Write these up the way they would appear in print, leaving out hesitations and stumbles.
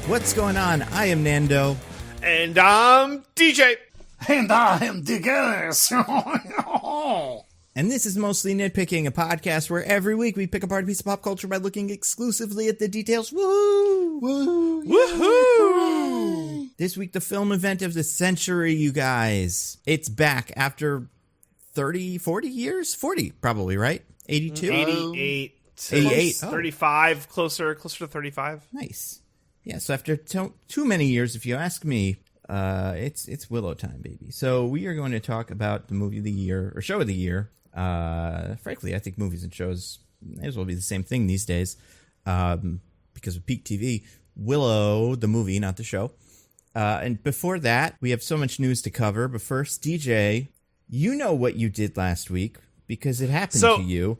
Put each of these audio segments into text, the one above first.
What's going on? I am Nando. And I'm DJ. And I am Diggins. And this is Mostly Nitpicking, a podcast where every week we pick apart a piece of pop culture by looking exclusively at the details. Woo! Woo! Woohoo! This week, the film event of the century, you guys. It's back after 30, 40 years? 40, probably, right? 82? 88. 88. 35, closer to 35. Nice. Yeah, so after too many years, if you ask me, it's Willow time, baby. So we are going to talk about the movie of the year, or show of the year. Frankly, I think movies and shows may as well be the same thing these days, because of peak TV. Willow, the movie, not the show. And before that, we have so much news to cover. But first, DJ, you know what you did last week because it happened to you.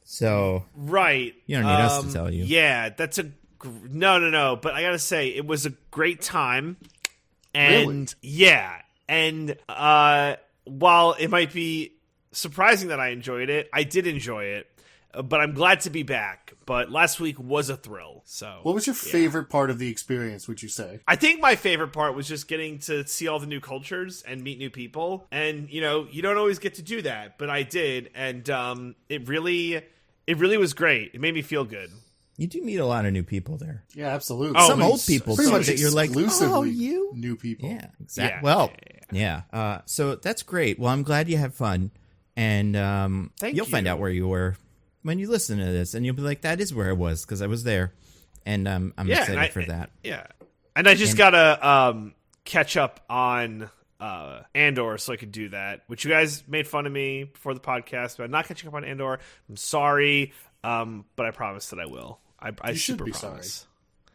So right, you don't need us to tell you. Yeah, that's a no. But I gotta say, it was a great time, and Really? yeah, and while it might be surprising that I enjoyed it, I did enjoy it. But I'm glad to be back. But last week was a thrill. So, What was your favorite part of the experience, would you say? I think my favorite part was just getting to see all the new cultures and meet new people. And, you know, you don't always get to do that, but I did. And it really was great. It made me feel good. You do meet a lot of new people there. Yeah, absolutely. Oh, Some old people Pretty too, much that you're like, exclusively oh, you? new people. Yeah, exactly. Yeah. Well, yeah. So that's great. Well, I'm glad you had fun. And you'll find out where you were when you listen to this. And you'll be like, that is where I was, because I was there. And I'm excited for that. Yeah. And I just got to catch up on Andor so I could do that, which you guys made fun of me before the podcast, but I'm not catching up on Andor. I'm sorry, but I promise that I will. I You should super be promise.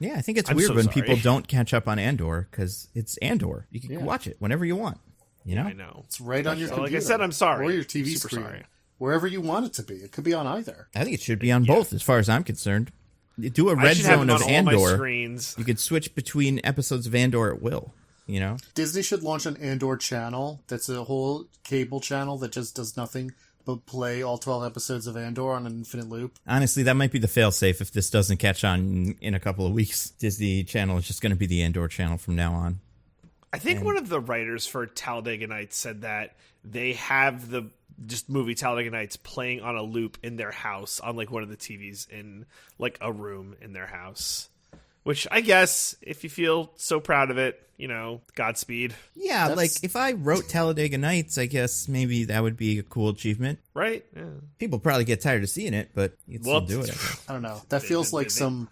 Yeah, I think it's I'm weird so when sorry. people don't catch up on Andor, because it's Andor. You can watch it whenever you want. You know? I know. It's right on your So, computer. like I said, I'm sorry. Or your TV Super screen. sorry. Wherever you want it to be. It could be on either. I think it should be on both, as far as I'm concerned. You do a I red should have zone it of on all my Andor. screens. You could switch between episodes of Andor at will. You know? Disney should launch an Andor channel that's a whole cable channel that just does nothing but play all 12 episodes of Andor on an infinite loop. Honestly, that might be the failsafe if this doesn't catch on in a couple of weeks. Disney Channel is just going to be the Andor channel from now on. I think one of the writers for Talladega Nights said that they have the just movie Talladega Nights playing on a loop in their house on like one of the TVs in like a room in their house. Which I guess if you feel so proud of it, you know, Godspeed. Yeah, like if I wrote Talladega Nights, I guess maybe that would be a cool achievement. Right? Yeah. People probably get tired of seeing it, but you'd still do it. I guess. I don't know. That feels like some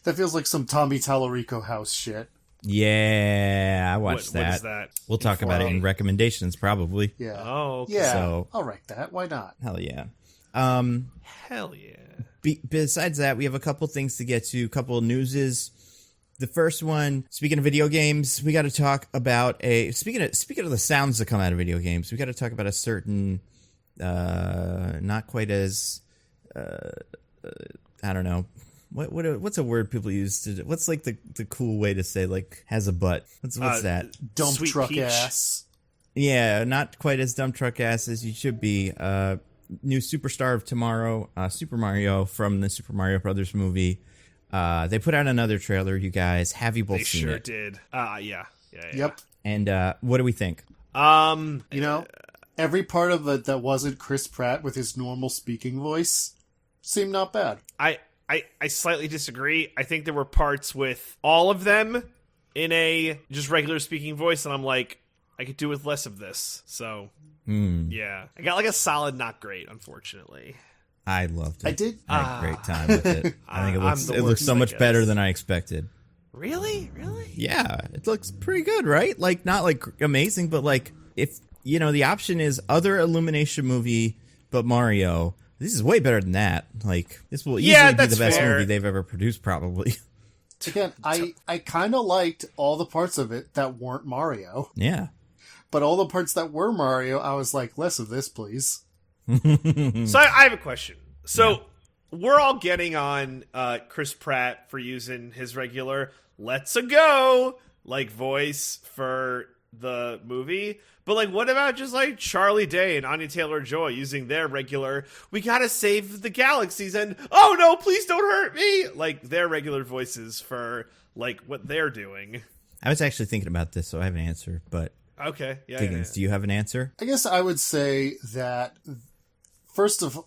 Tommy Tallarico house shit. Yeah, I watched What that. is that? We'll talk about it in recommendations, probably. Yeah. Oh, okay. Yeah. So- I'll write that. Why not? Hell yeah. Hell yeah. Besides that, we have a couple things to get to, a couple of newses. The first one, speaking of video games, we got to talk about speaking of the sounds that come out of video games, we got to talk about a certain, not quite as, I don't know. What's a word people use to? What's like the cool way to say like has a butt? What's that? Dump Sweet truck peach. ass. Yeah, not quite as dump truck ass as you should be. New superstar of tomorrow, Super Mario from the Super Mario Brothers movie. They put out another trailer. You guys, have you both They seen sure it? did. Yeah. Yep. And what do we think? You know, every part of it that wasn't Chris Pratt with his normal speaking voice seemed not bad. I slightly disagree. I think there were parts with all of them in a just regular speaking voice, and I'm like, I could do with less of this. So, yeah. I got like a solid not great, unfortunately. I loved it. I did. I had a great time with it. I think I'm it looks so I much guess. better than I expected. Really? Yeah, it looks pretty good, right? Like, not like amazing, but like, if, you know, the option is other Illumination movie, but Mario, this is way better than that. Like, this will easily be that's the best fair. movie they've ever produced, probably. Again, I kind of liked all the parts of it that weren't Mario. Yeah. But all the parts that were Mario, I was like, less of this, please. So I have a question. So we're all getting on Chris Pratt for using his regular "Let's a go" like voice for the movie. But like, what about just like Charlie Day and Anya Taylor-Joy using their regular "We gotta save the galaxies" and "Oh no, please don't hurt me" like their regular voices for like what they're doing. I was actually thinking about this, so I have an answer. But Okay, yeah. Diggins, do you have an answer? I guess I would say that first of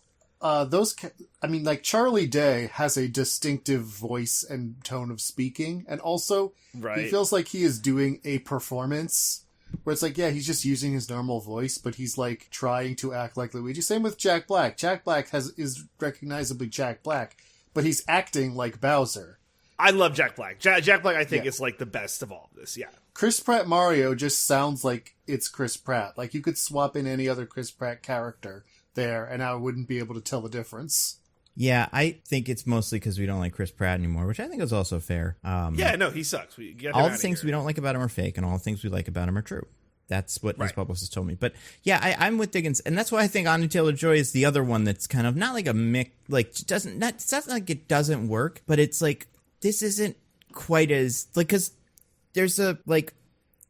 like Charlie Day has a distinctive voice and tone of speaking, and also he feels like he is doing a performance where it's like, yeah, he's just using his normal voice, but he's like trying to act like Luigi. Same with Jack Black. Jack Black is recognizably Jack Black, but he's acting like Bowser. I love Jack Black. Jack Black, I think, is like the best of all of this. Yeah. Chris Pratt Mario just sounds like it's Chris Pratt. Like you could swap in any other Chris Pratt character there, and I wouldn't be able to tell the difference. Yeah, I think it's mostly because we don't like Chris Pratt anymore, which I think is also fair. Yeah, no, he sucks. We get him all out the of things here. we don't like about him are fake, and all the things we like about him are true. That's what his publicist told me. But yeah, I'm with Diggins, and that's why I think Anya Taylor-Joy is the other one that's kind of not like a mix. Like it's not like it doesn't work, but it's like this isn't quite as like because there's a like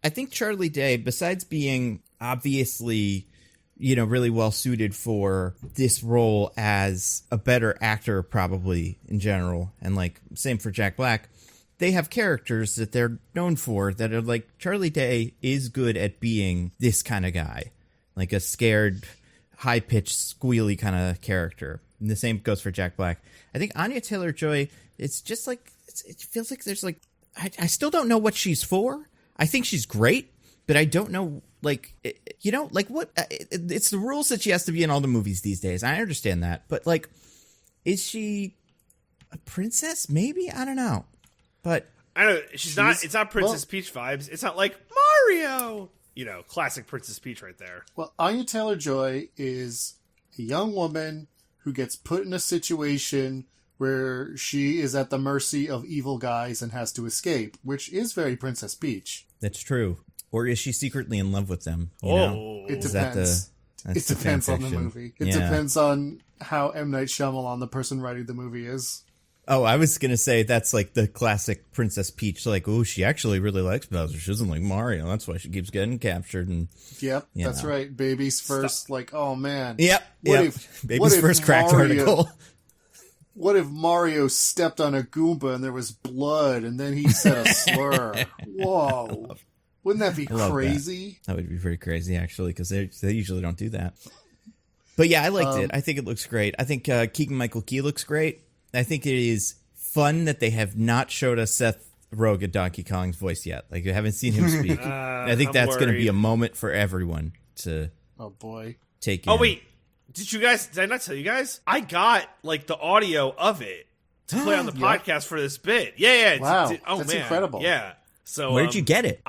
I think Charlie Day, besides being obviously, you know, really well suited for this role as a better actor probably in general, and like same for Jack Black, they have characters that they're known for that are like Charlie Day is good at being this kind of guy, like a scared, high-pitched, squealy kind of character. And the same goes for Jack Black. I think Anya Taylor-Joy, it's just like it feels like there's like I still don't know what she's for. I think she's great, but I don't know, like, you know, like what it's the rules that she has to be in all the movies these days. I understand that, but like, is she a princess? Maybe, I don't know, but I don't know. She's not. It's not Princess Peach vibes. It's not like Mario. You know, classic Princess Peach right there. Well, Anya Taylor-Joy is a young woman who gets put in a situation where she is at the mercy of evil guys and has to escape, which is very Princess Peach. That's true. Or is she secretly in love with them? You know? It depends. It depends on the movie. It depends on how M. Night Shyamalan, the person writing the movie, is. Oh, I was going to say that's like the classic Princess Peach. Like, oh, she actually really likes Bowser. She doesn't like Mario. That's why she keeps getting captured. And Yep, that's right. Baby's first, like, oh man. Yep. Baby's first cracked article. What if Mario stepped on a Goomba and there was blood and then he said a slur? Whoa. Wouldn't that be crazy? That would be pretty crazy, actually, because they usually don't do that. But yeah, I liked it. I think it looks great. I think Keegan-Michael Key looks great. I think it is fun that they have not showed us Seth Rogen Donkey Kong's voice yet. Like, we haven't seen him speak. I think that's going to be a moment for everyone to take in. Oh, wait. Did I not tell you guys? I got, like, the audio of it to play on the podcast for this bit. Yeah. Wow, that's incredible. Yeah. So where'd you get it?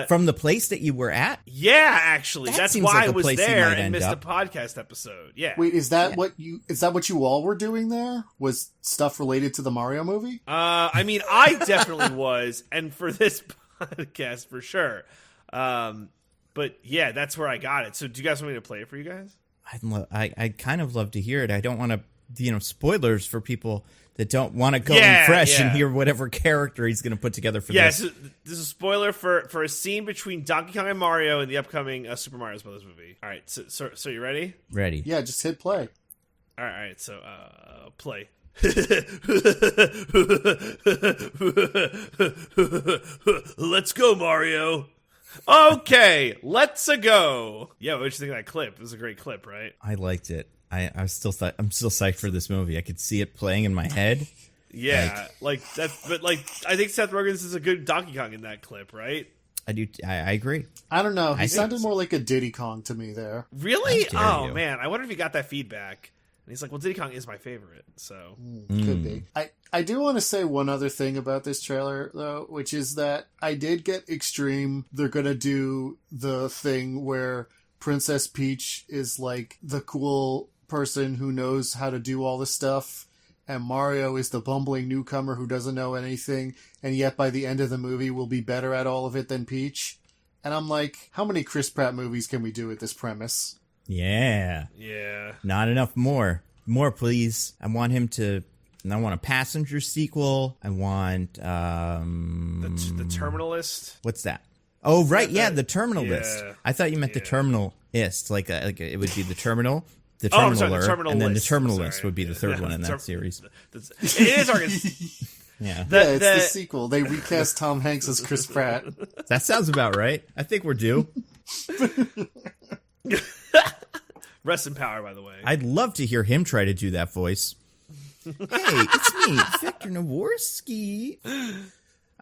From the place that you were at? Yeah, actually. That's why like I was there and missed up. the podcast episode. Yeah. Wait, is that what you all were doing there? Was stuff related to the Mario movie? I mean, I definitely was, and for this podcast for sure. But yeah, that's where I got it. So do you guys want me to play it for you guys? I'd kind of love to hear it. I don't want to, spoilers for people that don't want to go in fresh and hear whatever character he's going to put together for this. Yeah, so this is a spoiler for a scene between Donkey Kong and Mario in the upcoming Super Mario Bros. Movie. All right, so you ready? Ready. Yeah, just hit play. All right, so play. Let's go, Mario. Okay, let's go. Yeah, what did you think of that clip? It was a great clip, right? I liked it. I'm still psyched for this movie. I could see it playing in my head. Yeah, like that. But like, I think Seth Rogen's is a good Donkey Kong in that clip, right? I do. I agree. I don't know. He sounded more like a Diddy Kong to me there. Really? Oh man, I wonder if he got that feedback. And he's like, "Well, Diddy Kong is my favorite." So could be. I do want to say one other thing about this trailer though, which is that I did get extreme. They're gonna do the thing where Princess Peach is like the cool person who knows how to do all this stuff, and Mario is the bumbling newcomer who doesn't know anything, and yet by the end of the movie will be better at all of it than Peach. And I'm like, how many Chris Pratt movies can we do with this premise? Yeah. Not enough more, please. I want a Passenger sequel. I want the Terminalist. What's that? Oh right, the Terminalist. Yeah. I thought you meant the Terminalist, like it would be the Terminal. The Terminaler, and then the Terminalist would be the third one in that series. It is Yeah. It's the sequel. They recast Tom Hanks as Chris Pratt. That sounds about right. I think we're due. Rest in power, by the way. I'd love to hear him try to do that voice. Hey, it's me, Victor Naworski.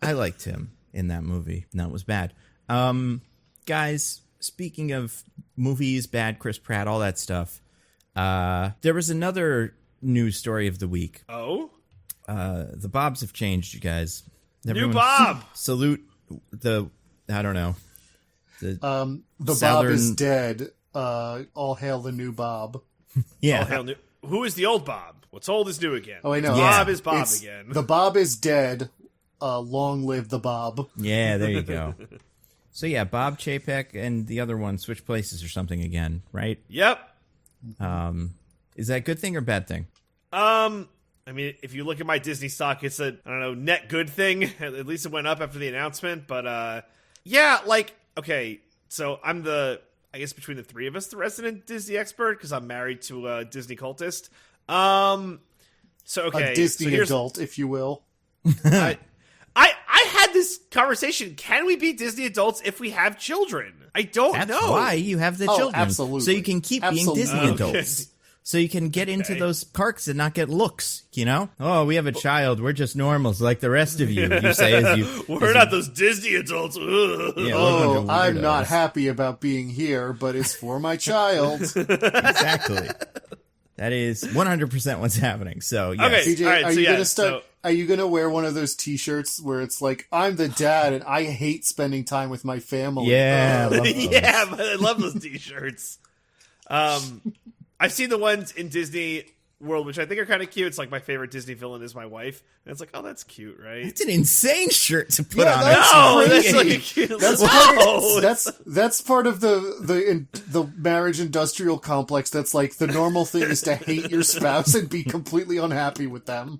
I liked him in that movie. No, it was bad. Guys, speaking of movies, bad Chris Pratt, all that stuff, there was another news story of the week. Oh? The Bobs have changed, you guys. New Bob! Salute the, I don't know. The Southern... Bob is dead. All hail the new Bob. Yeah. All hail new... Who is the old Bob? What's old is new again. Oh, I know. Bob is Bob again. The Bob is dead. Long live the Bob. Yeah, there you go. So yeah, Bob Chapek and the other one switch places or something again, right? Yep. Is that a good thing or bad thing? I mean, if you look at my Disney stock, it's a, I don't know, net good thing. At least it went up after the announcement. But, yeah, like, okay, so I'm I guess between the three of us, the resident Disney expert, because I'm married to a Disney cultist. So, okay. A Disney adult, if you will. I had this conversation. Can we be Disney adults if we have children? I don't know. That's why you have the children. Absolutely. So you can keep being Disney Okay. adults. So you can get into those parks and not get looks, you know? Oh, we have a child. We're just normals like the rest of you. You say as you... We're not those Disney adults. Yeah, I'm not happy about being here, but it's for my child. Exactly. That is 100% what's happening. So, yes. Okay. CJ, All right, are so you yeah, gonna start? so- Are you gonna wear one of those T-shirts where it's like, "I'm the dad and I hate spending time with my family"? Yeah, I love those. Yeah, but I love those T-shirts. I've seen the ones in Disney World, which I think are kind of cute. It's like my favorite Disney villain is my wife, and it's like, oh, that's cute, right? It's an insane shirt to put Yeah, on. that's No, crazy. that's like a cute. That's No! that's part of the marriage industrial complex. That's like the normal thing is to hate your spouse and be completely unhappy with them,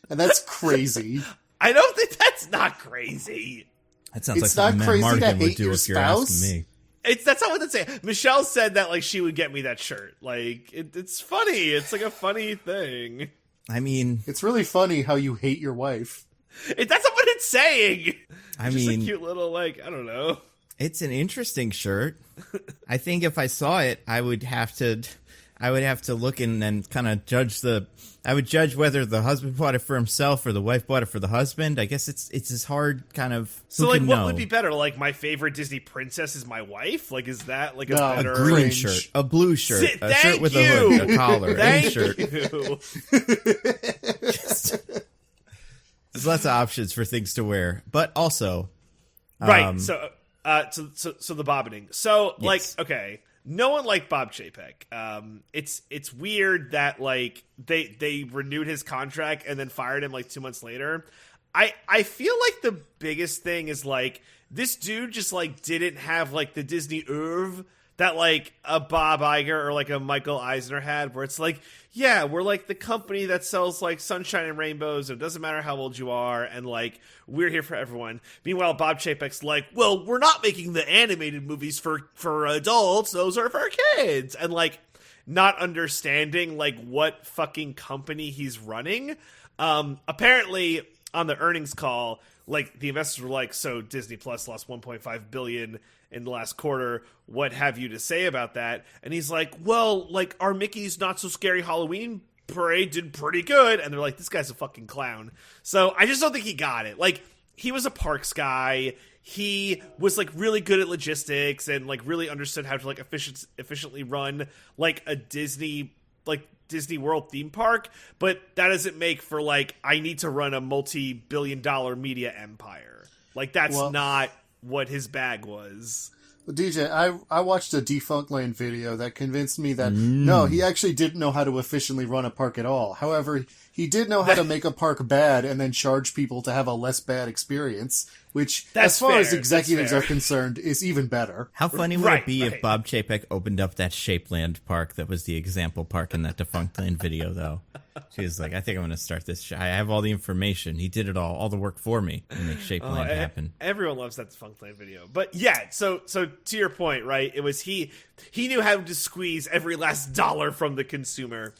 and that's crazy. I don't think that's not crazy. That sounds It's like not something crazy Matt to Mardigan would hate do your if you're spouse. asking me. That's not what that's saying. Michelle said that like she would get me that shirt. Like it's funny. It's like a funny thing. I mean, It's really funny how you hate your wife. That's not what it's saying. I Just mean, a cute little like I don't know. it's an interesting shirt. I think if I saw it, I would have to look and then kind of judge I would judge whether the husband bought it for himself or the wife bought it for the husband. I guess it's as hard kind of. So who like, can what know? would be better? Like my favorite Disney princess is my wife. Like is that like a No, better? A green Cringe. shirt, a blue shirt, a Thank shirt with you. a hood, a collar, any Thank shirt. you. There's lots of options for things to wear, but also, Right. So the bobbiting. So like, Yes. okay, no one liked Bob Chapek. It's weird that like they renewed his contract and then fired him like 2 months later. I feel like the biggest thing is like this dude just like didn't have like the Disney oeuvre that like a Bob Iger or like a Michael Eisner had, where it's like, yeah, we're like the company that sells like sunshine and rainbows, and it doesn't matter how old you are, and like we're here for everyone. Meanwhile, Bob Chapek's like, well, we're not making the animated movies for adults; those are for kids, and like not understanding like what fucking company he's running. Apparently, on the earnings call, like the investors were like, so Disney Plus lost $1.5 billion in the last quarter. What have you to say about that? And he's like, well, like our Mickey's Not So Scary Halloween parade did pretty good. And they're like, this guy's a fucking clown. So I just don't think he got it. Like he was a parks guy. He was like really good at logistics and like really understood how to like efficiently run like a Disney World theme park, but that doesn't make for like I need to run a multi-billion-dollar media empire. Like that's not what his bag was. DJ, I watched a Defunctland video that convinced me that no, he actually didn't know how to efficiently run a park at all. However, he did know how to make a park bad and then charge people to have a less bad experience, which, as far as executives are concerned, is even better. How funny would it be if Bob Chapek opened up that Shapeland park that was the example park in that Defunctland video, though? She was like, I think I'm going to start this. I have all the information. He did it all the work for me to make Shapeland happen. Everyone loves that Defunctland video. But yeah, so to your point, right, it was he knew how to squeeze every last dollar from the consumer.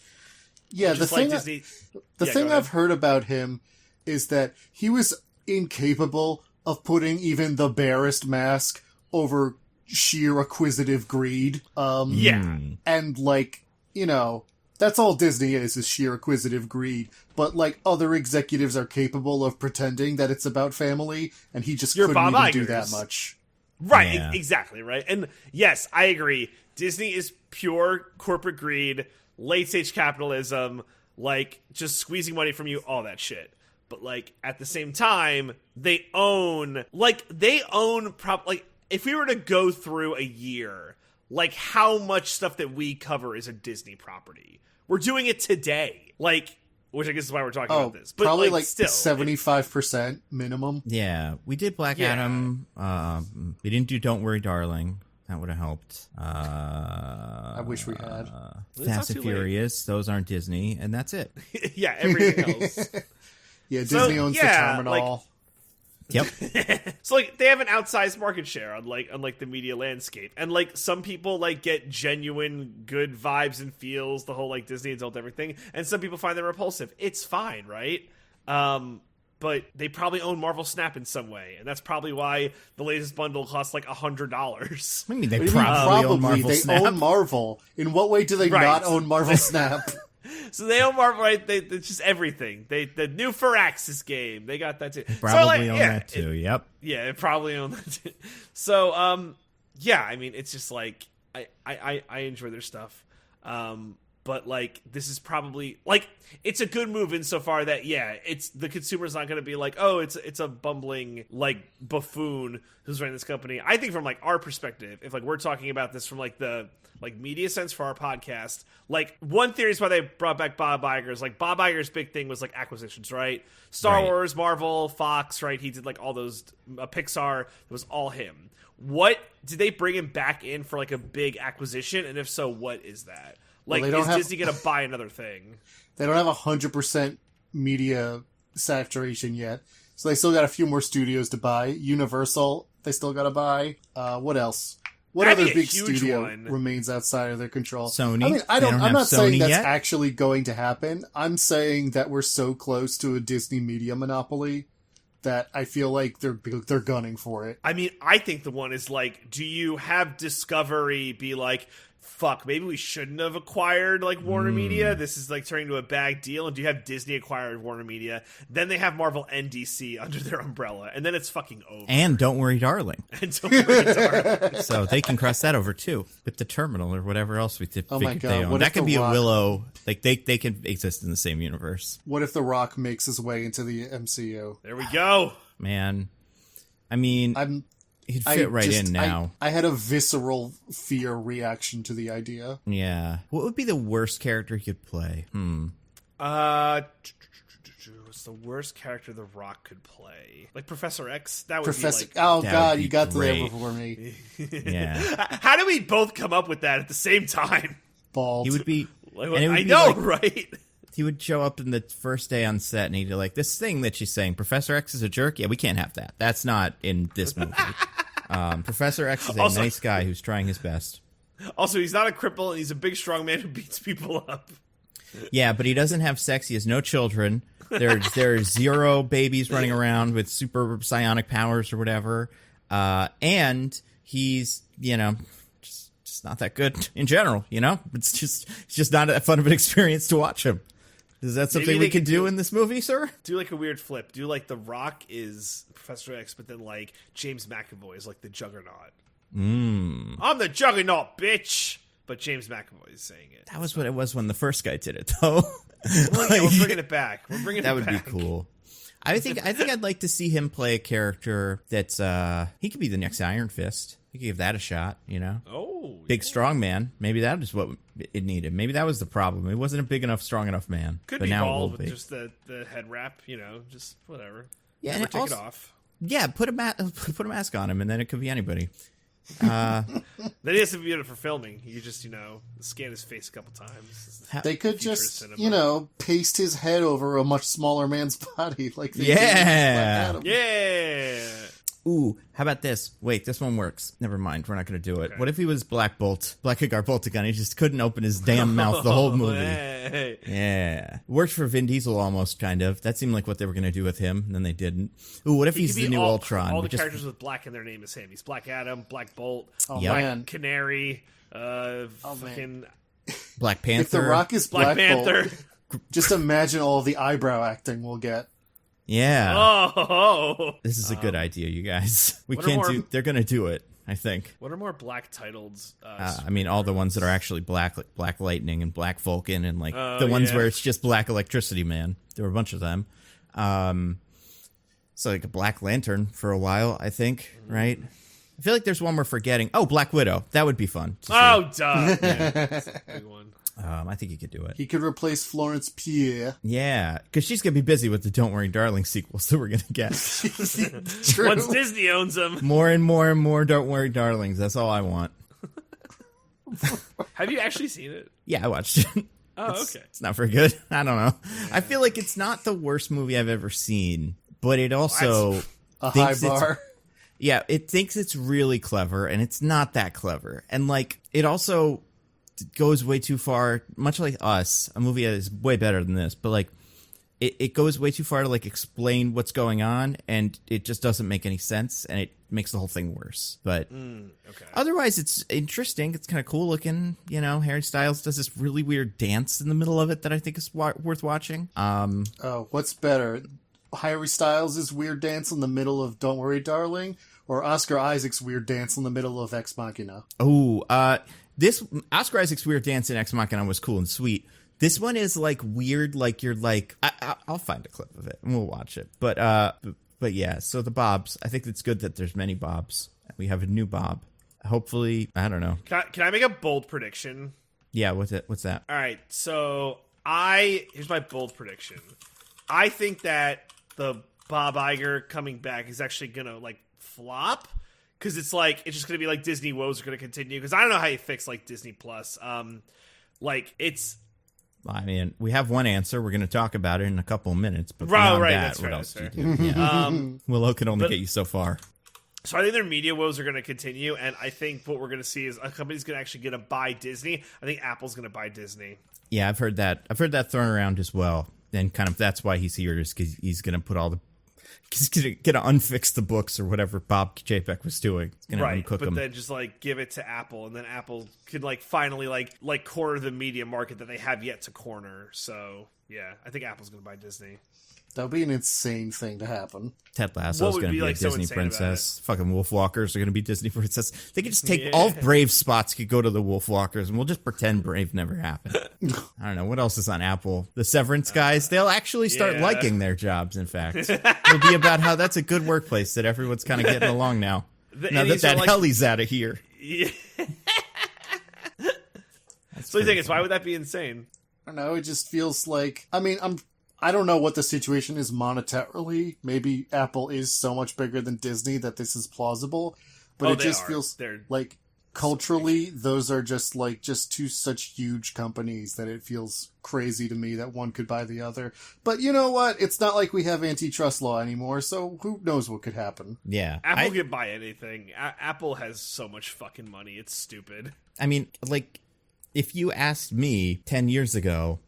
Yeah, the thing I've heard about him is that he was incapable of putting even the barest mask over sheer acquisitive greed. And, like, you know, that's all Disney is sheer acquisitive greed. But, like, other executives are capable of pretending that it's about family, and he just couldn't Bob even do Iger's. that much. Right, Yeah. exactly, right? And yes, I agree. Disney is pure corporate greed, late-stage capitalism, like, just squeezing money from you, all that shit. But, like, at the same time, they own, if we were to go through a year, like, how much stuff that we cover is a Disney property? We're doing it today. Like, which I guess is why we're talking about this. But probably like still, 75% minimum. Yeah, we did Black Adam. We didn't do Don't Worry, Darling. That would have helped. I wish we had. Fast and Furious. Those aren't Disney, and that's it. yeah, everything else. Yeah, Disney owns the terminal. Yep. So, like, they have an outsized market share on the media landscape. And, like, some people, like, get genuine good vibes and feels, the whole, like, Disney adult everything. And some people find them repulsive. It's fine, right? But they probably own Marvel Snap in some way. And that's probably why the latest bundle costs, like, $100. I mean, they What do you mean, probably own Marvel they Snap. own Marvel. In what way do they Right. not own Marvel Snap? So they own Marvel, right? It's just everything. The new Firaxis game, they got that too. Probably own that too. Yep. Yeah, it probably own that too. So, yeah, I mean, it's just like I enjoy their stuff. But like, this is probably like, it's a good move insofar that, yeah, it's the consumer's not going to be like, oh, it's a bumbling like buffoon who's running this company. I think from like our perspective, if like we're talking about this from like the like media sense for our podcast, like one theory is why they brought back Bob Iger's. Like Bob Iger's big thing was like acquisitions, right? Star Wars, Marvel, Fox, right? He did like all those Pixar. It was all him. What did they bring him back in for like a big acquisition? And if so, what is that? Like, is Disney going to buy another thing? They don't have 100% media saturation yet. So they still got a few more studios to buy. Universal, they still got to buy. What else? What That'd other be a big huge studio one. remains outside of their control? Sony. I mean, They don't I'm have not saying Sony that's yet. actually going to happen. I'm saying that we're so close to a Disney media monopoly that I feel like they're gunning for it. I mean, I think the one is like, do you have Discovery be like, fuck, maybe we shouldn't have acquired like Warner Media. This is like turning into a bad deal. And do you have Disney acquired Warner Media? Then they have Marvel and DC under their umbrella, and then it's fucking over. And Don't Worry, Darling. And don't worry, darling. So they can cross that over too with the terminal or whatever else we Oh my figured God, they own. what That if could The be a Rock- Willow. Like they can exist in the same universe. What if The Rock makes his way into the MCU? There we go. Man, I mean, he'd fit right in now. I had a visceral fear reaction to the idea. Yeah. What would be the worst character he could play? What's the worst character The Rock could play? Like Professor X? That would Professor. be like... Oh That God, would be you got to there great. before me. Yeah. How do we both come up with that at the same time? Bald. He would be. Like, and it would I be know, like- right? He would show up in the first day on set and he'd be like, this thing that she's saying, Professor X is a jerk? Yeah, we can't have that. That's not in this movie. Professor X is a Also- nice guy who's trying his best. Also, he's not a cripple, and he's a big, strong man who beats people up. Yeah, but he doesn't have sex. He has no children. There are 0 babies running around with super psionic powers or whatever. And he's, just not that good in general, It's just not that fun of an experience to watch him. Is that something Maybe we they can could do do- in this movie, sir? Do like a weird flip. Do like The Rock is Professor X, but then like James McAvoy is like the Juggernaut. I'm the Juggernaut, bitch! But James McAvoy is saying it. That was what it was when the first guy did it, though. Well, yeah, we're bringing it back. We're bringing That it would back. be cool. I think I'd like to see him play a character that's he could be the next Iron Fist. He could give that a shot, Oh, Big strong man. Maybe that is what it needed. Maybe that was the problem. He wasn't a big enough, strong enough man. could but be now it bald will with be. just the head wrap, just whatever. Yeah, Never and take also- it off. Yeah, put a mask on him, and then it could be anybody. Then he has to be good for filming. You just scan his face a couple times. They could Future just, cinema. paste his head over a much smaller man's body, like they did with Yeah. Black Adam. Yeah. Ooh, how about this? Wait, this one works. Never mind, we're not going to do it. What if he was Black Bolt, Black Hagar Boltagon? He just couldn't open his damn mouth the whole movie. Yeah. Worked for Vin Diesel almost, kind of. That seemed like what they were going to do with him, and then they didn't. Ooh, what if he's the new Ultron? All the characters with black in their name is him. He's Black Adam, Black Bolt, Oh, Black man. Canary, man. Black Panther. If The Rock is Black Panther. Bolt, just imagine all the eyebrow acting we'll get. Yeah. Oh. This is a good idea, you guys. We what are can't more- do... They're going to do it, I think. What are more black titled? I mean, all the ones that are actually black, like Black Lightning and Black Vulcan, and like the ones where it's just Black Electricity Man. There were a bunch of them. So like a Black Lantern for a while, I think, right? I feel like there's one we're forgetting. Oh, Black Widow. That would be fun. To see. Oh, duh. Yeah, that's a big one. I think he could do it. He could replace Florence Pugh. Yeah, because she's going to be busy with the Don't Worry Darling sequels that we're going to get. True. Once Disney owns them. More and more and more Don't Worry Darlings. That's all I want. Have you actually seen it? Yeah, I watched it. Oh, okay. It's not very good. I don't know. I feel like it's not the worst movie I've ever seen, but it also A high thinks it's- bar. Yeah, it thinks it's really clever, and it's not that clever. And, like, it also goes way too far, much like Us, a movie that is way better than this, but, like, it goes way too far to, like, explain what's going on, and it just doesn't make any sense, and it makes the whole thing worse. But Okay. otherwise, it's interesting. It's kind of cool looking. You know, Harry Styles does this really weird dance in the middle of it that I think is worth watching. Oh, what's better? Harry Styles' weird dance in the middle of Don't Worry Darling, or Oscar Isaac's weird dance in the middle of Ex Machina? This Oscar Isaac's weird dance in Ex Machina was cool and sweet. This one is like weird, like you're like I'll find a clip of it and we'll watch it. But yeah, so the Bobs. I think it's good that there's many Bobs. We have a new Bob. Hopefully, I don't know. Can I make a bold prediction? Yeah, what's that? All right, so here's my bold prediction. I think that the Bob Iger coming back is actually gonna like flop because it's just gonna be like Disney woes are gonna continue because I don't know how you fix like Disney Plus. Like it's. I mean, we have one answer. We're going to talk about it in a couple of minutes. But beyond that, that's what fair, else that's do you do? Yeah. Willow can only but- get you so far. So I think their media woes are going to continue, and I think what we're going to see is a company's going to actually going to buy Disney. I think Apple's going to buy Disney. Yeah, I've heard that. I've heard that thrown around as well. And kind of that's why he's here, is because he's going to put all the... He's going to unfix the books or whatever Bob Chapek was doing. He's going to uncook them. But then just like give it to Apple, and then Apple could like finally like corner the media market that they have yet to corner. So yeah, I think Apple's going to buy Disney. That would be an insane thing to happen. Ted Lasso's going to be like a so Disney insane about princess. Fucking Wolfwalkers are going to be Disney princess. They could just take all Brave spots could go to the Wolfwalkers, and we'll just pretend Brave never happened. I don't know. What else is on Apple? The Severance guys, they'll actually start liking their jobs, in fact. It'll be about how that's a good workplace, that everyone's kind of getting along now. Now that Helly's out of here. Yeah. So you think it's why would that be insane? I don't know. It just feels like... I don't know what the situation is monetarily. Maybe Apple is so much bigger than Disney that this is plausible. But it just feels like culturally, those are just two such huge companies that it feels crazy to me that one could buy the other. But you know what? It's not like we have antitrust law anymore, so who knows what could happen. Yeah. Apple can buy anything. Apple has so much fucking money. It's stupid. I mean, like, if you asked me 10 years ago,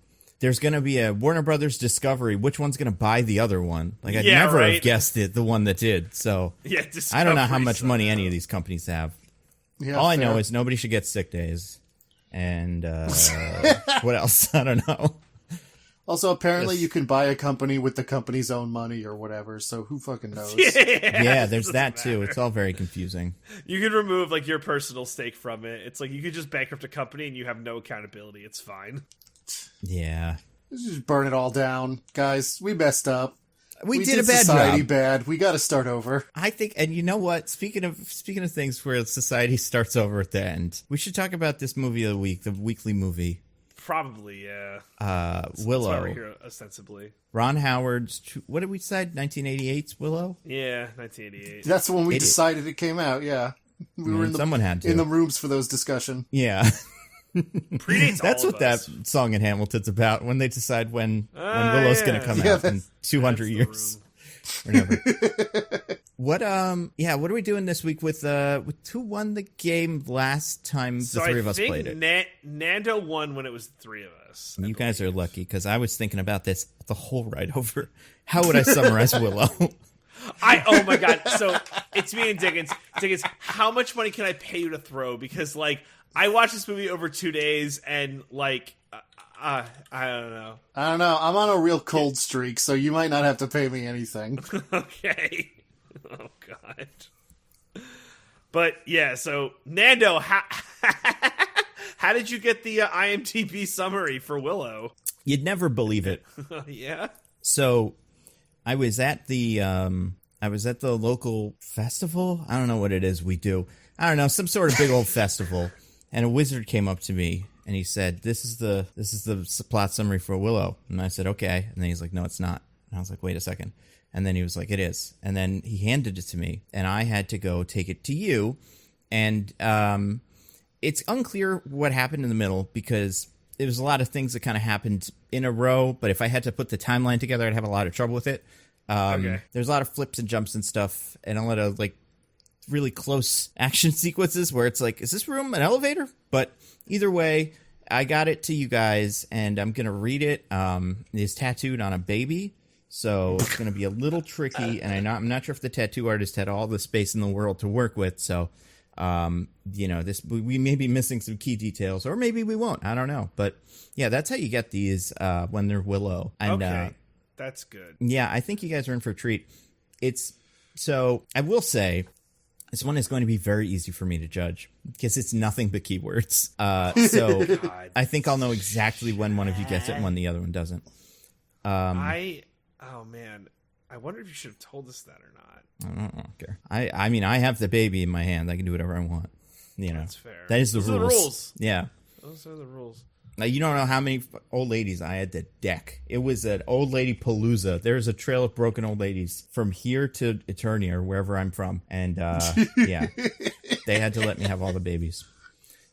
there's going to be a Warner Brothers Discovery, which one's going to buy the other one? Like, I'd never have guessed it, the one that did. So, yeah, I don't know how much money any of these companies have. Yeah, all I know is nobody should get sick days. And what else? I don't know. Also, apparently you can buy a company with the company's own money or whatever, so who fucking knows? Yeah, there's that too. It's all very confusing. You can remove like your personal stake from it. It's like you could just bankrupt a company and you have no accountability. It's fine. Yeah. Let's just burn it all down. Guys, we messed up. We did a bad society job. bad. We got to start over. I think, and you know what? Speaking of things where society starts over at the end, we should talk about this movie of the week, the weekly movie. Probably, yeah. Willow. That's why we're here, ostensibly. Ron Howard's, what did we decide? 1988's Willow? Yeah, 1988. That's when we decided it came out, yeah. We were someone had to. in the rooms for those discussion. Yeah. Predates That's all what of that us. song in Hamilton's about, when they decide when Willow's going to come out in 200 years. Or never. What what are we doing this week with who won the game last time the three of us played it? Nando won when it was the three of us. You guys are lucky, because I was thinking about this the whole ride over. How would I summarize Willow? Oh my god. So it's me and Diggins. Diggins, how much money can I pay you to throw? Because like I watched this movie over 2 days and like I don't know. I'm on a real cold streak, so you might not have to pay me anything. Okay. Oh god. But yeah, so Nando, how did you get the IMDb summary for Willow? You'd never believe it. Yeah. So I was at the local festival. I don't know what it is we do. I don't know, some sort of big old festival. And a wizard came up to me and he said, "This is the plot summary for Willow." And I said, "Okay." And then he's like, "No, it's not." And I was like, "Wait a second." And then he was like, "It is." And then he handed it to me, and I had to go take it to you. And it's unclear what happened in the middle, because there was a lot of things that kind of happened in a row. But if I had to put the timeline together, I'd have a lot of trouble with it. Okay. There's a lot of flips and jumps and stuff, and a lot of like really close action sequences where it's like, is this room an elevator? But either way, I got it to you guys, and I'm gonna read it. It's tattooed on a baby, so it's gonna be a little tricky, and I'm not sure if the tattoo artist had all the space in the world to work with. So, we may be missing some key details, or maybe we won't. I don't know, but yeah, that's how you get these when they're Willow. And, okay, that's good. Yeah, I think you guys are in for a treat. So I will say, this one is going to be very easy for me to judge, because it's nothing but keywords. So I think I'll know exactly when one of you gets it and when the other one doesn't. Oh man, I wonder if you should have told us that or not. I don't care. I mean, I have the baby in my hand. I can do whatever I want. You know, that's fair. That is the Those rules. Are the rules. Yeah. Those are the rules. Now, you don't know how many old ladies I had to deck. It was an old lady palooza. There's a trail of broken old ladies from here to Eternia, or wherever I'm from. And, yeah, they had to let me have all the babies.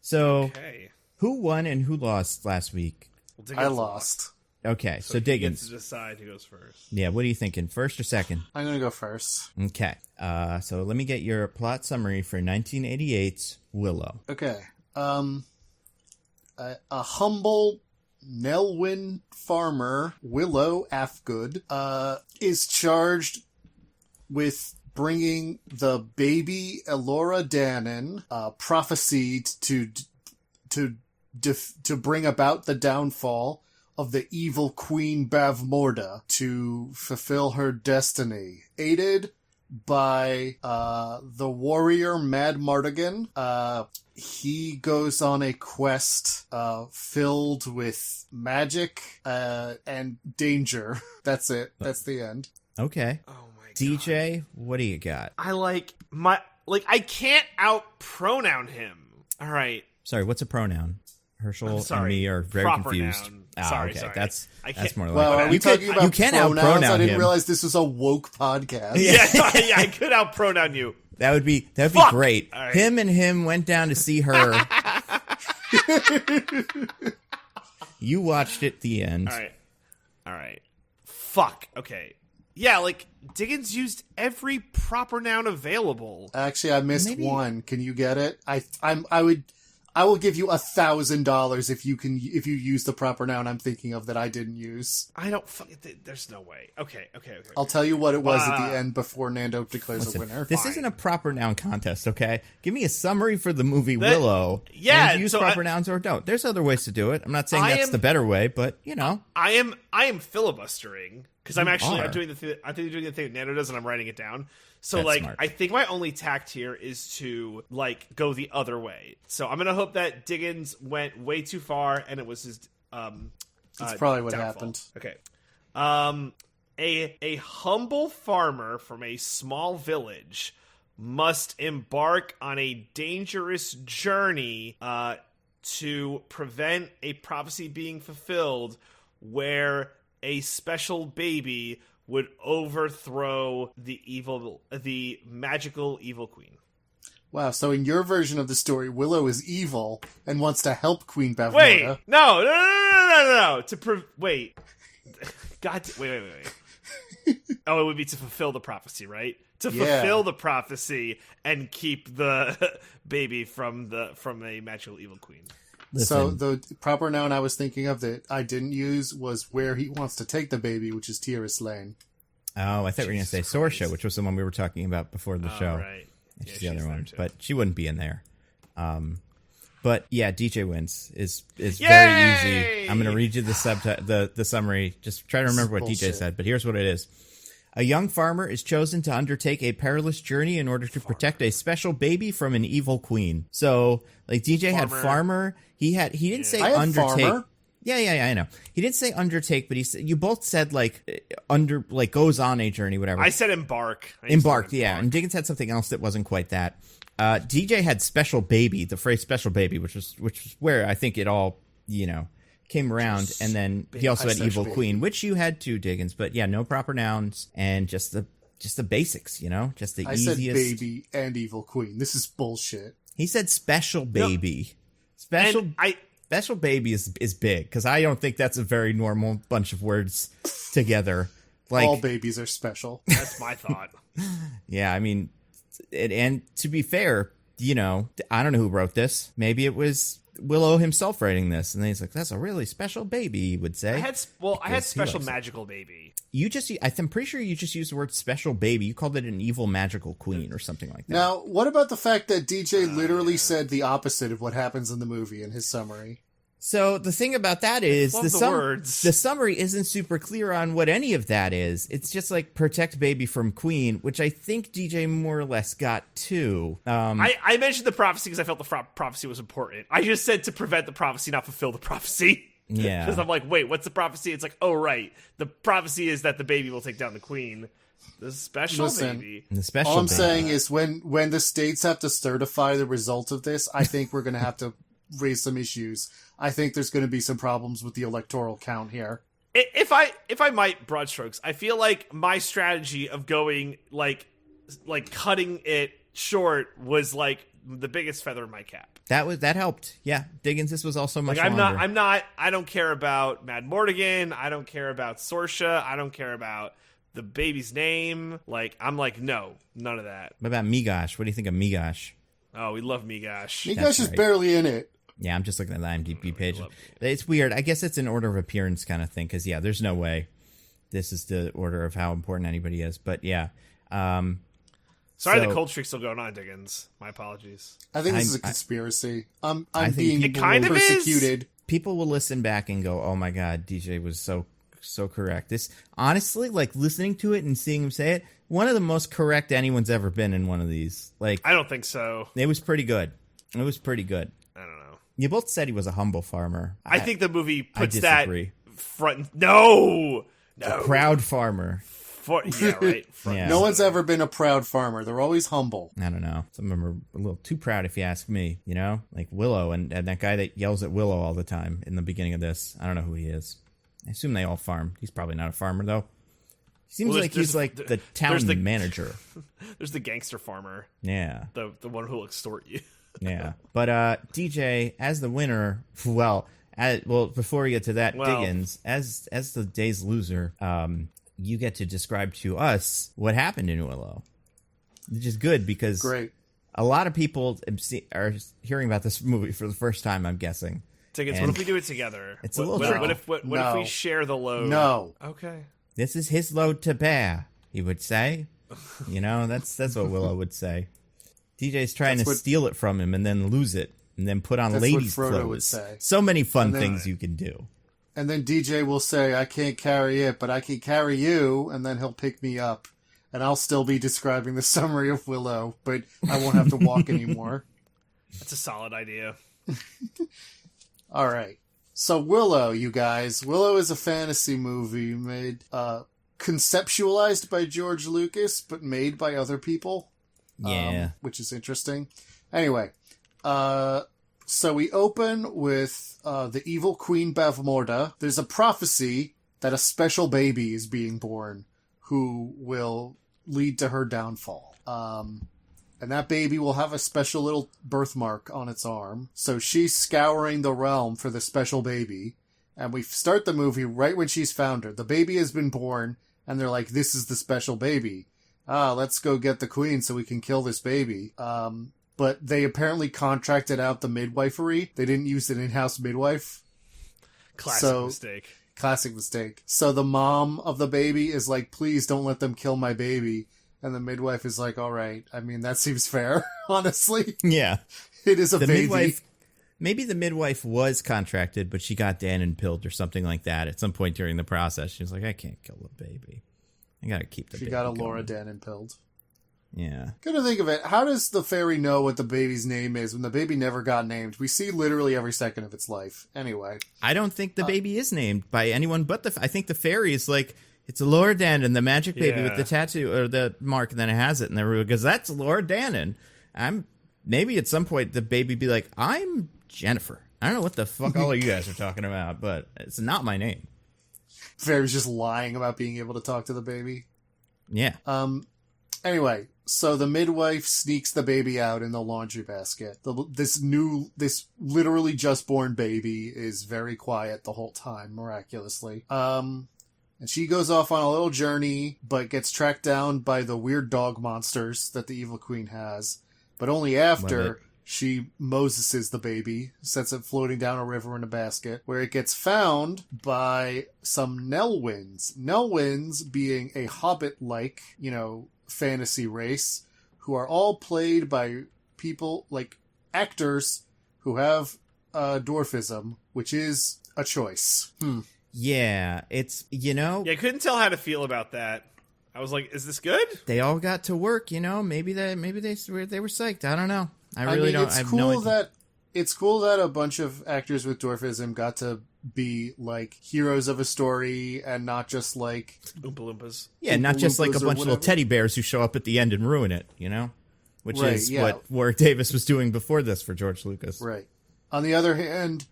So, okay. Who won and who lost last week? Well, I lost. Okay, so Diggins. To decide who goes first. Yeah, what are you thinking? First or second? I'm going to go first. Okay, so let me get your plot summary for 1988's Willow. Okay. A humble Nelwyn farmer, Willow Afgood, is charged with bringing the baby Elora Danon, prophesied to bring about the downfall of the evil Queen Bavmorda, to fulfill her destiny. Aided by the warrior Mad Mardigan, he goes on a quest filled with magic and danger. That's it. That's the end. Okay. Oh my god. DJ, what do you got? I can't out pronoun him. All right. Sorry, what's a pronoun? Herschel and me are very Proper confused. Noun. Sorry. That's more like. Well, are we talking about you can pronouns? out-pronoun I didn't him. realize this was a woke podcast. Yeah, I could out pronoun you. That would be great. Right. Him went down to see her. You watched it the end. All right. Fuck. Okay. Yeah, like Diggins used every proper noun available. Actually, I missed one. Can you get it? I will give you $1,000 if you use the proper noun I'm thinking of that I didn't use. I don't. There's no way. Okay. I'll tell you what it was at the end before Nando declares a winner. This isn't a proper noun contest, okay? Give me a summary for the movie Willow. Yeah, and use proper nouns or don't. There's other ways to do it. I'm not saying that's the better way, but you know. I am filibustering because I'm doing the thing that Nando does, and I'm writing it down. So, That's like, smart. I think my only tact here is to, like, go the other way. So I'm going to hope that Diggins went way too far, and it was his, That's probably what downfall. happened. Okay. A humble farmer from a small village must embark on a dangerous journey, to prevent a prophecy being fulfilled where a special baby would overthrow the magical evil queen. Wow, so in your version of the story, Willow is evil and wants to help Queen Bavmorda. Wait, no. Wait. God, wait. Oh, it would be to fulfill the prophecy, right? To Yeah. fulfill the prophecy and keep the baby from a magical evil queen. So Listen, the proper noun I was thinking of that I didn't use was where he wants to take the baby, which is Tir Asleen. oh, I thought we were going to say Sorsha, which was the one we were talking about before the show. Right. She's Yeah, the she's other there one, too. but she wouldn't be in there. But yeah, DJ wins is Yay! very easy. I'm going to read you the summary. Just try to remember what DJ bullshit. said, but here's what it is. A young farmer is chosen to undertake a perilous journey in order to protect a special baby from an evil queen. So, like DJ had farmer. He didn't say I had undertake. farmer. Yeah, I know. He didn't say undertake, but he said, you both said goes on a journey, whatever. I said embark. Embarked, yeah. And Diggins had something else that wasn't quite that. DJ had special baby, the phrase special baby, which was where I think it all, came around. And then he also had evil queen, which you had too, Diggins. But yeah, no proper nouns and just the basics, just the I easiest. said baby and evil queen. This is bullshit. He said special baby. Special baby is big because I don't think that's a very normal bunch of words together. Like All babies are special. That's my thought. yeah, I mean, and to be fair, I don't know who wrote this. Maybe it was Willow himself writing this, and then he's like, "That's a really special baby," he would say. I had Because he special likes it. magical baby. I'm pretty sure you just used the word special baby. You called it an evil magical queen or something like that. Now, what about the fact that DJ literally said the opposite of what happens in the movie in his summary? So the thing about that is Love the words. the summary isn't super clear on what any of that is. It's just like protect baby from queen, which I think DJ more or less got too. I mentioned the prophecy because I felt the prophecy was important. I just said to prevent the prophecy, not fulfill the prophecy. Yeah. Because I'm like, wait, what's the prophecy? It's like, oh, right. The prophecy is that the baby will take down the queen. The special Listen, baby. The special All I'm baby. saying is when the states have to certify the result of this, I think we're going to have to raise some issues. I think there's going to be some problems with the electoral count here. If I might, broad strokes, I feel like my strategy of going like cutting it short was like the biggest feather in my cap. That helped. Yeah, Diggins, this was also much longer. I don't care about Mad Mortigan. I don't care about Sorsha. I don't care about the baby's name. Like, I'm like, no, none of that. What about Migosh? What do you think of Migosh? Oh, we love Migosh. Migosh is right. barely in it. Yeah, I'm just looking at the IMDb page. It's weird. I guess it's an order of appearance kind of thing, because, yeah, there's no way this is the order of how important anybody is. But, yeah. Sorry, So- the cold streak's still going on, Diggins. My apologies. I think this is a I- conspiracy. I'm think being It kind of is. persecuted. People will listen back and go, oh, my God, DJ was so correct. This, honestly, like, listening to it and seeing him say it, one of the most correct anyone's ever been in one of these. Like, I don't think so. it was pretty good. It was pretty good. I don't know. You both said he was a humble farmer. I think the movie I puts that disagree. front. No. Proud farmer. Yeah, right. Front. Yeah. No one's ever been a proud farmer. They're always humble. I don't know. Some of them are a little too proud, if you ask me. Like Willow and that guy that yells at Willow all the time in the beginning of this. I don't know who he is. I assume they all farm. He's probably not a farmer though. Seems Well, like he's like the town there's the- manager. There's the gangster farmer, Yeah, the one who will extort you. yeah. But DJ as the winner, before we get to that, Well- Diggins as the day's loser, you get to describe to us what happened in Willow, which is good because Great. a lot of people are hearing about this movie for the first time, I'm guessing. Tickets. And What if we do it together? it's a little What tricky. if No. we share the load? No. Okay. This is his load to bear, he would say. That's what Willow would say. DJ's trying That's to what- steal it from him and then lose it and then put on That's what ladies' Frodo clothes. would say. So many fun And then- things you can do. And then DJ will say, I can't carry it, but I can carry you, and then he'll pick me up. And I'll still be describing the summary of Willow, but I won't have to walk anymore. That's a solid idea. All right. So Willow, you guys. Willow is a fantasy movie made, conceptualized by George Lucas, but made by other people. Yeah. Which is interesting. Anyway, so we open with the evil Queen Bavmorda. There's a prophecy that a special baby is being born who will lead to her downfall. And that baby will have a special little birthmark on its arm. So she's scouring the realm for the special baby. And we start the movie right when she's found her. The baby has been born, And they're like, this is the special baby. Let's go get the queen so we can kill this baby. But they apparently contracted out the midwifery. They didn't use an in-house midwife. Classic mistake. So the mom of the baby is like, please don't let them kill my baby. And the midwife is like, all right. I mean, that seems fair, honestly. Yeah. It is a baby. Maybe the midwife was contracted, but she got Danon pilled or something like that at some point during the process. She was like, I can't kill the baby. I gotta keep the baby. She got Laura Danon pilled. Yeah. Come to think of it, how does the fairy know what the baby's name is when the baby never got named? We see literally every second of its life. Anyway. I don't think the baby is named by anyone but I think the fairy is like, it's Laura Danon, the magic baby with the tattoo or the mark, and then it has it, and everyone goes, that's Laura Danon. Maybe at some point the baby be like, I'm Jennifer. I don't know what the fuck all of you guys are talking about, but it's not my name. Fairy's just lying about being able to talk to the baby. Yeah. Anyway, so the midwife sneaks the baby out in the laundry basket. This literally just born baby is very quiet the whole time, miraculously. And she goes off on a little journey, but gets tracked down by the weird dog monsters that the evil queen has. But only after she Moseses the baby, sets it floating down a river in a basket, where it gets found by some Nelwyns. Nelwyns being a hobbit-like, fantasy race, who are all played by people, like actors, who have dwarfism, which is a choice. Yeah, it's, Yeah, I couldn't tell how to feel about that. I was like, is this good? They all got to work, maybe they were psyched. I don't know. I It's cool that a bunch of actors with dwarfism got to be like heroes of a story and not just like Oompa Loompas. Yeah, not just like a bunch of little teddy bears who show up at the end and ruin it, Which is what Warwick Davis was doing before this for George Lucas. Right. On the other hand,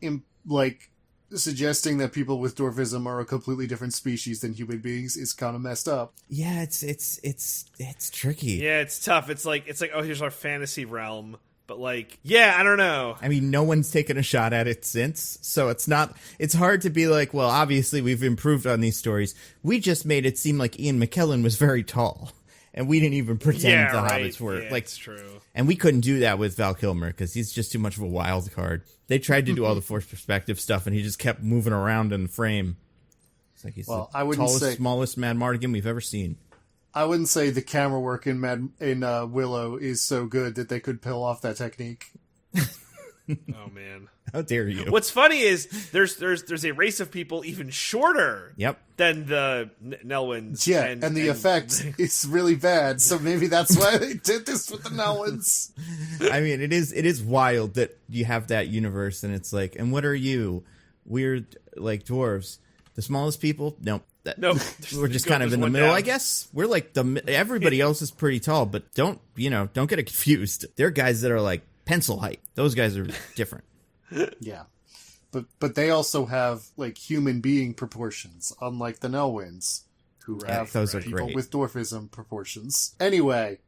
suggesting that people with dwarfism are a completely different species than human beings is kind of messed up. Yeah, it's tricky. Yeah, it's tough. It's like, oh, here's our fantasy realm. But I don't know. I mean, no one's taken a shot at it since, so it's hard to be like, well, obviously we've improved on these stories. We just made it seem like Ian McKellen was very tall, and we didn't even pretend the hobbits were. Yeah, that's true. And we couldn't do that with Val Kilmer, because he's just too much of a wild card. They tried to do all the forced perspective stuff, and he just kept moving around in the frame. It's like he's the tallest, smallest Mad Mardigan we've ever seen. I wouldn't say the camera work in Willow is so good that they could pull off that technique. Oh man, how dare you! What's funny is there's a race of people even shorter. Than the Nelwyns. Yeah, and the effect is really bad. So maybe that's why they did this with the Nelwyns. I mean, it is wild that you have that universe, and it's like, and what are you? Weird like dwarves, the smallest people? Nope. We're just kind of in the middle, I guess. We're like everybody else is pretty tall, but don't get it confused. There are guys that are like pencil height. Those guys are different. Yeah. But they also have like human being proportions, unlike the Nelwyns, who have those are people great. with dwarfism proportions. Anyway,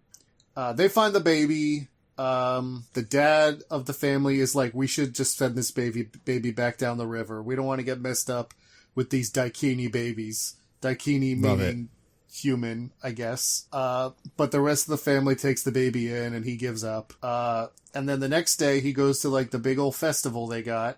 they find the baby. The dad of the family is like, we should just send this baby back down the river. We don't want to get messed up with these Daikini babies. Daikini meaning human, I guess. But the rest of the family takes the baby in and he gives up. And then the next day he goes to like the big old festival they got,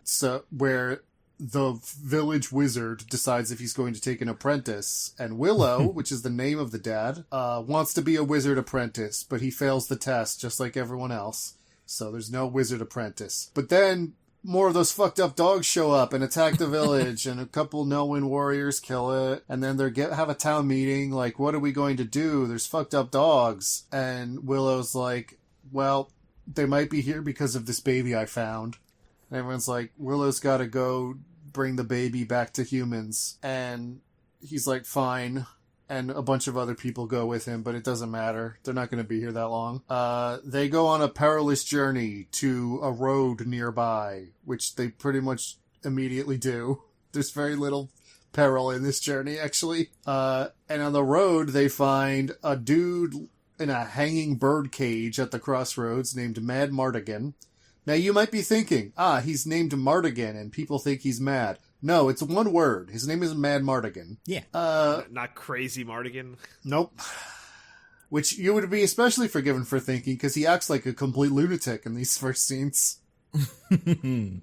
where the village wizard decides if he's going to take an apprentice. And Willow, which is the name of the dad, wants to be a wizard apprentice, but he fails the test just like everyone else. So there's no wizard apprentice. But then more of those fucked up dogs show up and attack the village, and a couple Nelwyn warriors kill it, and then have a town meeting, like, what are we going to do? There's fucked up dogs. And Willow's like, well, they might be here because of this baby I found. And everyone's like, Willow's gotta go bring the baby back to humans. And he's like, fine. And a bunch of other people go with him, but it doesn't matter. They're not going to be here that long. They go on a perilous journey to a road nearby, which they pretty much immediately do. There's very little peril in this journey, actually. And on the road, they find a dude in a hanging bird cage at the crossroads named Mad Mardigan. Now, you might be thinking, he's named Mardigan and people think he's mad. No, it's one word. His name is Mad Mardigan. Yeah. Not Crazy Mardigan. Nope. Which you would be especially forgiven for thinking, because he acts like a complete lunatic in these first scenes.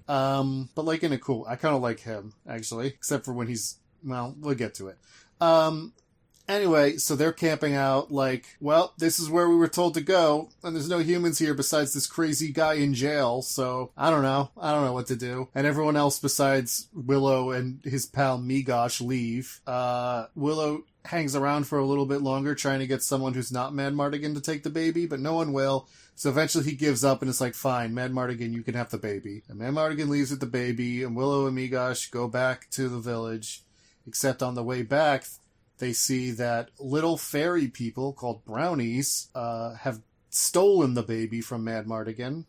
But like in a cool... I kind of like him, actually. Except for when he's... Well, we'll get to it. Anyway, so they're camping out like, well, this is where we were told to go, and there's no humans here besides this crazy guy in jail, so I don't know what to do. And everyone else besides Willow and his pal Migosh leave. Willow hangs around for a little bit longer trying to get someone who's not Mad Mardigan to take the baby, but no one will. So eventually he gives up and it's like, fine, Mad Mardigan, you can have the baby. And Mad Mardigan leaves with the baby, and Willow and Migosh go back to the village, except on the way back, they see that little fairy people called brownies have stolen the baby from Mad Mardigan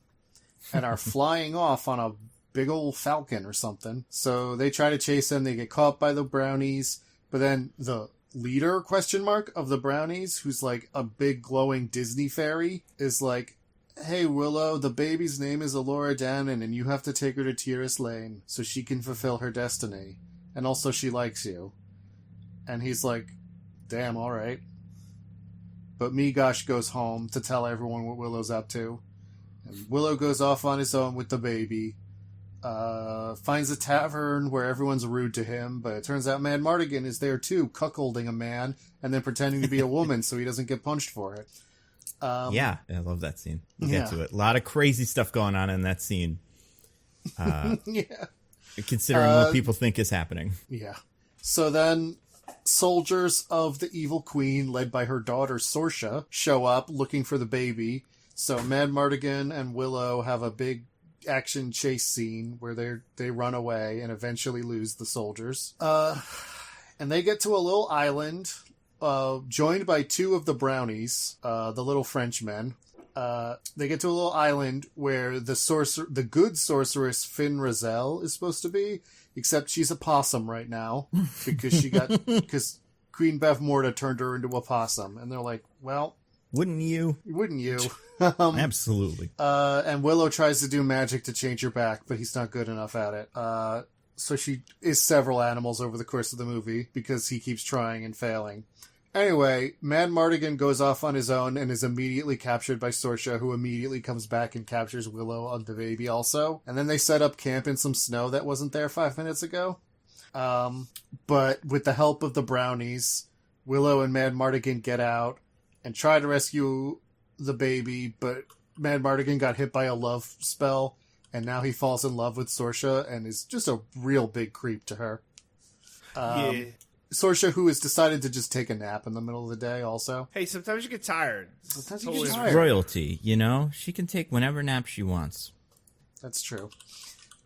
and are flying off on a big old falcon or something. So they try to chase them. They get caught by the brownies. But then the leader, of the brownies, who's like a big glowing Disney fairy, is like, hey, Willow, the baby's name is Elora Danon, and you have to take her to Tir Asleen so she can fulfill her destiny. And also she likes you. And he's like, damn, all right. But Migosh goes home to tell everyone what Willow's up to. And Willow goes off on his own with the baby. Finds a tavern where everyone's rude to him. But it turns out Mad Mardigan is there too, cuckolding a man and then pretending to be a woman so he doesn't get punched for it. Yeah, I love that scene. We'll get to it. A lot of crazy stuff going on in that scene. Yeah. Considering what people think is happening. Yeah. So then... soldiers of the evil queen, led by her daughter Sorsha, show up looking for the baby. So Mad Mardigan and Willow have a big action chase scene where they run away and eventually lose the soldiers. And they get to a little island, joined by two of the brownies, the little Frenchmen. They get to a little island where the good sorceress Fin Raziel is supposed to be. Except she's a possum right now because Queen Bavmorda turned her into a possum, and they're like, "Well, wouldn't you? Absolutely." And Willow tries to do magic to change her back, but he's not good enough at it. So she is several animals over the course of the movie because he keeps trying and failing. Anyway, Mad Mardigan goes off on his own and is immediately captured by Sorsha, who immediately comes back and captures Willow on the baby also. And then they set up camp in some snow that wasn't there 5 minutes ago. But with the help of the brownies, Willow and Mad Mardigan get out and try to rescue the baby, but Mad Mardigan got hit by a love spell, and now he falls in love with Sorsha and is just a real big creep to her. Yeah. Sorsha, who has decided to just take a nap in the middle of the day also. Hey, sometimes you get tired. Sometimes Totally you get She's tired. royalty, you know? She can take whenever nap she wants. That's true.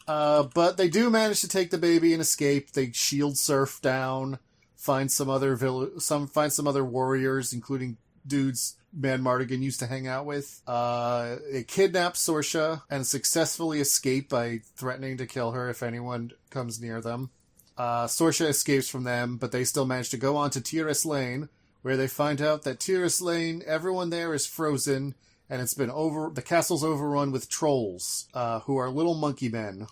But they do manage to take the baby and escape. They shield surf down, find some other warriors, including dudes Mad Mardigan used to hang out with. They kidnap Sorsha and successfully escape by threatening to kill her if anyone comes near them. Sorsha escapes from them, but they still manage to go on to Tir Asleen, where they find out that Tir Asleen, everyone there is frozen, and the castle's overrun with trolls, who are little monkey men.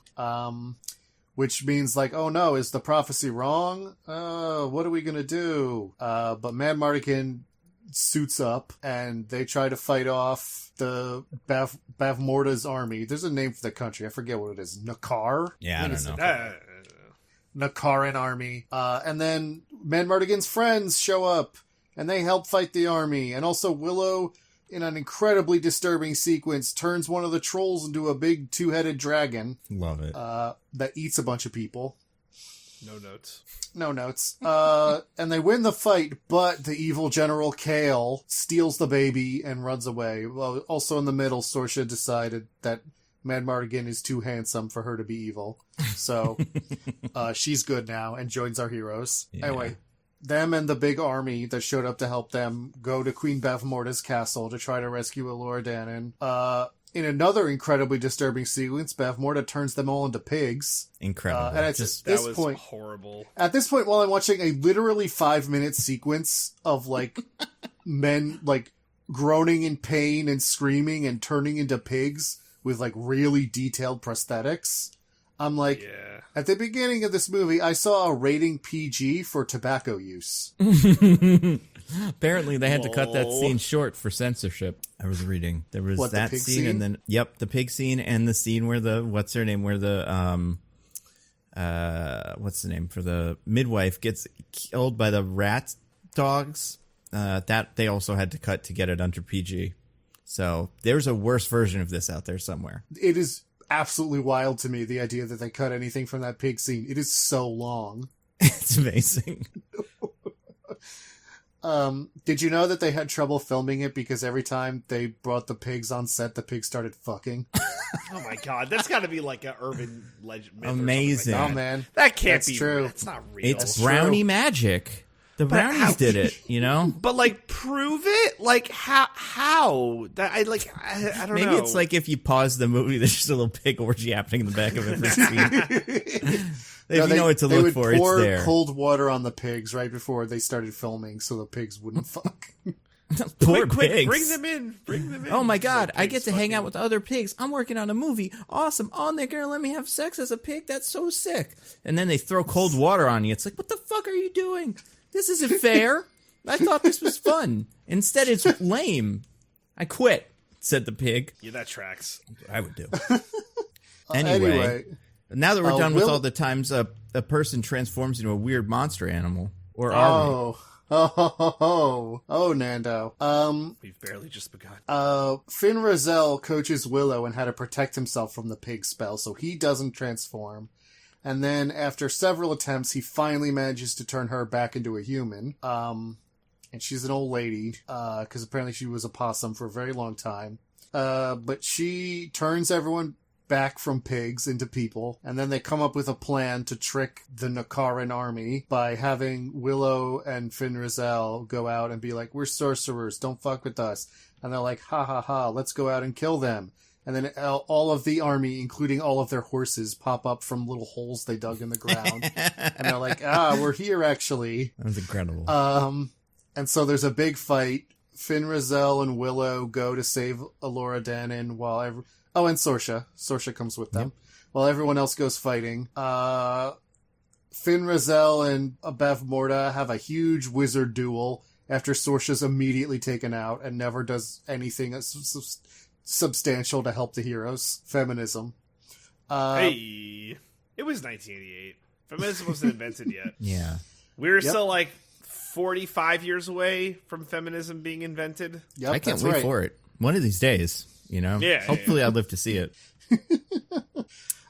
Which means like, oh no, is the prophecy wrong? What are we gonna do? But Mad Mardigan suits up, and they try to fight off the Bavmorda's army. There's a name for the country. I forget what it is. Nakar? Yeah, I don't know. Nakaran army. And then Mad Mardigan's friends show up, and they help fight the army. And also Willow, in an incredibly disturbing sequence, turns one of the trolls into a big two-headed dragon. Love it. That eats a bunch of people. No notes. And they win the fight, but the evil General Kale steals the baby and runs away. Well, also in the middle, Sorsha decided that Mad Mardigan is too handsome for her to be evil. So she's good now and joins our heroes. Yeah. Anyway, them and the big army that showed up to help them go to Queen Bavmorda's castle to try to rescue Elora Danon. In another incredibly disturbing sequence, Bavmorda turns them all into pigs. Incredible. And that was horrible. At this point, while I'm watching a literally 5-minute sequence of like men like groaning in pain and screaming and turning into pigs with like really detailed prosthetics, I'm like, at the beginning of this movie, I saw a rating PG for tobacco use. Apparently, they had to cut that scene short for censorship. I was reading. There was that scene, and then the pig scene, and the scene where the what's the name for the midwife gets killed by the rat dogs. That they also had to cut to get it under PG. So there's a worse version of this out there somewhere. It is absolutely wild to me, the idea that they cut anything from that pig scene. It is so long. It's amazing. Did you know that they had trouble filming it because every time they brought the pigs on set, the pigs started fucking? Oh my god, that's got to be like an urban legend. Amazing. Oh man, that can't be true. That's not real. It's brownie magic. The brownies did it, you know? But, like, prove it? Like, how? That I don't know. Maybe it's like if you pause the movie, there's just a little pig orgy happening in the back of every scene. If you know what to look for, it's there. They would pour cold water on the pigs right before they started filming so the pigs wouldn't fuck. Poor quick, pigs. bring them in. Oh my god, I get to hang out with other pigs. I'm working on a movie. Awesome. Oh, they're going to let me have sex as a pig? That's so sick. And then they throw cold water on you. It's like, what the fuck are you doing? This isn't fair. I thought this was fun. Instead, it's lame. I quit, said the pig. Yeah, that tracks. I would do. Anyway, now that we're done with all the times a person transforms into a weird monster animal, or are we? Oh, Nando. We've barely just begun. Finn Razel coaches Willow and how to protect himself from the pig spell so he doesn't transform. And then after several attempts, he finally manages to turn her back into a human. And she's an old lady, because apparently she was a possum for a very long time. But she turns everyone back from pigs into people, and then they come up with a plan to trick the Nakaran army by having Willow and Finn Razel go out and be like, we're sorcerers, don't fuck with us. And they're like, ha ha ha, let's go out and kill them. And then all of the army, including all of their horses, pop up from little holes they dug in the ground. And they're like, we're here actually. That was incredible. And so there's a big fight. Finn Razel and Willow go to save Alora Dannon while and Sorsha. Sorsha comes with them. Yep. While everyone else goes fighting. Finn Razel and Bev Morda have a huge wizard duel after Sorsha's immediately taken out and never does anything substantial to help the heroes. Feminism. Hey, it was 1988. Feminism wasn't invented yet. Yeah. We were still like 45 years away from feminism being invented. Yep, I can't wait for it. One of these days, you know? Yeah. Hopefully I'll live to see it.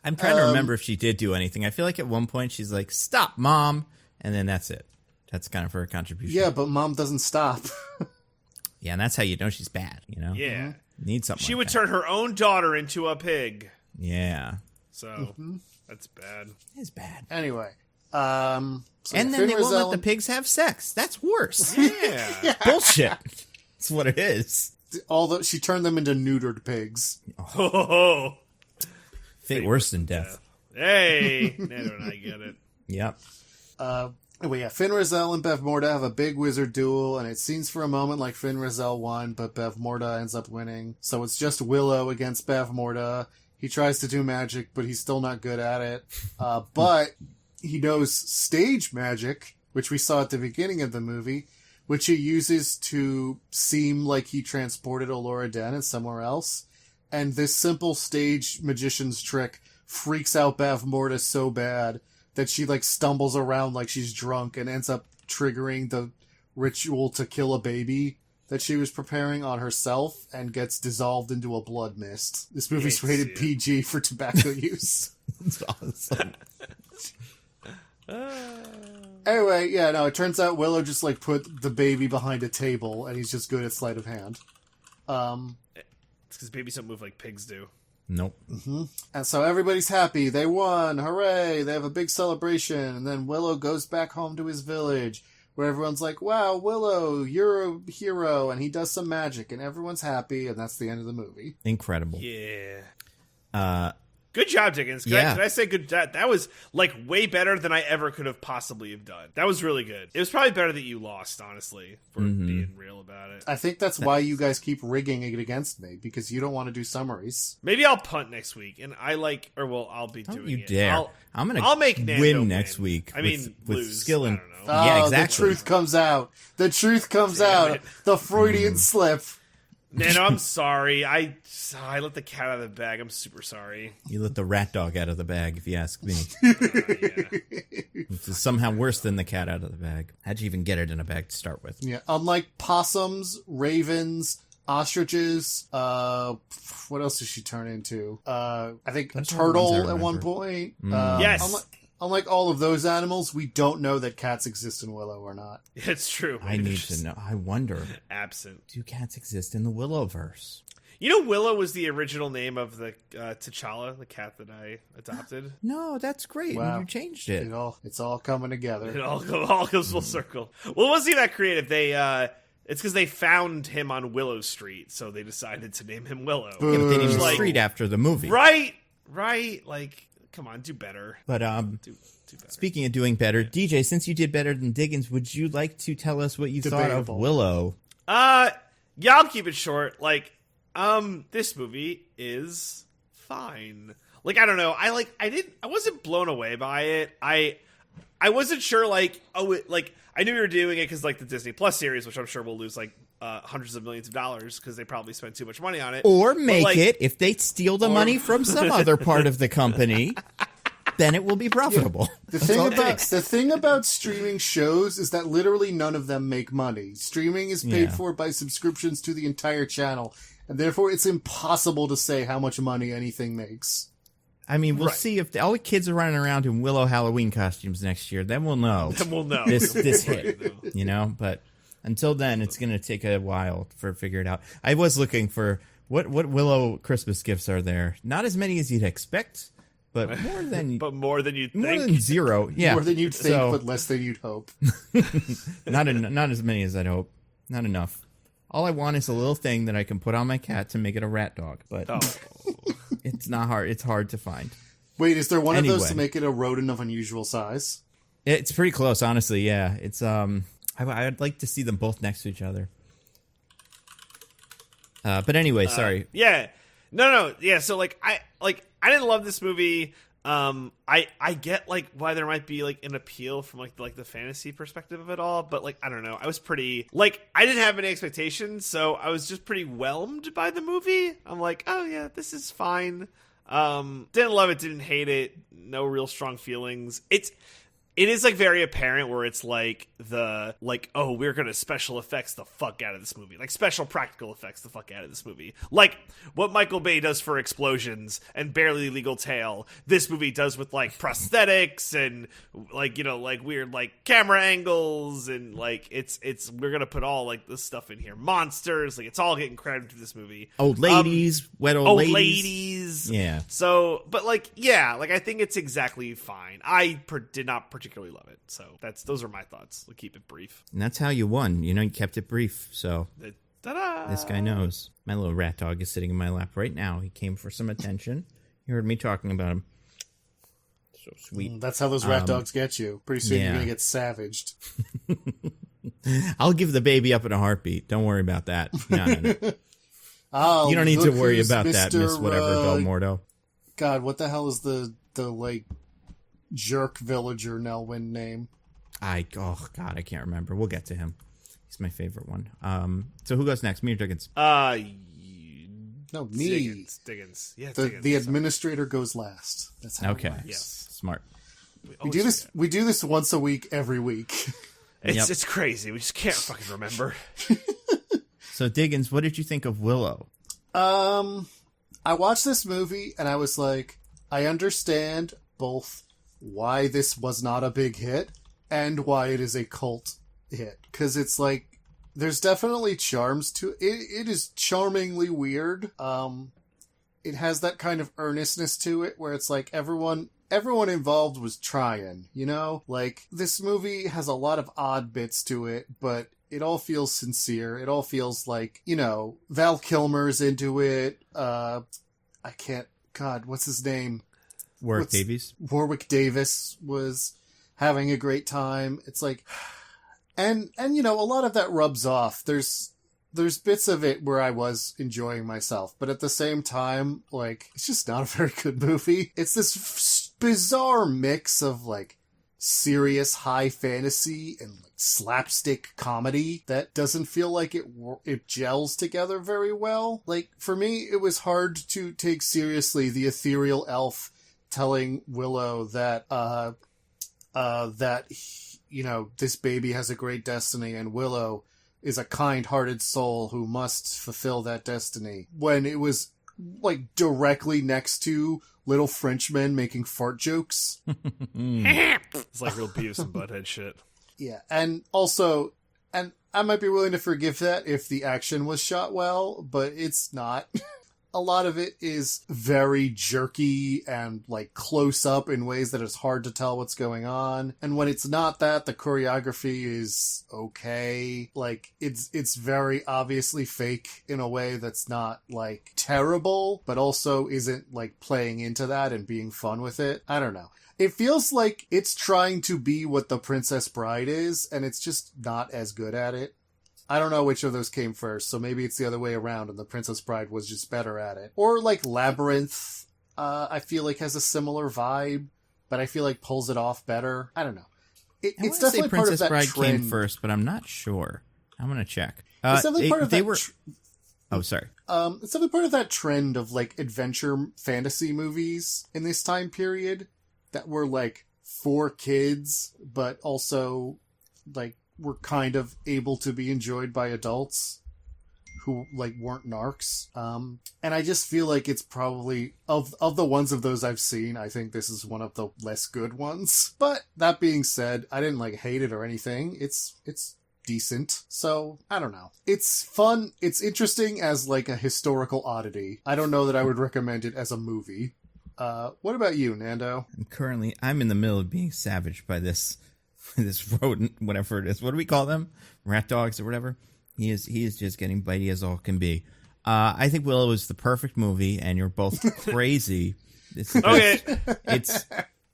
I'm trying to remember if she did do anything. I feel like at one point she's like, stop, Mom. And then that's it. That's kind of her contribution. Yeah, but Mom doesn't stop. Yeah, and that's how you know she's bad, you know? Yeah. Need something She like would that. turn her own daughter into a pig. Yeah. So, that's bad. It's bad. Anyway. So and then they won't let the pigs have sex. That's worse. Yeah. Bullshit. That's what it is. She turned them into neutered pigs. Oh. Fate worse than death. Hey. Nando and I get it. Yep. Anyway, yeah, Finn Razel and Bev Morda have a big wizard duel, and it seems for a moment like Finn Razel won, but Bev Morda ends up winning. So it's just Willow against Bev Morda. He tries to do magic, but he's still not good at it. But he knows stage magic, which we saw at the beginning of the movie, which he uses to seem like he transported Alora Dannon somewhere else. And this simple stage magician's trick freaks out Bev Morda so bad that she stumbles around like she's drunk and ends up triggering the ritual to kill a baby that she was preparing on herself and gets dissolved into a blood mist. This movie's rated PG for tobacco use. That's awesome. Anyway, yeah, no, it turns out Willow just put the baby behind a table and he's just good at sleight of hand. It's because babies don't move like pigs do. Nope. Mm-hmm. And so everybody's happy. They won. Hooray. They have a big celebration. And then Willow goes back home to his village where everyone's like, wow, Willow, you're a hero. And he does some magic and everyone's happy. And that's the end of the movie. Incredible. Yeah. Good job, Diggins. Did I say good? That was like way better than I ever could have possibly have done. That was really good. It was probably better that you lost, honestly, for being real about it. I think that's why you guys keep rigging it against me, because you don't want to do summaries. Maybe I'll punt next week, and I'll be doing you it. dare. I'll make Nando win next week. I mean, with lose. skill and I don't know. yeah, exactly. The truth comes out. The truth comes out. It. The Freudian slip. Nando, I'm sorry. I let the cat out of the bag. I'm super sorry. You let the rat dog out of the bag, if you ask me. Yeah. Which is somehow worse than the cat out of the bag. How'd you even get it in a bag to start with? Yeah, unlike possums, ravens, ostriches, what else does she turn into? I think That's a all the ones I turtle at one remember. point. Yes. Unlike all of those animals, we don't know that cats exist in Willow or not. It's true. I need to know. I wonder, Absent. do cats exist in the Willowverse? You know, Willow was the original name of the T'Challa, the cat that I adopted. No, that's great. Wow. You changed it. It's all coming together. It all goes full circle. Well, it wasn't even that creative. It's because they found him on Willow Street, so they decided to name him Willow. Yeah, but they named the Like- street after the movie. Right. Like, come on, do better. But Do better. speaking of doing better, DJ, since you did better than Diggins, would you like to tell us what you thought of Debatable. Willow? Yeah, I'll keep it short. Like, this movie is fine. Like, I don't know. I wasn't blown away by it. I wasn't sure, like, I knew we were doing it because, like, the Disney Plus series, which I'm sure will lose, like, hundreds of millions of dollars because they probably spent too much money on it. Or make like- it, if they steal the money from some other part of the company, then it will be profitable. The That's all thing it about takes. the thing about streaming shows is that literally none of them make money. Streaming is paid Yeah. for by subscriptions to the entire channel, and therefore it's impossible to say how much money anything makes. I mean, we'll Right. see if all the kids are running around in Willow Halloween costumes next year. Then we'll know. Then we'll know. This hit, No. you know. But until then, it's going to take a while for figure it out. I was looking for what Willow Christmas gifts are there. Not as many as you'd expect, but more than But more than you'd more think. than zero. Yeah, More than you'd think, So, but less than you'd hope. not as many as I'd hope. Not enough. All I want is a little thing that I can put on my cat to make it a rat dog. But Oh. it's not hard. It's hard to find. Wait, is there one of those Anyway. to make it a rodent of unusual size? It's pretty close, honestly. Yeah, it's I'd like to see them both next to each other. But anyway, sorry. Yeah. No. Yeah. So I didn't love this movie. I get like why there might be like an appeal from like the fantasy perspective of it all, but like I don't know. I was pretty like I didn't have any expectations, so I was just pretty whelmed by the movie. I'm like, oh yeah, this is fine. Didn't love it, didn't hate it. No real strong feelings. It is like very apparent where it's like oh, we're gonna special effects the fuck out of this movie, like special practical effects the fuck out of this movie, like what Michael Bay does for Explosions and Barely Legal Tale. This movie does with like prosthetics and like like weird like camera angles and like it's we're gonna put all like this stuff in here, monsters, like it's all getting crowded into this movie. Old ladies, wet old ladies. Yeah. So, but like, yeah, like I think it's exactly fine. I did not particularly love it, so those are my thoughts. We'll keep it brief. And that's how you won. You kept it brief. So Ta-da! this guy knows. My little rat dog is sitting in my lap right now. He came for some attention. You heard me talking about him. So sweet. That's how those rat dogs get you. Pretty soon yeah. you're gonna get savaged. I'll give the baby up in a heartbeat. Don't worry about that. No. Oh, You don't need to look worry who's about that, Miss Mr., Whatever Belmordo. God, what the hell is the like jerk villager Nelwyn name? Oh God, I can't remember. We'll get to him. He's my favorite one. So who goes next? Me or Diggins? No, me. Diggins. Yeah, The Diggins. administrator goes last. That's how Okay. it works. Yes. Smart. We do this once a week, every week. It's crazy. We just can't fucking remember. So Diggins, what did you think of Willow? I watched this movie and I was like, I understand both why this was not a big hit and why it is a cult hit. Because it's like, there's definitely charms to it. It is charmingly weird. It has that kind of earnestness to it where it's like everyone involved was trying, Like, this movie has a lot of odd bits to it, but it all feels sincere. It all feels like, Val Kilmer's into it. I can't God, what's his name? Warwick Davis. Warwick Davis was having a great time. It's like, and you know, a lot of that rubs off. There's bits of it where I was enjoying myself, but at the same time, like, it's just not a very good movie. It's this bizarre mix of like serious high fantasy and like slapstick comedy that doesn't feel like it gels together very well. Like, for me, it was hard to take seriously the ethereal elf telling Willow that you know, this baby has a great destiny and Willow is a kind-hearted soul who must fulfill that destiny, when it was like directly next to little Frenchmen making fart jokes. It's like real Beavis and Butthead shit. Yeah, and also, and I might be willing to forgive that if the action was shot well, but it's not. A lot of it is very jerky and like close up in ways that it's hard to tell what's going on. And when it's not that, the choreography is okay. Like, it's very obviously fake in a way that's not like terrible, but also isn't like playing into that and being fun with it. I don't know. It feels like it's trying to be what The Princess Bride is, and it's just not as good at it. I don't know which of those came first, so maybe it's the other way around and The Princess Bride was just better at it. Or like Labyrinth, I feel like has a similar vibe, but I feel like pulls it off better. I don't know. It's definitely part of that Princess Bride trend. came first, but I'm not sure. I'm going to check. It's definitely part of that Oh, sorry. It's definitely part of that trend of like adventure fantasy movies in this time period that were like for kids, but also like were kind of able to be enjoyed by adults who like weren't narcs. And I just feel like it's probably of the ones of those I've seen, I think this is one of the less good ones. But that being said, I didn't like hate it or anything. It's decent. So I don't know. It's fun. It's interesting as like a historical oddity. I don't know that I would recommend it as a movie. What about you, Nando? I'm in the middle of being savaged by this rodent, whatever it is. What do we call them? Rat dogs or whatever? He is just getting bitey as all can be. I think Willow is the perfect movie, and you're both crazy. Okay. That's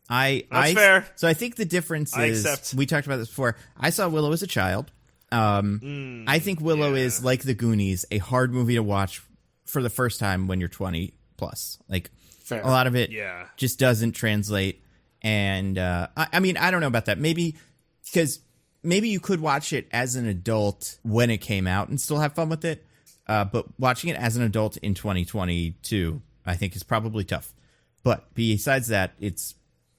fair. So I think the difference is, accept. We talked about this before. I saw Willow as a child. I think Willow is like The Goonies, a hard movie to watch for the first time when you're 20 plus. Like, Fair. a lot of it just doesn't translate. And I mean, I don't know about that. Maybe because maybe you could watch it as an adult when it came out and still have fun with it. But watching it as an adult in 2022, I think is probably tough. But besides that, it's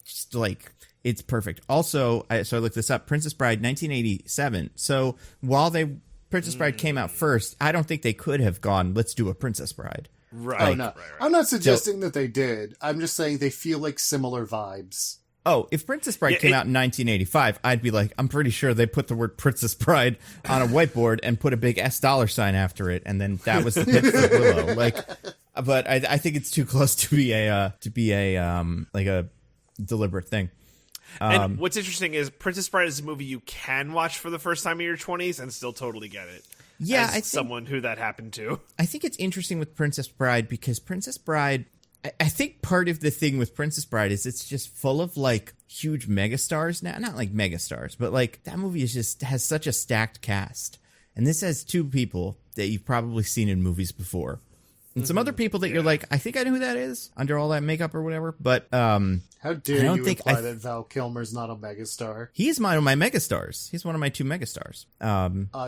just like, it's perfect. Also, so I looked this up, Princess Bride, 1987. So while Princess Bride came out first, I don't think they could have gone, let's do a Princess Bride. Right. Oh, no. Right. I'm not suggesting that they did. I'm just saying they feel like similar vibes. Oh, if Princess Bride came out in 1985, I'd be like, I'm pretty sure they put the word Princess Bride on a whiteboard and put a big $$ sign after it, and then that was the pitch for Willow. Like, but I think it's too close to be a like a deliberate thing. And what's interesting is Princess Bride is a movie you can watch for the first time in your 20s and still totally get it. Yeah, as someone who that happened to. I think it's interesting with Princess Bride because Princess Bride, I think part of the thing with Princess Bride is it's just full of like huge megastars now. Not like megastars, but like that movie has such a stacked cast. And this has two people that you've probably seen in movies before. And some other people that you're like, I think I know who that is under all that makeup or whatever. But how dare you imply that Val Kilmer's not a megastar? He's one of my megastars. He's one of my two megastars.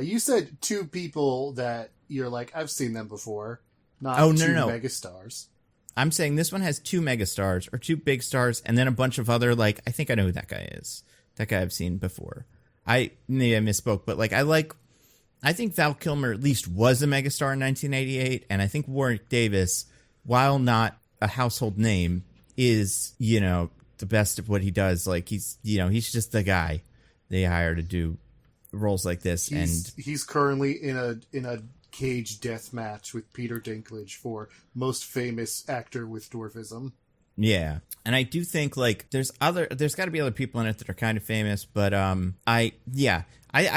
You said two people that you're like, I've seen them before. Not two megastars. I'm saying this one has two megastars or two big stars, and then a bunch of other like, I think I know who that guy is. That guy I've seen before. Maybe I misspoke, but like I think Val Kilmer at least was a megastar in 1988, and I think Warwick Davis, while not a household name, is, you know, the best of what he does. Like, he's just the guy they hire to do roles like this. He's currently in a cage death match with Peter Dinklage for most famous actor with dwarfism. Yeah. And I do think like there's got to be other people in it that are kind of famous, but I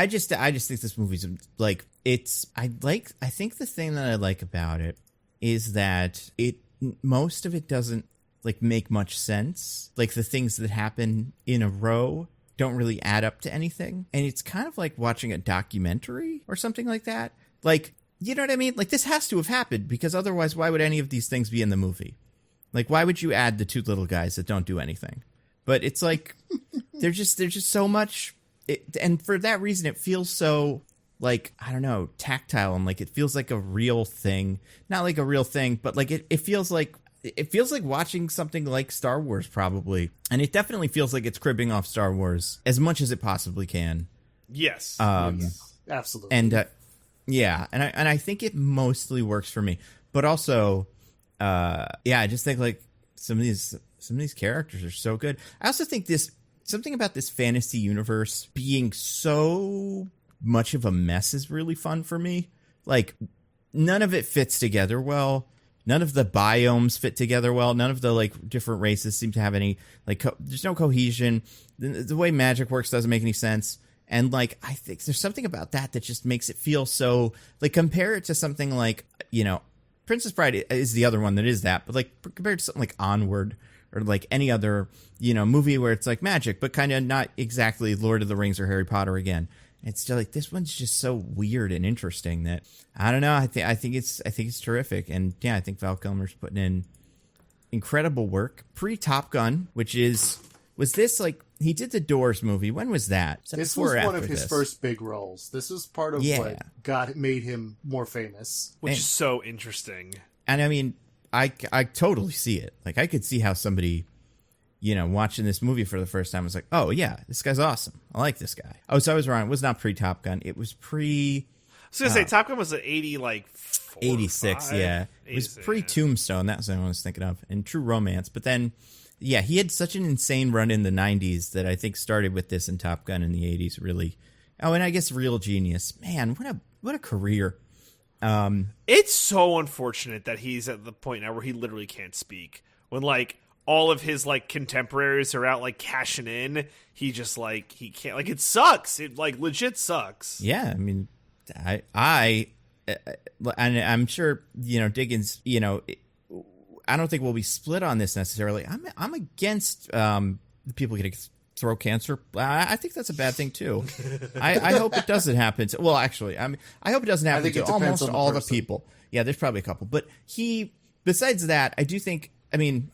just think this movie's like, I think the thing that I like about it is that it most of it doesn't like make much sense. Like the things that happen in a row don't really add up to anything. And it's kind of like watching a documentary or something like that. Like, you know what I mean? Like this has to have happened because otherwise why would any of these things be in the movie? Like why would you add the two little guys that don't do anything? But it's like there's just so much and for that reason it feels so like, I don't know, tactile and like it feels like a real thing. Not like a real thing, but like it feels like watching something like Star Wars probably. And it definitely feels like it's cribbing off Star Wars as much as it possibly can. Yes. Yes, absolutely. And yeah, and I think it mostly works for me. But also I just think like some of these characters are so good. I also think something about this fantasy universe being so much of a mess is really fun for me. Like none of it fits together well. None of the biomes fit together well. None of the like different races seem to have any like there's no cohesion. The way magic works doesn't make any sense. And like I think there's something about that just makes it feel so like compare it to something like, you know, Princess Bride is the other one that is that, but like compared to something like Onward or like any other, you know, movie where it's like magic, but kind of not exactly Lord of the Rings or Harry Potter again. It's still like this one's just so weird and interesting that I don't know. I think it's terrific, and yeah, I think Val Kilmer's putting in incredible work. Pre Top Gun, was this like he did the Doors movie? When was that? This was one of his first big roles. This was part of what made him more famous, which is so interesting. And I mean, I totally see it. Like I could see how somebody, you know, watching this movie for the first time was like, oh yeah, this guy's awesome. I like this guy. Oh, so I was wrong. It was not pre Top Gun. It was pre. I was gonna say Top Gun was an 86. Yeah, it was pre Tombstone. That was the one I was thinking of, and True Romance. But then, yeah, he had such an insane run in the 90s that I think started with this and Top Gun in the 80s. Really. Oh, and I guess Real Genius. Man, what a career. It's so unfortunate that he's at the point now where he literally can't speak. When like all of his like contemporaries are out like cashing in, he just like he can't. Like it sucks. It like legit sucks. Yeah, I mean, and I'm sure, you know, Diggins, you know, I don't think we'll be split on this necessarily. I'm against people getting throat cancer. I think that's a bad thing too. I hope it doesn't happen to, well, actually, I hope it doesn't happen to almost all the people. Yeah, there's probably a couple, but besides that, I do think, I mean,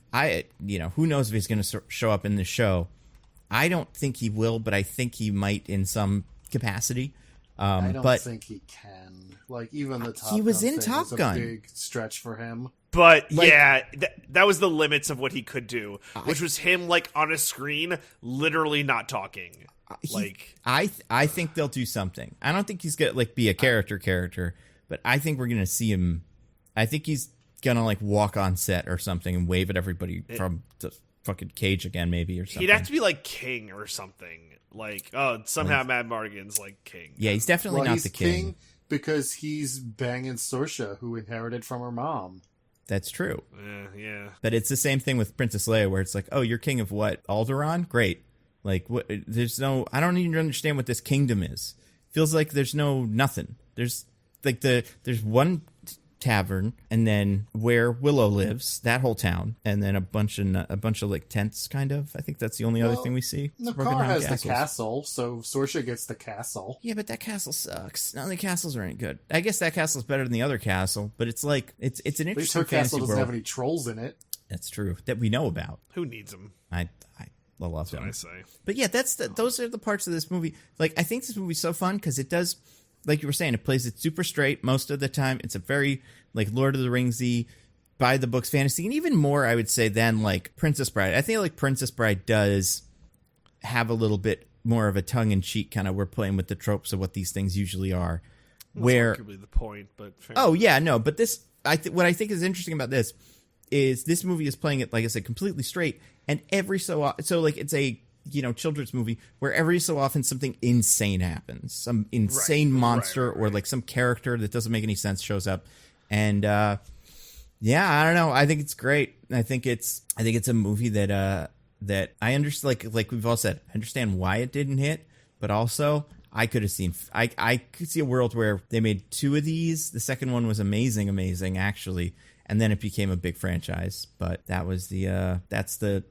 you know, who knows if he's going to show up in the show. I don't think he will, but I think he might in some capacity. I don't think he can. Like even the Top he was Gun in thing Top was Gun. a big stretch for him. But like, yeah, that was the limits of what he could do, which was him like on a screen, literally not talking. I think they'll do something. I don't think he's gonna like be a character, but I think we're gonna see him. I think he's gonna like walk on set or something and wave at everybody from the fucking cage again, maybe or something. He'd have to be like King or something. Like, oh, somehow Mad Mardigan's like King. Yeah, he's definitely not the king. Because he's banging Saoirse, who inherited from her mom. That's true. Yeah. But it's the same thing with Princess Leia, where it's like, oh, you're king of what? Alderaan? Great. Like, what? There's no. I don't even understand what this kingdom is. Feels like there's nothing. There's like there's one tavern, and then where Willow lives, that whole town, and then a bunch of like tents, kind of. I think that's the only other thing we see. The car has castles. The castle, so Saoirse gets the castle. Yeah, but that castle sucks. None of the castles are any good. I guess that castle's better than the other castle, but it's like it's an interesting. At least her castle doesn't have any trolls in it. That's true that we know about. Who needs them? I love them. I say. But yeah, those are the parts of this movie. Like I think this movie's so fun because it does. Like you were saying, it plays it super straight most of the time. It's a very, like, Lord of the Ringsy, by the books fantasy, and even more, I would say, than, like, Princess Bride. I think, like, Princess Bride does have a little bit more of a tongue-in-cheek kind of, we're playing with the tropes of what these things usually are. That's arguably the point, but... Yeah, no, but this, what I think is interesting about this is this movie is playing it, like I said, completely straight, and every so like, it's a... you know, children's movie where every so often something insane happens, some insane monster or like some character that doesn't make any sense shows up, and I don't know. I think it's great. I think it's a movie that I understand. Like we've all said, I understand why it didn't hit, but also I could have seen. I could see a world where they made two of these. The second one was amazing, actually, and then it became a big franchise. But that was that's the,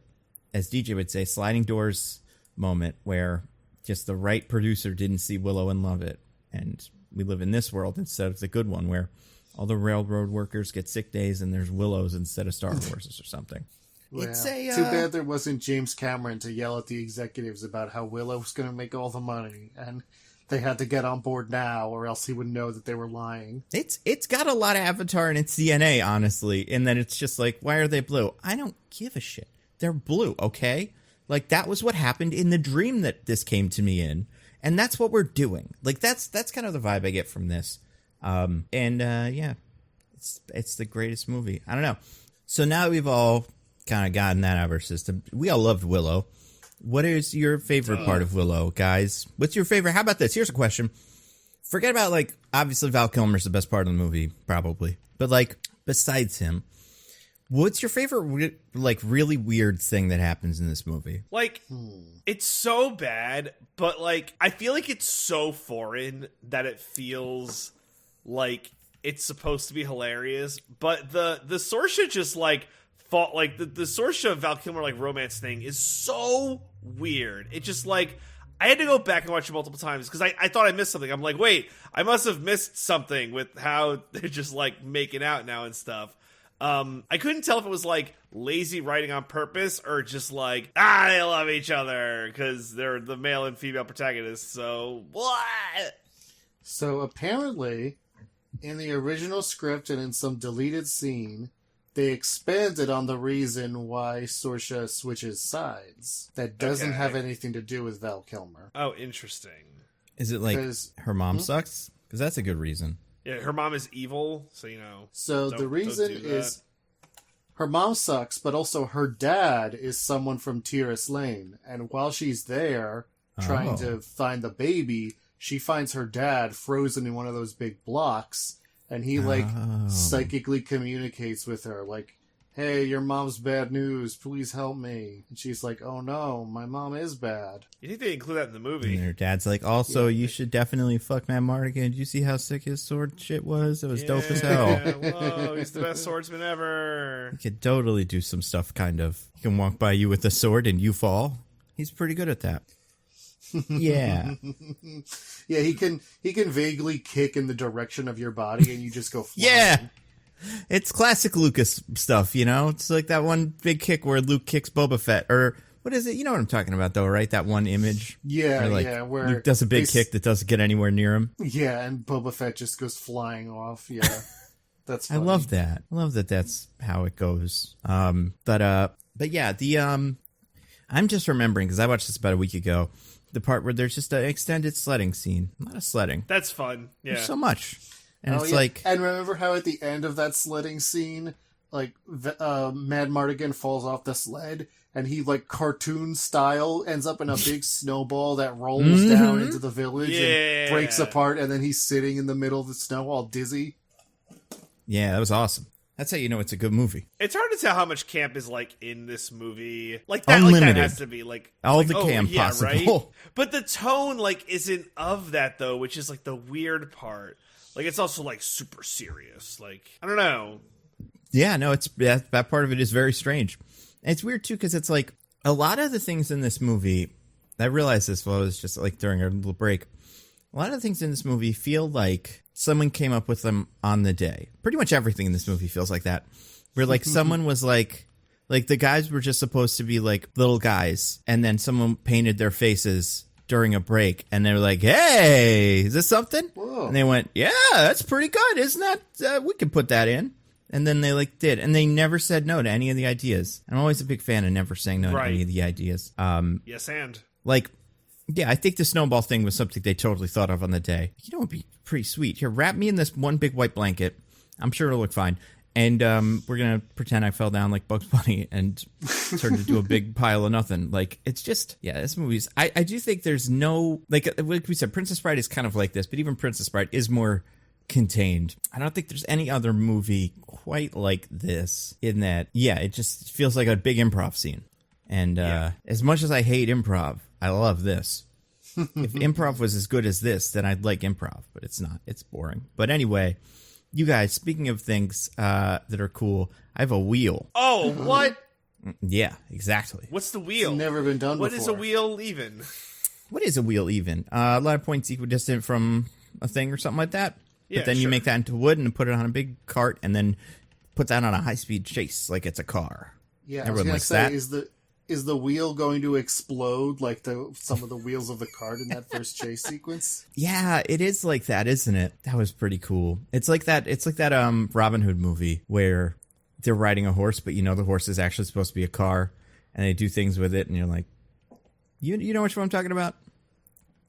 as DJ would say, sliding doors moment where just the right producer didn't see Willow and love it. And we live in this world instead of the good one where all the railroad workers get sick days and there's Willows instead of Star Warses or something. Yeah. It's a too bad there wasn't James Cameron to yell at the executives about how Willow was going to make all the money, and they had to get on board now, or else he would know that they were lying. It's got a lot of Avatar in its DNA, honestly, and then it's just like, why are they blue? I don't give a shit. They're blue, okay? Like, that was what happened in the dream that this came to me in, and that's what we're doing. Like, that's kind of the vibe I get from this. Yeah, it's the greatest movie. I don't know. So now we've all kind of gotten that out of our system. We all loved Willow. What is your favorite part of Willow, guys? What's your favorite? How about this? Here's a question. Forget about, like, obviously Val Kilmer's the best part of the movie, probably. But, like, besides him, what's your favorite, like, really weird thing that happens in this movie? Like, it's so bad, but, like, I feel like it's so foreign that it feels like it's supposed to be hilarious. But the Sorsha just, like, the Sorsha Val Kilmer, like, romance thing is so weird. It just, like, I had to go back and watch it multiple times because I thought I missed something. I'm like, wait, I must have missed something with how they're just, like, making out now and stuff. I couldn't tell if it was, like, lazy writing on purpose or just, like, they love each other because they're the male and female protagonists. So, what? So, apparently, in the original script and in some deleted scene, they expanded on the reason why Sorsha switches sides. That doesn't have anything to do with Val Kilmer. Oh, interesting. Is it like her mom sucks? Because that's a good reason. Yeah, her mom is evil, so, you know. So the reason is her mom sucks, but also her dad is someone from Tir Asleen. And while she's there trying to find the baby, she finds her dad frozen in one of those big blocks. And he, like, psychically communicates with her, like, hey, your mom's bad news, please help me. And she's like, oh no, my mom is bad. You think they include that in the movie? And her dad's like, also, you should definitely fuck Matt Mardigan. Did you see how sick his sword shit was? It was dope as hell. Whoa, he's the best swordsman ever. He could totally do some stuff, kind of. He can walk by you with a sword and you fall. He's pretty good at that. Yeah. Yeah, he can vaguely kick in the direction of your body and you just go flying. Yeah. It's classic Lucas stuff, you know? It's like that one big kick where Luke kicks Boba Fett. Or, what is it? You know what I'm talking about, though, right? That one image? Yeah, where Luke does a big kick that doesn't get anywhere near him. Yeah, and Boba Fett just goes flying off. Yeah. That's funny. I love that. I love that that's how it goes. But yeah, I'm just remembering, because I watched this about a week ago, the part where there's just an extended sledding scene. A lot of sledding. That's fun. Yeah. There's so much. And it's yeah. like... And remember how at the end of that sledding scene, like, Mad Mardigan falls off the sled, and he, like, cartoon style, ends up in a big snowball that rolls down into the village and breaks apart, and then he's sitting in the middle of the snow all dizzy. Yeah, that was awesome. That's how you know it's a good movie. It's hard to tell how much camp is, like, in this movie. Like, that, like, that has to be, like... All like, the camp possible. Right? But the tone, like, isn't of that, though, which is, like, the weird part. Like, it's also, like, super serious. Like, I don't know. Yeah, no, it's that part of it is very strange. And it's weird, too, because it's, like, a lot of the things in this movie... I realized this while I was just, like, during our little break. A lot of the things in this movie feel like... someone came up with them on the day. Pretty much everything in this movie feels like that. Where, like, someone was like the guys were just supposed to be, like, little guys. And then someone painted their faces during a break. And they were like, hey, is this something? Whoa. And they went, yeah, that's pretty good. Isn't that, we can put that in. And then they, like, did. And they never said no to any of the ideas. I'm always a big fan of never saying no to any of the ideas. Yes, and. Like, yeah, I think the snowball thing was something they totally thought of on the day. You know, it'd be pretty sweet. Here, wrap me in this one big white blanket. I'm sure it'll look fine. And we're going to pretend I fell down like Bugs Bunny and turned into a big pile of nothing. Like, it's just, yeah, this movie's... I do think there's no... Like we said, Princess Bride is kind of like this, but even Princess Bride is more contained. I don't think there's any other movie quite like this in that, yeah, it just feels like a big improv scene. And as much as I hate improv, I love this. If improv was as good as this, then I'd like improv, but it's not. It's boring. But anyway, You guys, speaking of things that are cool, I have a wheel. Oh, what? Yeah, exactly. What's the wheel? It's never been done What before. is a wheel even? What is a wheel even? A lot of points equidistant from a thing or something like that. Yeah, but then you sure. make that into wood and put it on a big cart and then put that on a high-speed chase like it's a car. Yeah, Everyone I likes was gonna that. say, is the wheel going to explode like some of the wheels of the cart in that first chase sequence? Yeah, it is like that, isn't it? That was pretty cool. It's like that Robin Hood movie where they're riding a horse, but the horse is actually supposed to be a car, and they do things with it, and you're like, you know which one I'm talking about?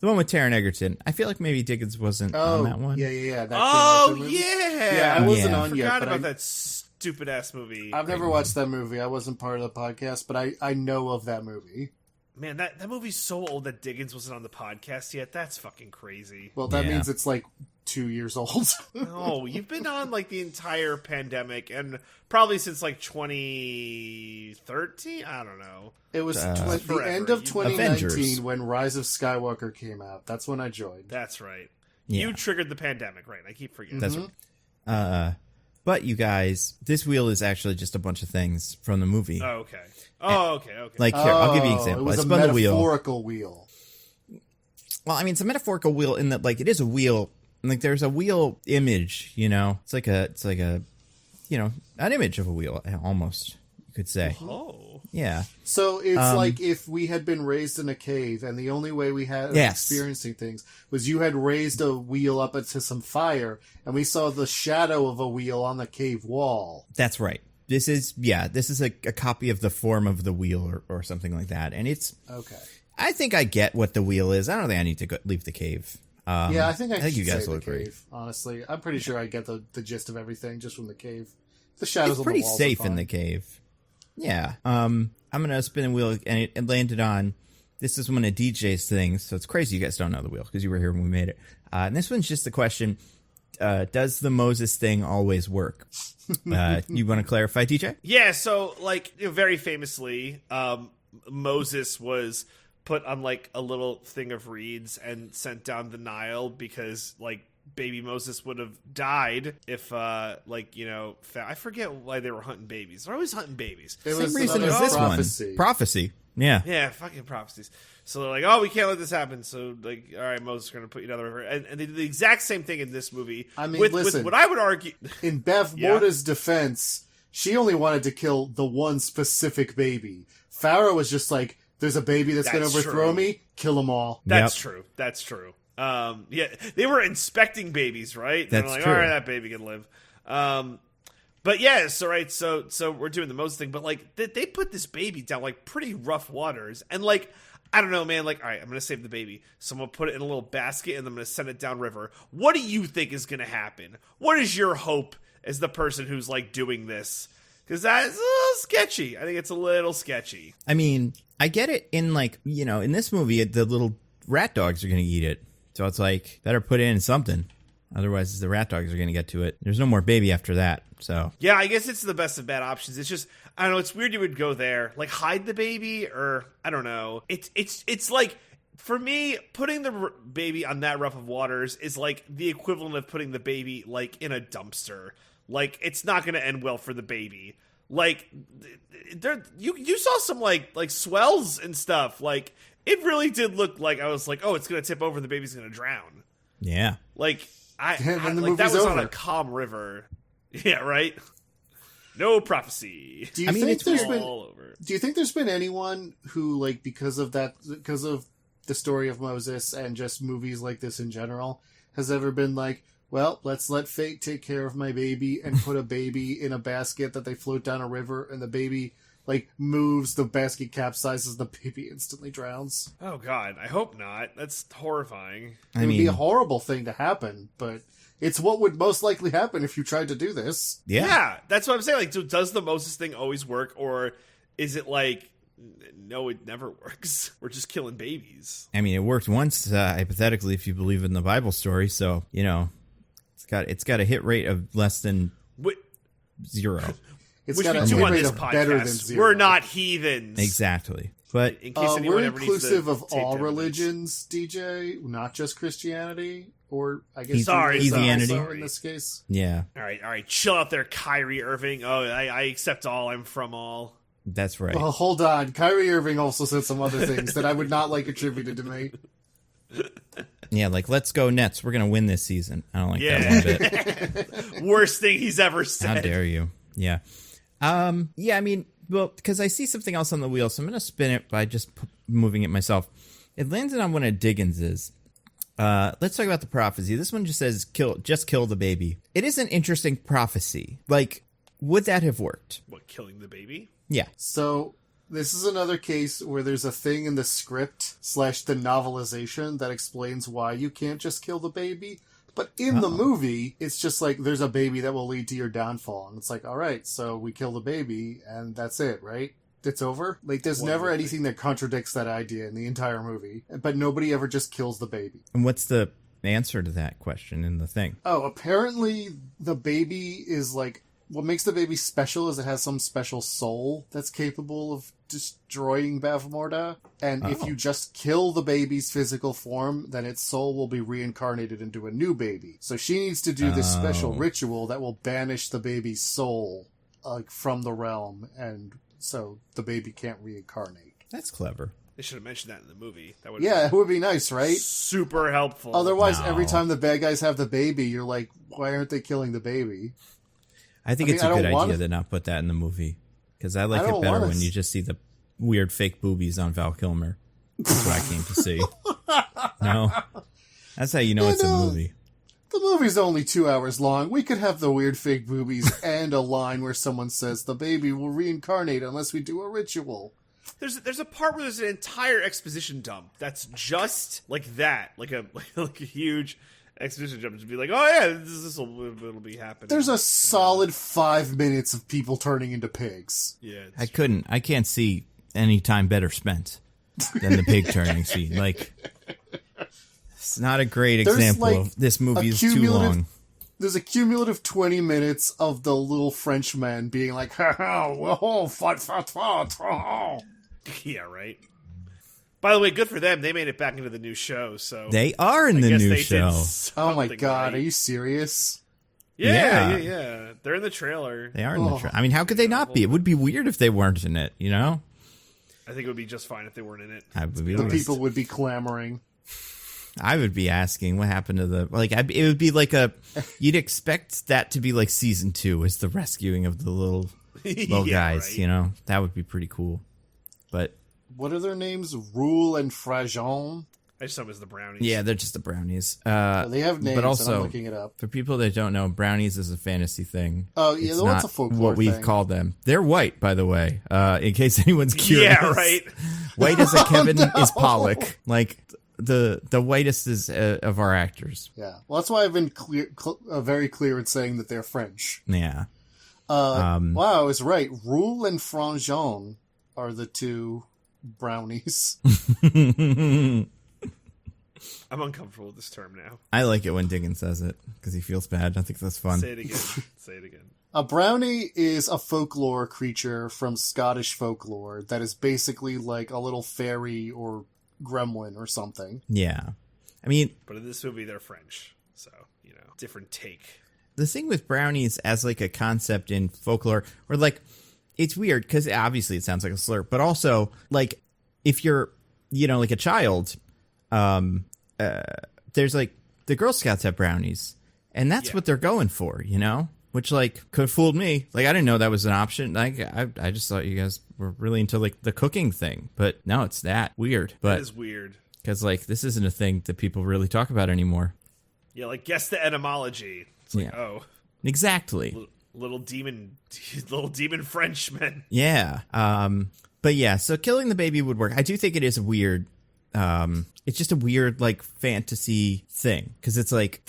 The one with Taron Egerton. I feel like maybe Diggins wasn't on that one. Yeah. That Oh, came out the movie. yeah. Yeah, I wasn't Yeah. on yet. Forgot but about that stupid ass movie. I've never watched that movie. I wasn't part of the podcast, but I know of that movie. Man, that movie's so old that Diggins wasn't on the podcast yet. That's fucking crazy. Well, that Yeah. means it's like 2 years old. No, you've been on like the entire pandemic and probably since like 2013. I don't know. It was forever. the end of 2019 Avengers. when Rise of Skywalker came out. That's when I joined. That's right. Yeah. You triggered the pandemic, right? I keep forgetting. That's right. But you guys, this wheel is actually just a bunch of things from the movie. Oh, okay. Oh, okay. Like, here, I'll give you an example. It was I a spun the wheel. metaphorical wheel. Well, I mean, it's a metaphorical wheel in that, like, it is a wheel. And, like, there's a wheel image, It's like a, an image of a wheel, almost, you could say. Oh. Yeah. So it's like if we had been raised in a cave, and the only way we had of Yes. experiencing things was you had raised a wheel up into some fire, and we saw the shadow of a wheel on the cave wall. That's right. This is a copy of the form of the wheel or something like that. And it's, Okay. I think I get what the wheel is. I don't think I need to leave the cave. Yeah, I think you should guys say will the agree. cave. Honestly, I'm pretty sure I get the gist of everything just from the cave. The shadows It's on pretty the walls safe are in the fine. cave. Yeah. I'm gonna spin the wheel and it landed on. This is one of DJ's things, so it's crazy you guys don't know the wheel because you were here when we made it. And this one's just the question: does the Moses thing always work? You want to clarify, DJ? Yeah, so like very famously, Moses was put on like a little thing of reeds and sent down the Nile because like baby Moses would have died if I forget why they were hunting babies. They're always hunting babies. It Same was reason another as this prophecy. one. Prophecy. Yeah. Yeah, fucking prophecies. So they're like, oh, we can't let this happen. So like, all right, Moses is going to put you down the river, and they did the exact same thing in this movie. I mean, with listen. what I would argue. In Bev Yeah. Morta's defense, she only wanted to kill the one specific baby. Pharaoh was just like, there's a baby that's going to That's overthrow true. me, kill them all. That's Yep. true. That's true. Yeah, they were inspecting babies, right? That's They're like, true. all right, that baby can live. But yeah, so we're doing the Moses thing, but like they put this baby down like pretty rough waters, and like I don't know, man. Like, all right, I'm gonna save the baby, so I'm gonna put it in a little basket, and I'm gonna send it down river. What do you think is gonna happen? What is your hope as the person who's like doing this? Because that is a little sketchy. I think it's a little sketchy. I mean, I get it in like, in this movie, the little rat dogs are going to eat it. So it's like, better put in something. Otherwise, the rat dogs are going to get to it. There's no more baby after that. So, Yeah, I guess it's the best of bad options. It's just, I don't know, it's weird you would go there. Like, hide the baby, or, I don't know. It's like, for me, putting the baby on that rough of waters is like the equivalent of putting the baby, like, in a dumpster. Like, it's not going to end well for the baby. Like, you saw some, like swells and stuff. Like, it really did look like, I was like, oh, it's going to tip over, the baby's going to drown. yeah. Like, then the like that movie's was on over. a calm river. Yeah, right? No prophecy. Do you I mean, think it's there's weird. been All over. Do you think there's been anyone who, like, because of the story of Moses and just movies like this in general, has ever been like, well, let's let fate take care of my baby and put a baby in a basket that they float down a river, and the baby, like, moves, the basket capsizes, the baby instantly drowns? Oh, God. I hope not. That's horrifying. It would be a horrible thing to happen, but it's what would most likely happen if you tried to do this. Yeah. That's what I'm saying. Like, so does the Moses thing always work, or is it like, no, it never works? We're just killing babies. I mean, it worked once, hypothetically, if you believe in the Bible story. So, it's got a hit rate of less than Wh- 0. It's Which got a means you hit on rate this of better than podcast, 0. we're not heathens. Exactly. But in case anyone we're ever needs to inclusive of tape all evidence. religions, DJ, not just Christianity, or I guess Sorry, Etheanity. in this case. yeah, All right, chill out there, Kyrie Irving. Oh, I accept all. I'm from all. that's right. Well, hold on. Kyrie Irving also said some other things that I would not like attributed to me. Yeah, like, let's go Nets. We're going to win this season. I don't like Yeah. that one bit. Worst thing he's ever said. How dare you? Yeah. Yeah, I mean, well, because I see something else on the wheel, so I'm going to spin it by just moving it myself. It landed on one of Diggins's. Let's talk about the prophecy. This one just says, just kill the baby. It is an interesting prophecy. Like, would that have worked? What, killing the baby? Yeah. So this is another case where there's a thing in the script / the novelization that explains why you can't just kill the baby. But in the movie, it's just like, there's a baby that will lead to your downfall. And it's like, all right, so we kill the baby, and that's it, right? It's over? Like, there's never anything that contradicts that idea in the entire movie. But nobody ever just kills the baby. And what's the answer to that question in the thing? Oh, apparently the baby is like... What makes the baby special is it has some special soul that's capable of destroying Bavmorda. And if you just kill the baby's physical form, then its soul will be reincarnated into a new baby. So she needs to do this special ritual that will banish the baby's soul from the realm, and so the baby can't reincarnate. That's clever. They should have mentioned that in the movie. That would Yeah, it would be nice, right? super helpful. Otherwise, No. every time the bad guys have the baby, you're like, why aren't they killing the baby? I think it's a I good don't want idea to- to not put that in the movie. Because I like I it don't better want when to- you just see the weird fake boobies on Val Kilmer. That's what I came to see. No? That's how you know it's a no. movie. The movie's only 2 hours long. We could have the weird fake boobies and a line where someone says the baby will reincarnate unless we do a ritual. There's a part where there's an entire exposition dump that's just like that, like a huge exposition dump to be like, oh yeah, it'll be happening. There's a solid 5 minutes of people turning into pigs. yeah. I can't see any time better spent than the pig turning scene. Like, it's not a great There's, example like, of this movie is a too cumulative- long. There's a cumulative 20 minutes of the little Frenchman being like, ha ha, whoa, fat, fat, fat, oh. Yeah, right. By the way, good for them. They made it back into the new show. So They are in the guess new they did show. Oh my something god, right. are you serious? Yeah. They're in the trailer. They are in the show. I mean, how could they not be? It would be weird if they weren't in it, you know? I think it would be just fine if they weren't in it. I would be The honest. people would be clamoring. I would be asking what happened to the it would be like you'd expect that to be like season 2 is the rescuing of the little Yeah, guys, right. you know? That would be pretty cool. But What are their names? Rule and Frajon? I just thought it was the brownies. yeah, they're just the brownies. They have names, but and also I'm looking it up. for people that don't know, brownies is a fantasy thing. Oh, yeah, It's what's not a folklore what we thing? call them. They're white, by the way, in case anyone's curious. Yeah, right. White as a Kevin no. is Pollock. Like the whitest is of our actors. Yeah. Well, that's why I've been very clear in saying that they're French. Yeah. Wow, I was right. Rule and Franjon are the two brownies. I'm uncomfortable with this term now. I like it when Diggins says it because he feels bad. I think that's fun. Say it again. Say it again. A brownie is a folklore creature from Scottish folklore that is basically like a little fairy or gremlin or something. Yeah. I mean, But in this movie, they're French. So, different take. the thing with brownies as like a concept in folklore, or like, it's weird because obviously it sounds like a slur, but also like if you're, like a child, there's like the Girl Scouts have brownies, and that's what they're going for, which like could have fooled me. Like I didn't know that was an option. Like I just thought you guys were really into like the cooking thing, but no, it's that weird. That But is weird. because like this isn't a thing that people really talk about anymore. Yeah, like guess the etymology. It's like, Yeah. Exactly. little demon Frenchman. Yeah. But yeah, so killing the baby would work. I do think it is a weird, it's just a weird like fantasy thing. Cause it's like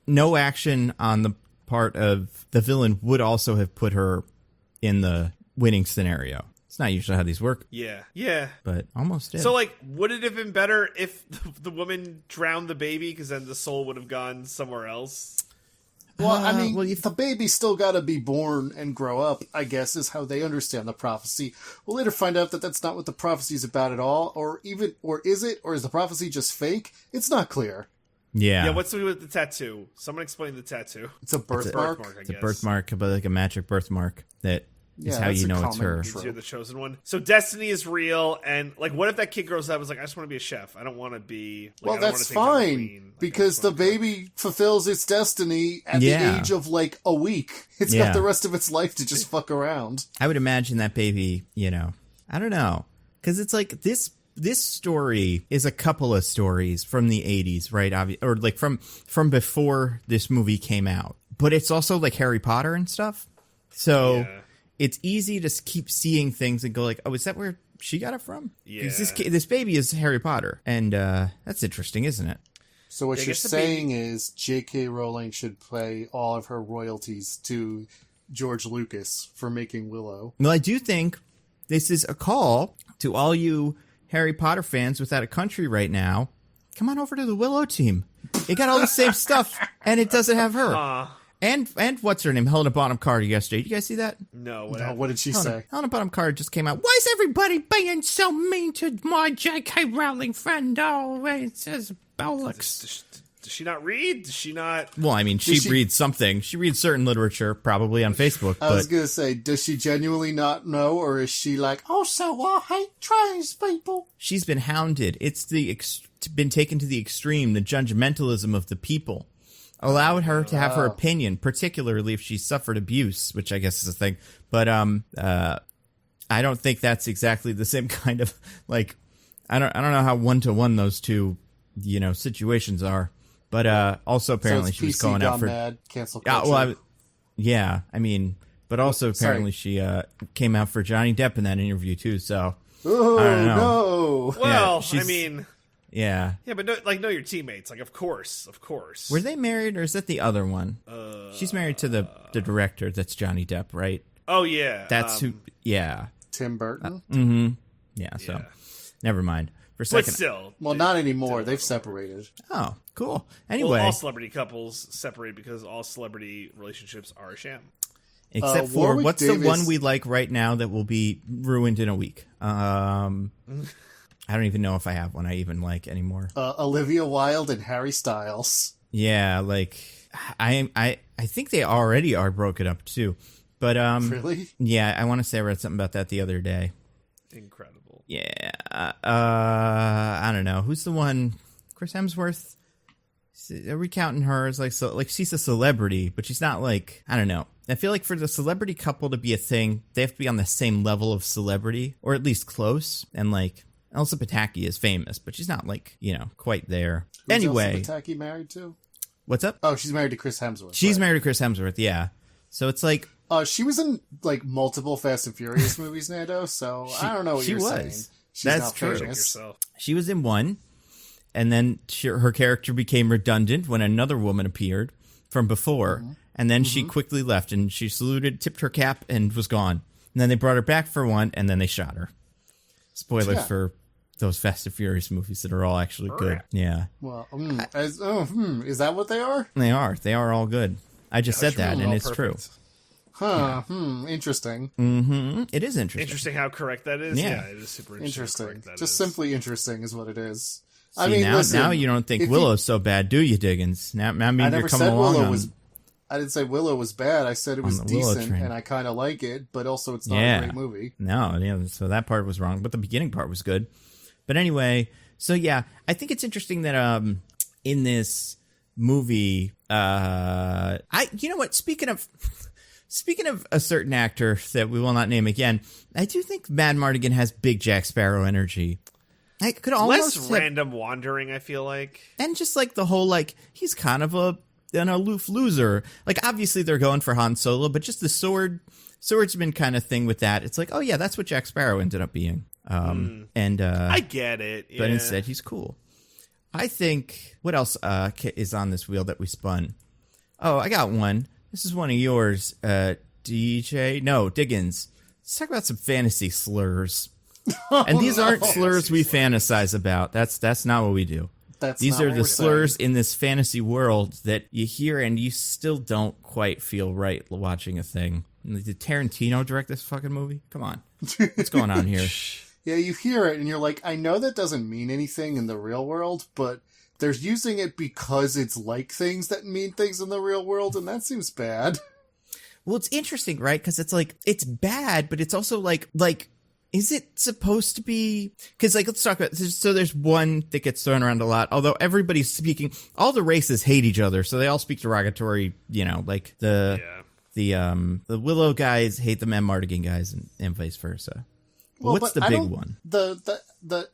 no action on the part of the villain would also have put her in the winning scenario. It's not usually how these work, Yeah. but almost did. So, like, would it have been better if the woman drowned the baby because then the soul would have gone somewhere else? Well, I mean, well, the baby's still got to be born and grow up, I guess, is how they understand the prophecy. We'll later find out that that's not what the prophecy's about at all, or is it, or is the prophecy just fake? It's not clear. Yeah. Yeah, what's the with the tattoo? Someone explain the tattoo. It's a birthmark. It's a birthmark, but like a magic birthmark that is how you know it's her. You're the chosen one. So destiny is real, and like, what if that kid grows up and is like, I just want to be a chef. I don't want to be. Like, well, that's fine because the baby fulfills its destiny at the age of like a week. It's got the rest of its life to just fuck around. I would imagine that baby. I don't know, because it's like this. This story is a couple of stories from the 80s, right? Or like from before this movie came out. But it's also like Harry Potter and stuff. So it's easy to keep seeing things and go like, oh, is that where she got it from? Yeah. This baby is Harry Potter. And that's interesting, isn't it? So what you're saying is J.K. Rowling should pay all of her royalties to George Lucas for making Willow. Well, I do think this is a call to all you Harry Potter fans without a country right now. Come on over to the Willow team. It got all the same stuff, and it doesn't have her. And what's her name? Helena Bonham Carter yesterday. Did you guys see that? No. What did she say? Helena Bonham Carter just came out. Why is everybody being so mean to my J.K. Rowling friend? Oh, it says bollocks. Does she not read? Does she not? Well, I mean, she reads something. She reads certain literature, probably on Facebook. I was going to say, does she genuinely not know, or is she like, oh, so I hate trans people? She's been hounded. It's been taken to the extreme, the judgmentalism of the people. Allowed her to have her opinion, particularly if she suffered abuse, which I guess is a thing. But I don't think that's exactly the same kind of, like, I don't know how one-to-one those two, situations are. But also apparently she was going out for mad, cancel culture. But also apparently she came out for Johnny Depp in that interview too. So oh I don't know. No! Well, I mean, yeah, but know your teammates. Like, of course. Were they married, or is that the other one? She's married to the director. That's Johnny Depp, right? Oh yeah, that's who. Yeah, Tim Burton. Yeah. So never mind. For a second. But still. Well, not anymore. They've separated. Oh, cool. Anyway. All celebrity couples separate because all celebrity relationships are a sham. Except for, what's the one we like right now that will be ruined in a week? I don't even know if I have one I even like anymore. Olivia Wilde and Harry Styles. Yeah, like, I think they already are broken up too. But, really? Yeah, I want to say I read something about that the other day. Incredible. Yeah, I don't know. Who's the one? Chris Hemsworth? Are we counting her as like she's a celebrity, but she's not like, I don't know. I feel like for the celebrity couple to be a thing, they have to be on the same level of celebrity, or at least close. And like, Elsa Pataki is famous, but she's not like, quite there. Who's anyway, Elsa Pataki married to? What's up? Oh, she's married to Chris Hemsworth. She's married to Chris Hemsworth, yeah. So it's like, she was in like multiple Fast and Furious movies, Nando. So I don't know what you're saying. She's That's true. She was in one, and then her character became redundant when another woman appeared from before, and then she quickly left, and she saluted, tipped her cap, and was gone. And then they brought her back for one, and then they shot her. Spoilers for those Fast and Furious movies that are all actually good. Yeah. Well, is that what they are? They are. They are all good. I just said that, and it's true. Huh. Interesting. It is interesting. Interesting how correct that is. Yeah, it is super interesting. Just simply interesting is what it is. See, I mean, now you don't think Willow's so bad, do you, Diggins? Now, I mean, you're coming along I didn't say Willow was bad. I said it was decent, and I kind of like it, but also it's not a great movie. No, so that part was wrong, but the beginning part was good. But anyway, so yeah, I think it's interesting that in this movie, you know what? Speaking of a certain actor that we will not name again, I do think Mad Mardigan has big Jack Sparrow energy. I could almost less random wandering, I feel like, and just like the whole he's kind of an aloof loser. Like, obviously they're going for Han Solo, but just the swordsman kind of thing with that. It's like, oh yeah, that's what Jack Sparrow ended up being. And I get it, but instead he's cool. I think what else is on this wheel that we spun? Oh, I got one. This is one of yours, Diggins. Let's talk about some fantasy slurs. And these aren't slurs we fantasize about. That's not what we do. These not are what the we're slurs saying. in this fantasy world that you hear and you still don't quite feel right watching a thing. Did Tarantino direct this fucking movie? Come on. What's going on here? Yeah, you hear it and you're like, I know that doesn't mean anything in the real world, but they're using it because it's like things that mean things in the real world, and that seems bad. Well, it's interesting, right? Because it's like, it's bad, but it's also like, is it supposed to be? Because, like, let's talk about, so there's one that gets thrown around a lot, although everybody's speaking, all the races hate each other, so they all speak derogatory, you know, like the Willow guys hate the Mardigan guys and vice versa. Well, what's the big one? The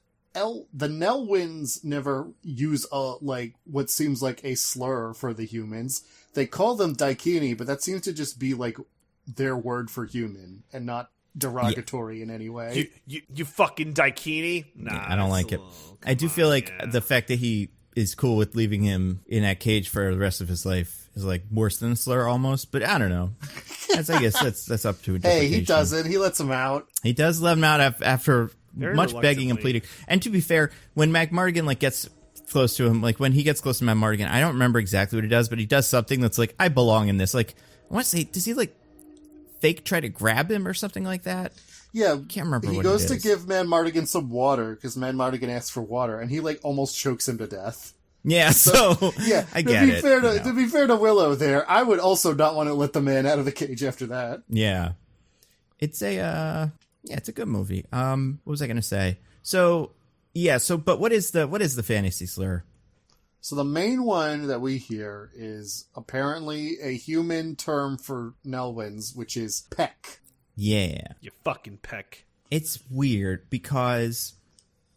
Nelwynds never use what seems like a slur for the humans. They call them Daikini, but that seems to just be like their word for human and not derogatory in any way. You fucking Daikini? Nah, Yeah, I don't like it. I do feel like the fact that he is cool with leaving him in that cage for the rest of his life is like worse than a slur almost, but I don't know. I guess that's up to Hey, he doesn't. He lets him out. He does let him out after Very much begging and reluctantly. pleading. And to be fair, when Mardigan like gets close to him, like when he gets close to Mardigan, I don't remember exactly what he does, but he does something that's like, I belong in this. Like, I want to say, does he like fake try to grab him or something like that? Yeah, Can't remember he what goes it to is. give Mardigan some water because Mardigan asks for water, and he like almost chokes him to death. Yeah, so Yeah, I get it. To be fair to Willow there, I would also not want to let the man out of the cage after that. Yeah. It's a it's a good movie. What was I gonna say? So but what is the fantasy slur? So the main one that we hear is apparently a human term for Nelwynds, which is peck. Yeah. You fucking peck. It's weird because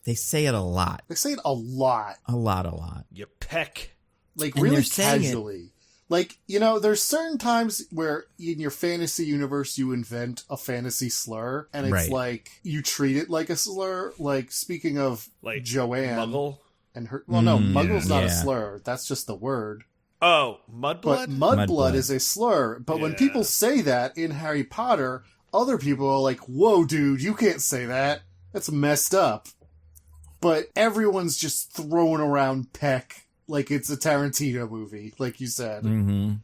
they say it a lot. They say it a lot. A lot. You peck. Like, And really they're saying it- casually. Like, you know, there's certain times where in your fantasy universe you invent a fantasy slur, and it's Right. like, you treat it like a slur. Like, speaking of Like Joanne Muggle? and her... Well, no, Mm, Muggle's not a yeah. slur. That's just the word. Oh, Mudblood? But Mudblood. mudblood is a slur. But when Yeah. people say that in Harry Potter, other people are like, whoa, dude, you can't say that. That's messed up. But everyone's just throwing around peck like it's a Tarantino movie, like you said. Mm-hmm.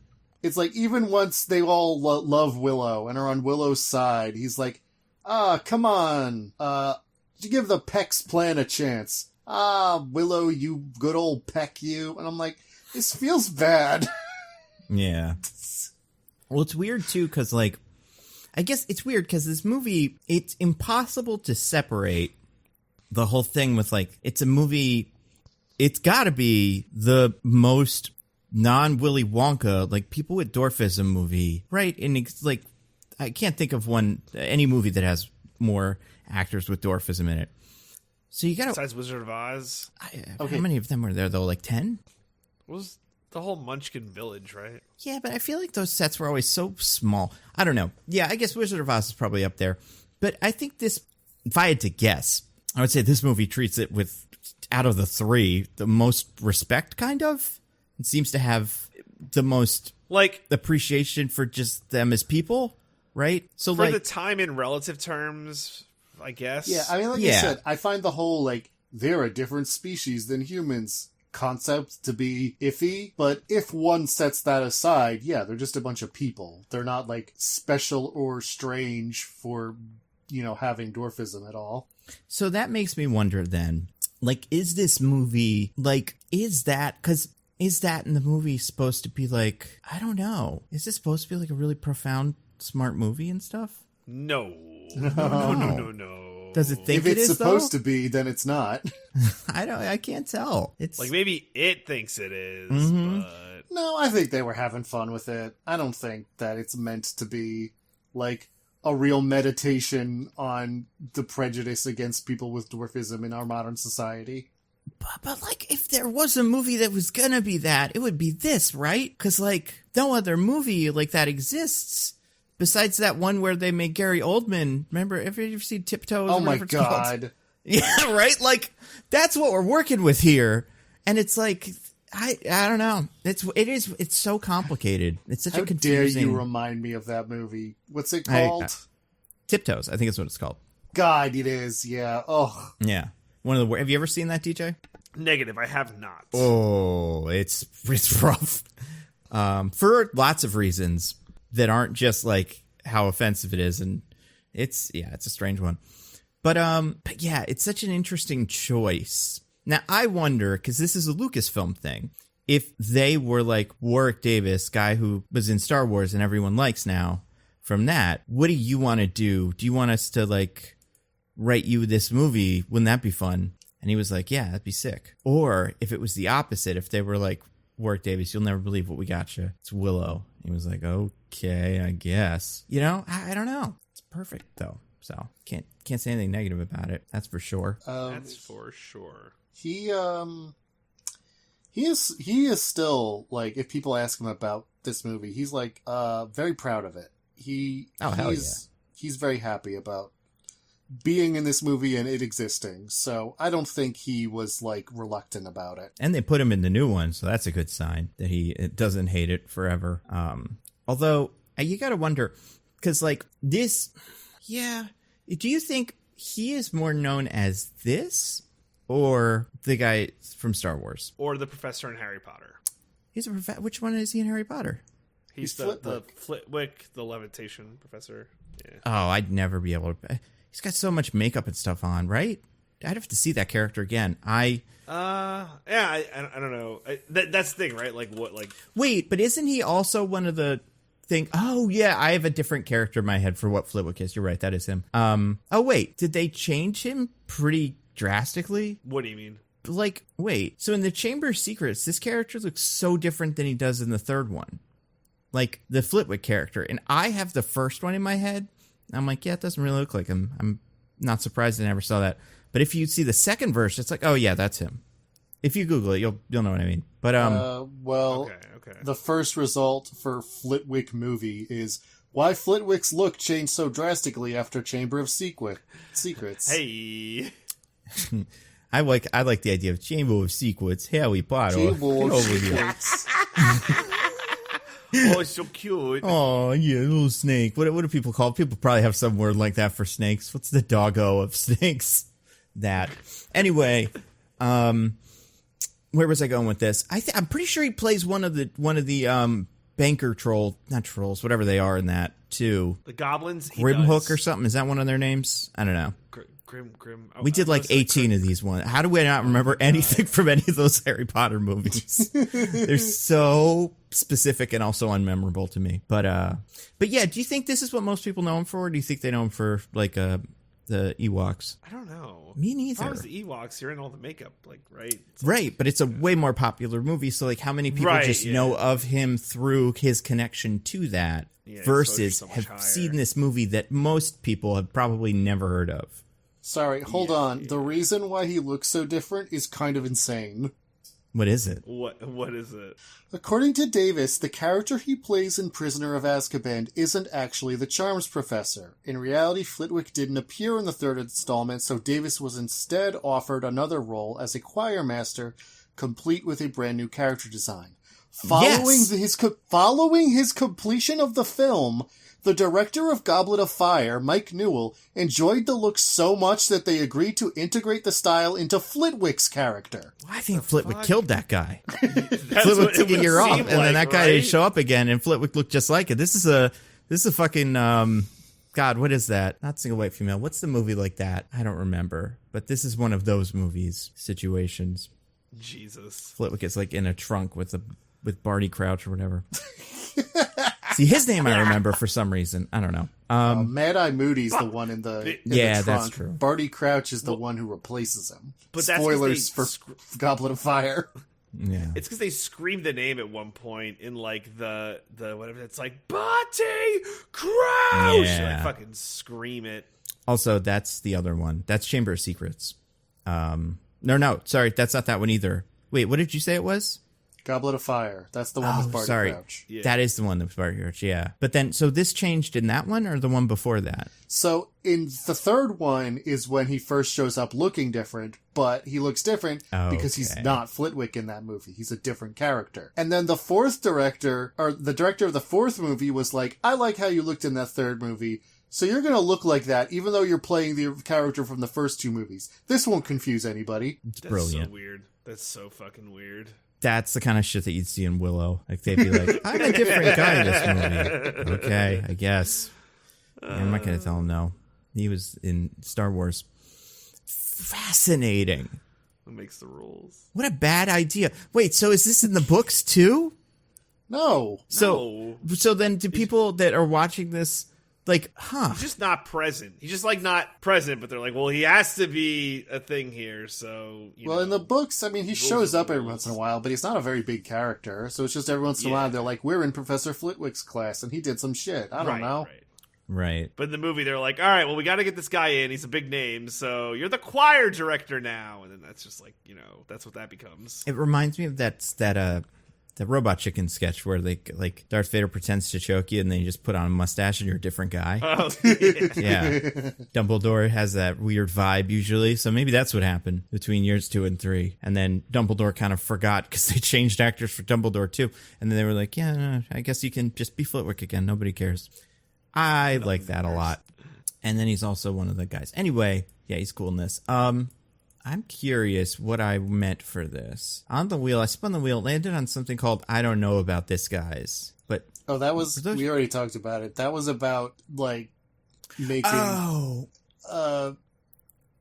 It's like, even once they all love Willow and are on Willow's side, he's like, come on. You give the Peck's plan a chance. Willow, you good old Peck, you. And I'm like, this feels bad. Yeah. Well, it's weird too because like, I guess it's weird because this movie, it's impossible to separate the whole thing with like, it's a movie. It's got to be the most non-Willy Wonka, like people with dwarfism movie, right? And it's like, I can't think of any movie that has more actors with dwarfism in it. So you got to. Besides Wizard of Oz? Okay. How many of them were there though? Like 10? What was the whole Munchkin Village, right? Yeah, but I feel like those sets were always so small. I don't know. Yeah, I guess Wizard of Oz is probably up there. But I think this, if I had to guess, I would say this movie treats it with, out of the three, the most respect, kind of. It seems to have the most Like, appreciation for just them as people, right? So for like, the time in relative terms, I guess. Yeah, I mean, like I Yeah. said, I find the whole, like, they're a different species than humans concept to be iffy, but if one sets that aside, yeah, they're just a bunch of people. They're not, like, special or strange for, you know, having dwarfism at all. so that makes me wonder then, like, is this movie, like, is that in the movie supposed to be like, I don't know, is this supposed to be like a really profound, smart movie and stuff? No. No. Does it think If it it's is, supposed though? to be, then it's not. I can't tell. It's Like, maybe it thinks it is, Mhm. but... No, I think they were having fun with it. I don't think that it's meant to be, like, a real meditation on the prejudice against people with dwarfism in our modern society. But like, if there was a movie that was gonna be that, it would be this, right? Because like, no other movie like that exists besides that one where they made Gary Oldman. Remember, have you ever seen Tiptoes? Oh or my whatever it's called? god. Yeah, right. Like, that's what we're working with here, and it's like, I don't know. It's so complicated. It's such How a dare confusing. you remind me of that movie? What's it called? Tiptoes, I think is what it's called. God, it is. Yeah. Oh, Yeah, one of the. Have you ever seen that, DJ? Negative. I have not. Oh, it's rough. For lots of reasons that aren't just like how offensive it is, and it's a strange one. But yeah, it's such an interesting choice. Now I wonder, because this is a Lucasfilm thing, if they were like Warwick Davis, guy who was in Star Wars and everyone likes now, from that, what do you want to do? Do you want us to like write you this movie? Wouldn't that be fun? And he was like, yeah, that'd be sick. Or if it was the opposite, if they were like, Warwick Davis, you'll never believe what we got you. It's Willow. He was like, okay, I guess. You know, I don't know. It's perfect though. So can't say anything negative about it. That's for sure. That's for sure. He is still like, if people ask him about this movie, he's like very proud of it. He's very happy about being in this movie and it existing. So I don't think he was like reluctant about it. And they put him in the new one, so that's a good sign that he doesn't hate it forever. Although you got to wonder, because like this, yeah. Do you think he is more known as this or the guy from Star Wars? Or the professor in Harry Potter? He's a which one is he in Harry Potter? He's the Flitwick, the levitation professor. Yeah. Oh, I'd never be able to. He's got so much makeup and stuff on, right? I'd have to see that character again. I don't know. That's the thing, right? Like what? Like wait, but isn't he also one of the thing? Oh yeah, I have a different character in my head for what Flitwick is. You're right, that is him. Oh wait, did they change him pretty drastically? What do you mean? Like wait, so in the Chamber of Secrets, this character looks so different than he does in the third one. Like the Flitwick character, and I have the first one in my head. I'm like, yeah, it doesn't really look like him. I'm not surprised I never saw that. But if you see the second version, it's like, oh yeah, that's him. If you Google it, you'll know what I mean. But okay. The first result for Flitwick movie is why Flitwick's look changed so drastically after Chamber of Secrets. Hey, I like the idea of Chamber of Secrets. Harry Potter. Chamber of Secrets. Oh, it's so cute. Oh, yeah, little snake. What do people call it? People probably have some word like that for snakes. What's the doggo of snakes? That. Anyway, where was I going with this? I'm pretty sure he plays one of the banker not trolls, whatever they are in that too. The goblins. Grimhook or something. Is that one of their names? I don't know. Grim. We did like 18 of these ones. How do we not remember anything from any of those Harry Potter movies? They're so specific and also unmemorable to me. But yeah, do you think this is what most people know him for? Or do you think they know him for like the Ewoks? I don't know. Me neither. As long as the Ewoks, you're in all the makeup, like right? Right, but it's a way more popular movie. So like, how many people know of him through his connection to that versus have seen this movie that most people have probably never heard of? Sorry, hold on. The reason why he looks so different is kind of insane. What is it? What is it? According to Davis, the character he plays in Prisoner of Azkaban isn't actually the Charms Professor. In reality, Flitwick didn't appear in the third installment, so Davis was instead offered another role as a choir master, complete with a brand new character design. Following his completion of the film, the director of Goblet of Fire, Mike Newell, enjoyed the look so much that they agreed to integrate the style into Flitwick's character. I think Flitwick killed that guy. Flitwick took a year off, and then that guy didn't show up again, and Flitwick looked just like it. This is a fucking God, what is that? Not Single White Female. What's the movie like that? I don't remember. But this is one of those movies situations. Jesus. Flitwick is like in a trunk with with Barty Crouch or whatever. See, his name I remember for some reason. I don't know. Mad Eye Moody's the one in the trunk. That's true. Barty Crouch is the one who replaces him. But spoilers for Goblet of Fire. Yeah, it's because they screamed the name at one point in like the whatever. It's like Barty Crouch. Yeah. Like fucking scream it. Also, that's the other one. That's Chamber of Secrets. No, sorry, that's not that one either. Wait, what did you say it was? Goblet of Fire. That's the one with Barty Crouch. Yeah. That is the one with Barty Crouch, yeah. But then, so this changed in that one or the one before that? So in the third one is when he first shows up looking different, but he looks different because he's not Flitwick in that movie. He's a different character. And then the director of the fourth movie was like, I like how you looked in that third movie. So you're going to look like that, even though you're playing the character from the first two movies. This won't confuse anybody. It's brilliant. So weird. That's so fucking weird. That's the kind of shit that you'd see in Willow. Like, they'd be like, I'm a different guy in this movie. Okay, I guess. I'm not going to tell him no. He was in Star Wars. Fascinating. Who makes the rules? What a bad idea. Wait, so is this in the books too? No. So then do people that are watching this, like, He's just not present. He's just, like, not present, but they're like, well, he has to be a thing here, so, you know. In the books, I mean, he shows up every once in a while, but he's not a very big character, so it's just every once in a while they're like, we're in Professor Flitwick's class, and he did some shit. I don't know. Right. But in the movie, they're like, all right, well, we got to get this guy in. He's a big name, so you're the choir director now. And then that's just like, you know, that's what that becomes. It reminds me of that Robot Chicken sketch where they, like, Darth Vader pretends to choke you and then you just put on a mustache and you're a different guy. Oh, yeah. Yeah. Dumbledore has that weird vibe usually, so maybe that's what happened between years 2 and 3. And then Dumbledore kind of forgot because they changed actors for Dumbledore too. And then they were like, yeah, no, I guess you can just be Flitwick again. Nobody cares. I like that a lot. And then he's also one of the guys. Anyway, yeah, he's cool in this. I'm curious what I meant for this. On the wheel, I spun the wheel, landed on something called I Don't Know About This, Guys. But that was, we already talked about it. That was about, like, making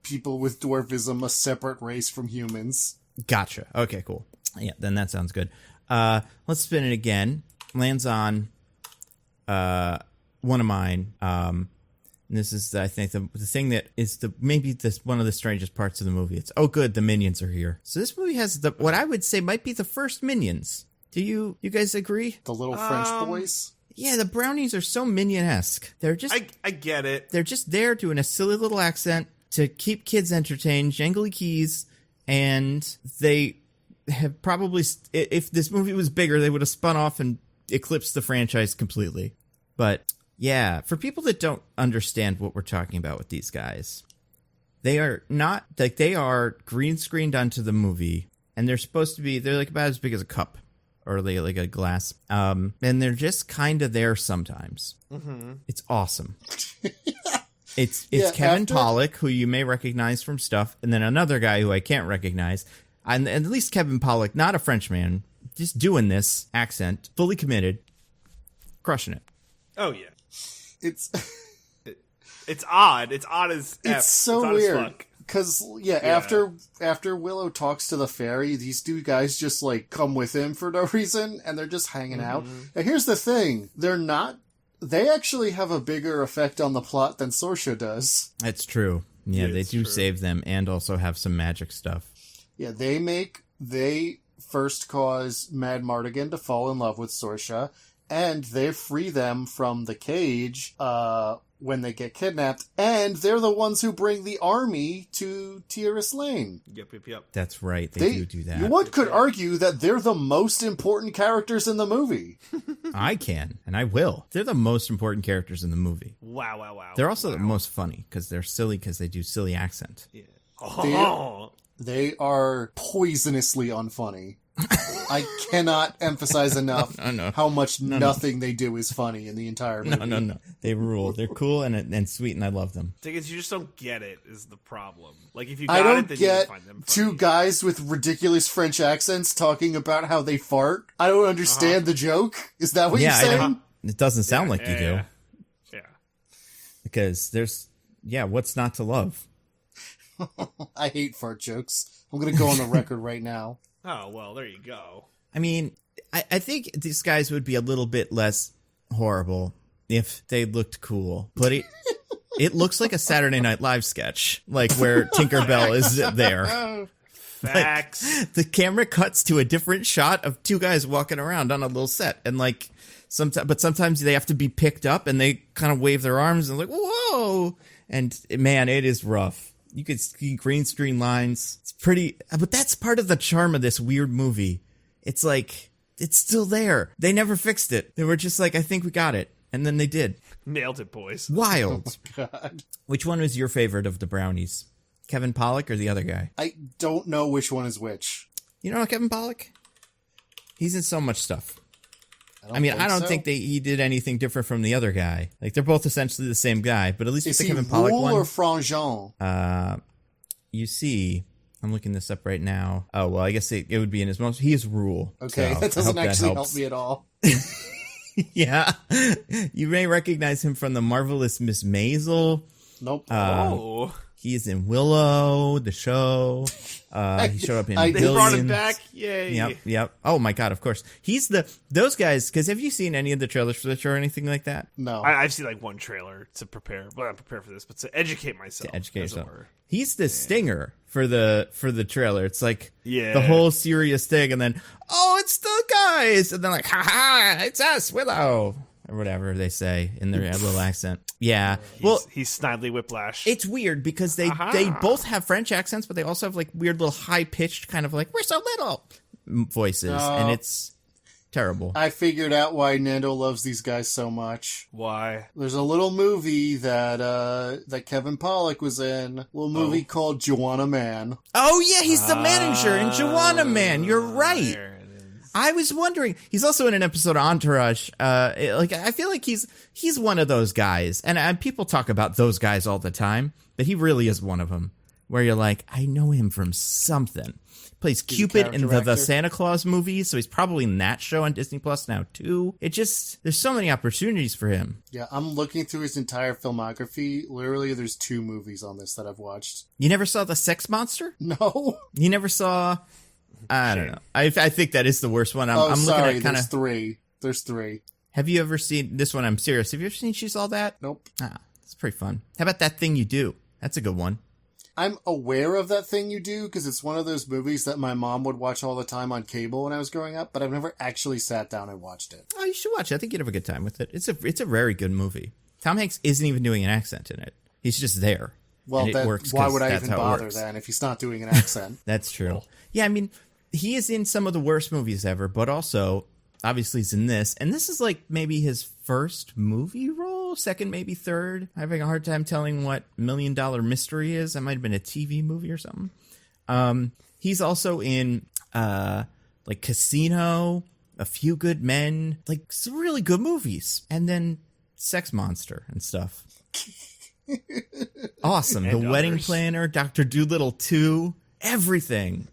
people with dwarfism a separate race from humans. Gotcha. Okay, cool. Yeah, then that sounds good. Let's spin it again. Lands on one of mine. And this is, I think, the thing that is one of the strangest parts of the movie. It's, oh, good, the Minions are here. So this movie has what I would say might be the first Minions. Do you guys agree? The little French boys? Yeah, the brownies are so Minion-esque. They're just... I get it. They're just there doing a silly little accent to keep kids entertained, jangly keys, and they have probably... If this movie was bigger, they would have spun off and eclipsed the franchise completely. But... yeah, for people that don't understand what we're talking about with these guys, they are not, like, they are green screened onto the movie, and they're supposed to be, they're like about as big as a cup, or like a glass, and they're just kind of there sometimes. Mm-hmm. It's awesome. It's Kevin Pollak, who you may recognize from stuff, and then another guy who I can't recognize, and at least Kevin Pollak, not a Frenchman, just doing this accent, fully committed, crushing it. Oh, yeah. It's odd. It's odd as F. It's so odd weird because after Willow talks to the fairy, these two guys just like come with him for no reason, and they're just hanging out. And here's the thing: they actually have a bigger effect on the plot than Sorsha does. That's true. Yeah, they do save them and also have some magic stuff. Yeah, they first cause Mad Mardigan to fall in love with Sorsha. And they free them from the cage when they get kidnapped. And they're the ones who bring the army to Tir Asleen. Yep. That's right. They do that. One could argue that they're the most important characters in the movie. I can, and I will. They're the most important characters in the movie. Wow. They're also the most funny because they're silly because they do silly accent. Yeah. They are poisonously unfunny. I cannot emphasize enough how much nothing they do is funny in the entire movie. No. They rule. They're cool and sweet, and I love them. Diggins, you just don't get it is the problem. Like, if you I got don't it, then get you find them funny. Two guys with ridiculous French accents talking about how they fart. I don't understand the joke. Is that what you're saying? It doesn't sound like you do. Yeah. Because there's... yeah, what's not to love? I hate fart jokes. I'm going to go on the record right now. Oh, well, there you go. I mean, I think these guys would be a little bit less horrible if they looked cool. But it looks like a Saturday Night Live sketch, like where Tinkerbell is there. Facts. Like, the camera cuts to a different shot of two guys walking around on a little set. And like, sometimes they have to be picked up and they kind of wave their arms and like, whoa. And man, it is rough. You could see green screen lines. It's pretty, but that's part of the charm of this weird movie. It's like, it's still there. They never fixed it. They were just like, I think we got it. And then they did. Nailed it, boys. Wild. Oh, God. Which one was your favorite of the brownies? Kevin Pollak or the other guy? I don't know which one is which. You know Kevin Pollak? He's in so much stuff. I don't think he did anything different from the other guy. Like, they're both essentially the same guy, but at least with the Kevin Pollak one. Is he Roux or Frangin? You see, I'm looking this up right now. Oh, well, I guess it would be in his most... He is Rule. Okay, so that doesn't actually help me at all. Yeah. You may recognize him from The Marvelous Miss Maisel. Nope. He is in Willow, the show. He showed up in Billions. They brought him back. Yay. Yep. Oh my God, of course. He's those guys, because have you seen any of the trailers for the show or anything like that? No. I've seen like one trailer to prepare. Well, not prepare for this, but to educate myself. He's the stinger for the trailer. It's like the whole serious thing, and then, oh, it's the guys, and then like, ha ha, it's us, Willow. Or whatever they say in their little accent. Yeah. He's Snidely Whiplash. It's weird because they both have French accents, but they also have like weird little high-pitched kind of like, we're so little voices. And it's terrible. I figured out why Nando loves these guys so much. Why? There's a little movie that Kevin Pollak was in. A little movie called Joanna Man. Oh, yeah, he's the manager in Joanna Man. You're right. I was wondering. He's also in an episode of Entourage. I feel like he's one of those guys, and people talk about those guys all the time, but he really is one of them. Where you're like, I know him from something. Plays Cupid in the Santa Claus movies, so he's probably in that show on Disney Plus now too. There's so many opportunities for him. Yeah, I'm looking through his entire filmography. Literally, there's 2 movies on this that I've watched. You never saw The Sex Monster? No. You never saw? I don't know. I think that is the worst one. I'm sorry, looking at there's 3. There's 3. Have you ever seen this one? I'm serious. Have you ever seen She's All That? Nope. It's pretty fun. How about That Thing You Do? That's a good one. I'm aware of That Thing You Do because it's one of those movies that my mom would watch all the time on cable when I was growing up, but I've never actually sat down and watched it. Oh, you should watch it. I think you'd have a good time with it. It's a very good movie. Tom Hanks isn't even doing an accent in it. He's just there. Well, why would I even bother then if he's not doing an accent? That's true. Yeah, I mean, he is in some of the worst movies ever, but also, obviously, he's in this. And this is like maybe his first movie role, second, maybe third. I'm having a hard time telling what $1 Million Mystery is. That might have been a TV movie or something. He's also in like Casino, A Few Good Men, like some really good movies. And then Sex Monster and stuff. Awesome. And The Wedding Planner, Dr. Dolittle 2, everything.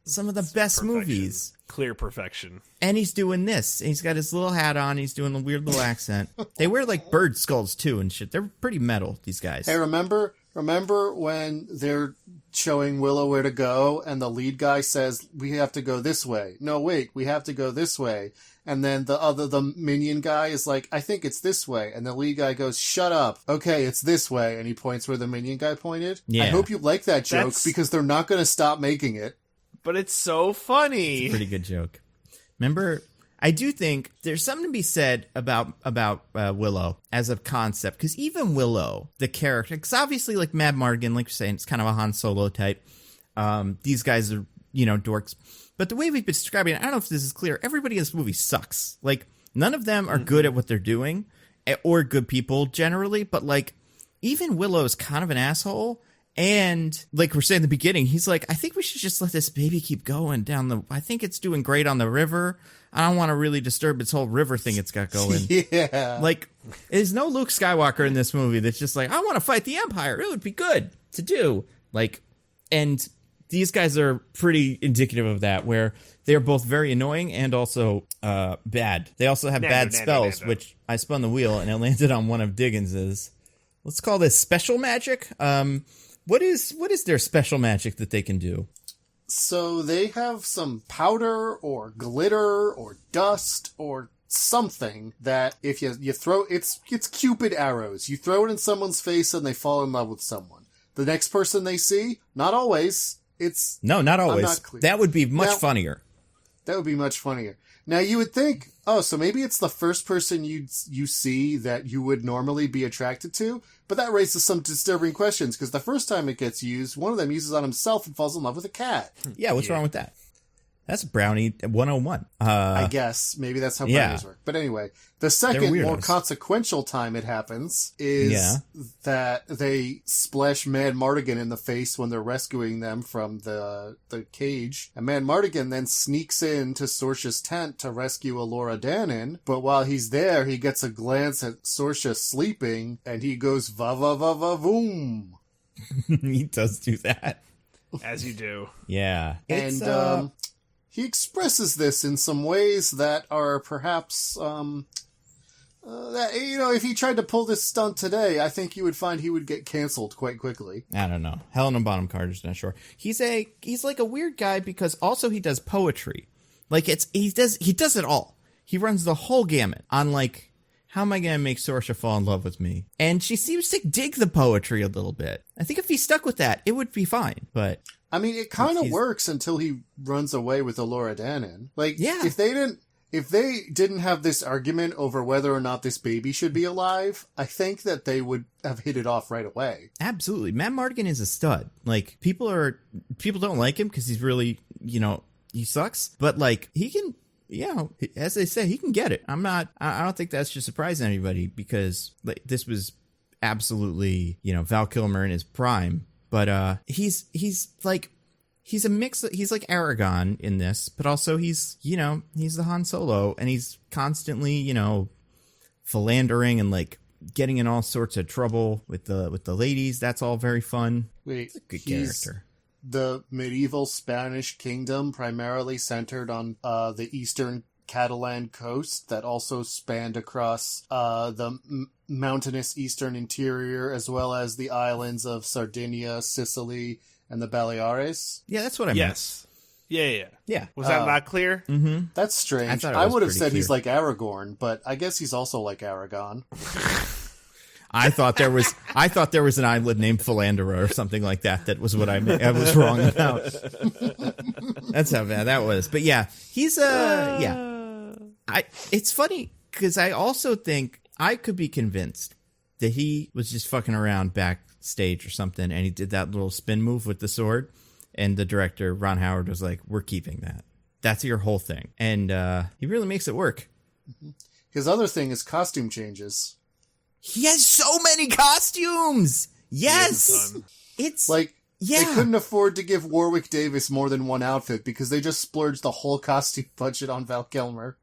Some of the best movies. Clear perfection. And he's doing this. He's got his little hat on. He's doing a weird little accent. They wear like bird skulls too and shit. They're pretty metal, these guys. Hey, remember when they're showing Willow where to go and the lead guy says, we have to go this way. No, wait, we have to go this way. And then the minion guy is like, I think it's this way. And the lead guy goes, shut up. Okay, it's this way. And he points where the minion guy pointed. Yeah. I hope you like that joke because they're not going to stop making it. But it's so funny. It's a pretty good joke. Remember, I do think there's something to be said about Willow as a concept. Because even Willow, the character, because obviously like Mad Mardigan, like you're saying, it's kind of a Han Solo type. These guys are, dorks. But the way we've been describing it, I don't know if this is clear. Everybody in this movie sucks. Like, none of them are good at what they're doing. Or good people, generally. But like, even Willow is kind of an asshole. And like we're saying in the beginning, he's like, I think we should just let this baby keep going down I think it's doing great on the river. I don't want to really disturb its whole river thing it's got going. Yeah. Like, there's no Luke Skywalker in this movie that's just like, I want to fight the Empire. It would be good to do. Like, and these guys are pretty indicative of that, where they're both very annoying and also bad. They also have bad spells, which I spun the wheel and it landed on one of Diggins's. Let's call this special magic. What is their special magic that they can do? So they have some powder or glitter or dust or something that if you throw, it's Cupid arrows. You throw it in someone's face and they fall in love with someone. The next person they see, not always. Not always. That would be much funnier. That would be much funnier. Now you would think, so maybe it's the first person you see that you would normally be attracted to, but that raises some disturbing questions because the first time it gets used, one of them uses on himself and falls in love with a cat. Yeah, what's wrong with that? That's Brownie 101. I guess. Maybe that's how brownies work. But anyway, the second, more consequential time it happens is that they splash Mad Mardigan in the face when they're rescuing them from the cage. And Mad Mardigan then sneaks into Sorsha's tent to rescue Elora Danan. But while he's there, he gets a glance at Sorsha sleeping, and he goes, va-va-va-va-voom. He does do that. As you do. Yeah. And he expresses this in some ways that are perhaps that, you know, if he tried to pull this stunt today, I think you would find he would get canceled quite quickly. I don't know. Helena Bonham Carter's not sure. He's like a weird guy because also he does poetry. Like he does it all. He runs the whole gamut on like, how am I going to make Saoirse fall in love with me? And she seems to dig the poetry a little bit. I think if he stuck with that, it would be fine. But I mean, it kind of works until he runs away with Elora Danan. Like, yeah. If they didn't have this argument over whether or not this baby should be alive, I think that they would have hit it off right away. Absolutely. Matt Mardigan is a stud. Like, people don't like him because he's really, you know, he sucks. But, like, he can, you know, as they say, he can get it. I don't think that should surprise anybody because like, this was absolutely, you know, Val Kilmer in his prime. But he's like... He's a mix. He's like Aragon in this, but also he's the Han Solo, and he's constantly, you know, philandering and like getting in all sorts of trouble with the ladies. That's all very fun. Wait, he's a good character. The medieval Spanish kingdom primarily centered on the eastern Catalan coast that also spanned across the mountainous eastern interior, as well as the islands of Sardinia, Sicily, and the Baleares? Yeah, that's what I meant. Yes. Yeah. Was that not clear? Mm-hmm. That's strange. I would have said he's like Aragorn, but I guess he's also like Aragon. I thought there was an island named Philandera or something like that. That was what I was wrong about. That's how bad that was. But yeah, he's it's funny because I also think I could be convinced that he was just fucking around backstage or something, and he did that little spin move with the sword, and the director Ron Howard was like, "We're keeping that. That's your whole thing," and he really makes it work. His other thing is costume changes. He has so many costumes. Yes, it's like they couldn't afford to give Warwick Davis more than one outfit because they just splurged the whole costume budget on Val Kilmer.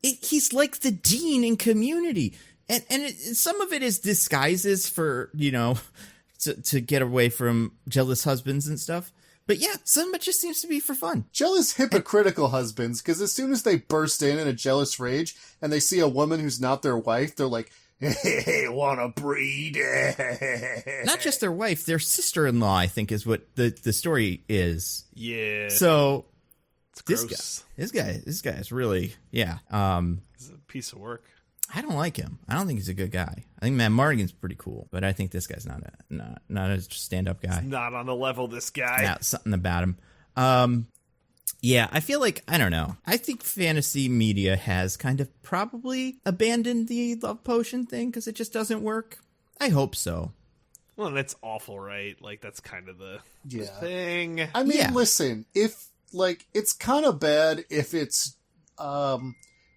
He's like the Dean in Community. And some of it is disguises for, you know, to get away from jealous husbands and stuff. But yeah, some of it just seems to be for fun. Jealous, hypocritical husbands, because as soon as they burst in a jealous rage and they see a woman who's not their wife, they're like, hey, wanna breed? Not just their wife, their sister-in-law, I think, is what the story is. Yeah. So it's this guy is really, yeah. It's a piece of work. I don't like him. I don't think he's a good guy. I think Matt Mardigan's pretty cool, but I think this guy's not a stand-up guy. He's not on the level, this guy. Yeah, something about him. Yeah, I feel like, I don't know. I think fantasy media has kind of probably abandoned the love potion thing because it just doesn't work. I hope so. Well, and it's awful, right? Like, that's kind of the thing. I mean, listen, if, like, it's kind of bad if it's,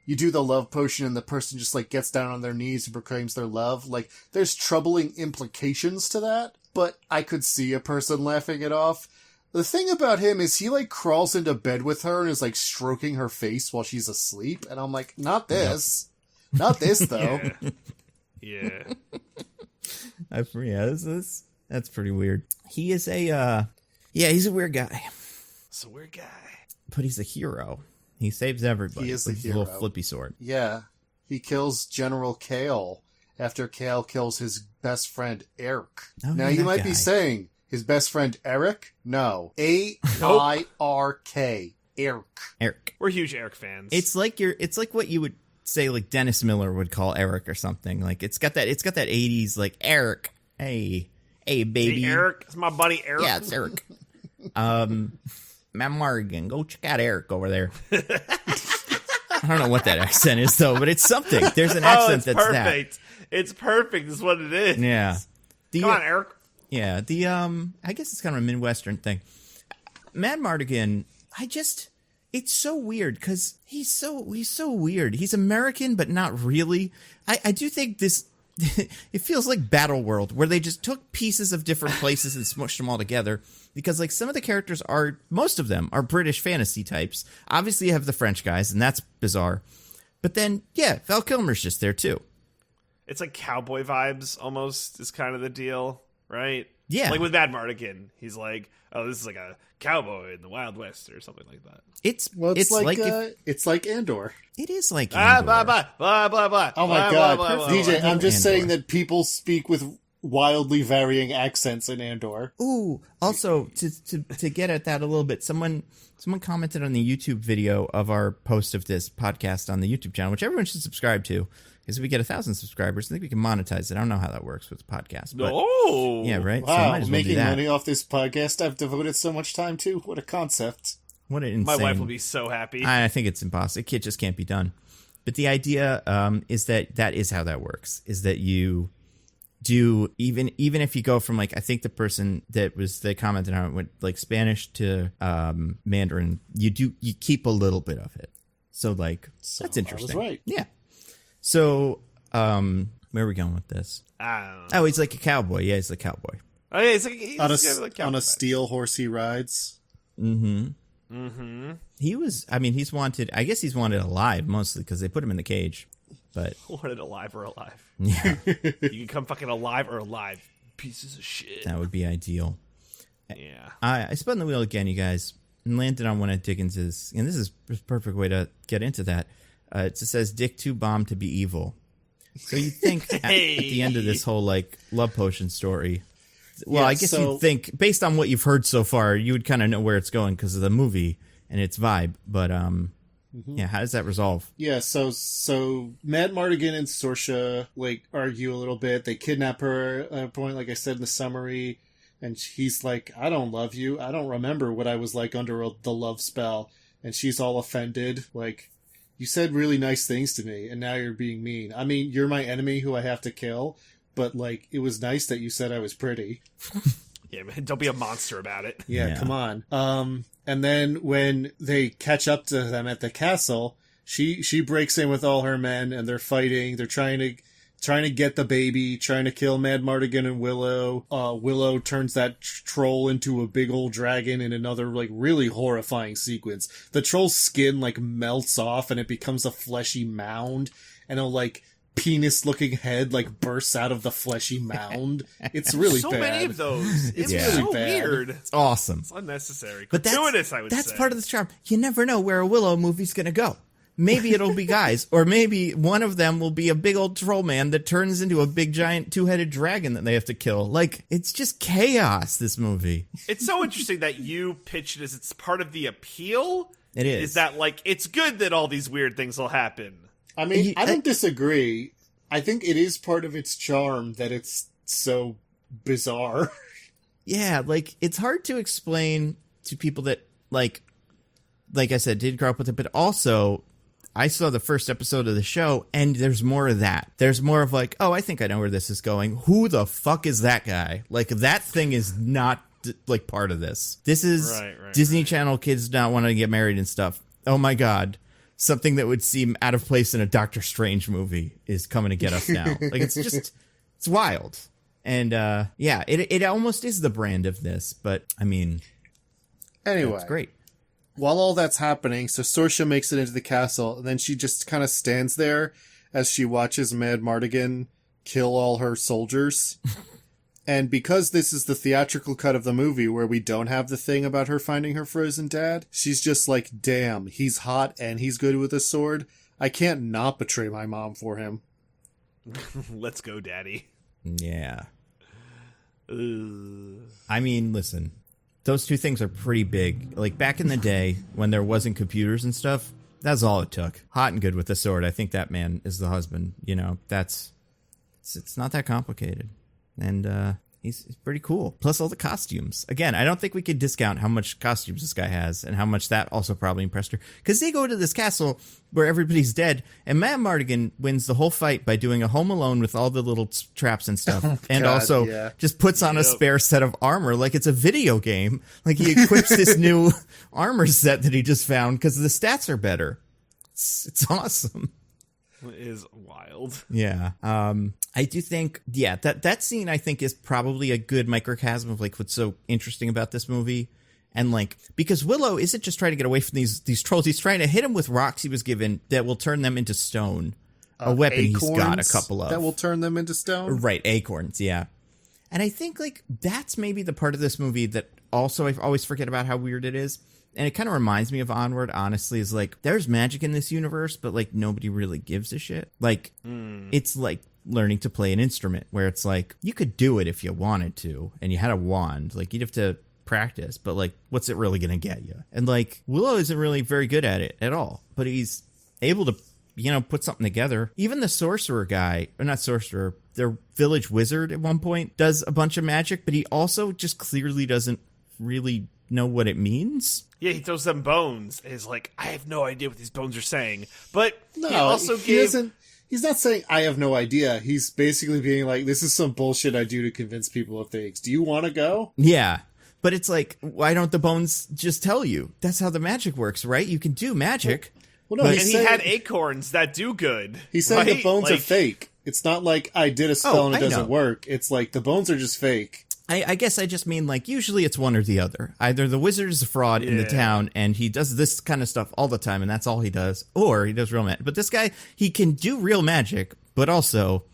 you do the love potion and the person just, like, gets down on their knees and proclaims their love. Like, there's troubling implications to that, but I could see a person laughing it off. The thing about him is he, like, crawls into bed with her and is, like, stroking her face while she's asleep. And I'm like, not this. Yep. Not this, though. Yeah. That's pretty weird. He is he's a weird guy. It's a weird guy. But he's a hero. He saves everybody. He is with the hero. His little flippy sword. Yeah. He kills General Kale after Kale kills his best friend, Eric. Oh, now, you might be saying, his best friend, Eric? No. A-I-R-K. Eric. We're huge Eric fans. It's like what you would say, like, Dennis Miller would call Eric or something. Like, it's got that 80s, like, Eric. Hey, baby. Hey, Eric. It's my buddy, Eric. Yeah, it's Eric. Matt Mardigan, go check out Eric over there. I don't know what that accent is, though, but it's something. There's an accent that's perfect. That. It's perfect is what it is. Yeah. Come on, Eric. Yeah, I guess it's kind of a Midwestern thing. Matt Mardigan, it's so weird because he's so weird. He's American, but not really. I do think this, it feels like Battleworld, where they just took pieces of different places and smushed them all together. Because, like, some of the characters most of them are British fantasy types. Obviously, you have the French guys, and that's bizarre. But then, yeah, Val Kilmer's just there, too. It's like cowboy vibes, almost, is kind of the deal, right? Yeah. Like with Mad Mardigan, he's like, oh, this is like a cowboy in the Wild West or something like that. It's like Andor. It is like Blah, Andor. blah, blah, blah, blah. Oh my blah, god, blah, blah, DJ! blah. I'm just Andor. saying that people speak with wildly varying accents in Andor. Ooh, also to get at that a little bit, someone commented on the YouTube video of our post of this podcast on the YouTube channel, which everyone should subscribe to, because if we get 1,000 subscribers, I think we can monetize it. I don't know how that works with the podcast, but yeah, right. Wow, might as well making do that. money off this podcast I've devoted so much time to. What a concept. What an insane! My wife will be so happy. I think it's impossible. It just can't be done. But the idea is that is how that works. Is that you do even if you go from like, I think the person that was the commented on it went like Spanish to Mandarin, you keep a little bit of it. So like that's interesting. I was right. Yeah. So where are we going with this? Oh, he's like a cowboy. Yeah, he's a cowboy. Oh, yeah, he's on a steel horse he rides. Mm-hmm. He's wanted. I guess he's wanted alive mostly because they put him in the cage. But wanted alive or alive. Yeah. You can come fucking alive or alive. Pieces of shit. That would be ideal. Yeah. I spun the wheel again, you guys, and landed on one of Diggins's, and this is a perfect way to get into that. It says, Dick too bomb to be evil. So you think at the end of this whole, like, love potion story, well, Yeah, I guess so- you'd think, based on what you've heard so far, you would kind of know where it's going because of the movie and its vibe. But, yeah, how does that resolve? Yeah, so Mad Mardigan and Sorsha like argue a little bit. They kidnap her at a point, like I said in the summary, and he's like, "I don't love you. I don't remember what I was like under the love spell." And she's all offended, like, "You said really nice things to me, and now you're being mean. I mean, you're my enemy who I have to kill, but like, it was nice that you said I was pretty." Yeah, man, don't be a monster about it. Yeah, come on. And then when they catch up to them at the castle, she breaks in with all her men, and they're fighting. They're trying to get the baby, trying to kill Mad Mardigan and Willow. Willow turns that troll into a big old dragon in another like really horrifying sequence. The troll's skin like melts off, and it becomes a fleshy mound, and a like penis-looking head like bursts out of the fleshy mound. It's really so bad. many of those. It's really so bad. weird. It's awesome. It's unnecessary. But Gratuitous, I would say. that's part of the charm. You never know where a Willow movie's going to go. Maybe it'll be guys, or maybe one of them will be a big old troll man that turns into a big giant two-headed dragon that they have to kill. Like, it's just chaos, this movie. It's so interesting that you pitched it as it's part of the appeal. It is. Is that, like, it's good that all these weird things will happen. I mean, I don't disagree. I think it is part of its charm that it's so bizarre. Yeah, like, it's hard to explain to people that, like I said, did grow up with it, but also, I saw the first episode of the show, and there's more of that. There's more of like, oh, I think I know where this is going. Who the fuck is that guy? Like, that thing is not, like, part of this. This is Disney Channel kids not wanting to get married and stuff. Oh, my God. Something that would seem out of place in a Doctor Strange movie is coming to get us now. Like, it's just, it's wild. And, yeah, it almost is the brand of this, but, I mean, Anyway. it's great. While all that's happening, so Sorsha makes it into the castle, and then she just kind of stands there as she watches Mad Mardigan kill all her soldiers. And because this is the theatrical cut of the movie where we don't have the thing about her finding her frozen dad, she's just like, damn, he's hot and he's good with a sword. I can't not betray my mom for him. Let's go, Daddy. Yeah. Ugh. I mean, listen, those two things are pretty big. Like, back in the day when there wasn't computers and stuff, that's all it took. Hot and good with a sword. I think that man is the husband. You know, it's not that complicated. And he's pretty cool. Plus all the costumes. Again, I don't think we could discount how much costumes this guy has and how much that also probably impressed her. Because they go to this castle where everybody's dead, and Mad Mardigan wins the whole fight by doing a Home Alone with all the little traps and stuff. And God, also yeah. just puts on a spare set of armor like it's a video game. Like, he equips this new armor set that he just found because the stats are better. It's awesome. It is wild. Yeah. I do think, yeah, that scene I think is probably a good microcosm of like what's so interesting about this movie. And like, because Willow isn't just trying to get away from these trolls, he's trying to hit them with rocks he was given that will turn them into stone. A weapon he's got a couple of. That will turn them into stone? Right, acorns, yeah. And I think like that's maybe the part of this movie that also I always forget about how weird it is. And it kind of reminds me of Onward, honestly, is like there's magic in this universe, but like nobody really gives a shit. Like it's like learning to play an instrument where it's like you could do it if you wanted to and you had a wand. Like you'd have to practice, but like what's it really going to get you? And like Willow isn't really very good at it at all, but he's able to, you know, put something together. Even the sorcerer guy, or not sorcerer, their village wizard at one point does a bunch of magic, but he also just clearly doesn't really know what it means. Yeah, he throws them bones. And he's like, I have no idea what these bones are saying. But No, he also he isn't. He's not saying I have no idea. He's basically being like, this is some bullshit I do to convince people of things. Do you want to go? Yeah. But it's like, why don't the bones just tell you? That's how the magic works, right? You can do magic. Well, no, But- And he's he saying, had acorns that do good. he's saying the right? bones are Like, fake. It's not like I did a spell and it I doesn't know. work. It's like the bones are just fake. I guess I just mean like usually it's one or the other. Either the wizard is a fraud in the Yeah. town and he does this kind of stuff all the time and that's all he does, or he does real magic. But this guy, he can do real magic, but also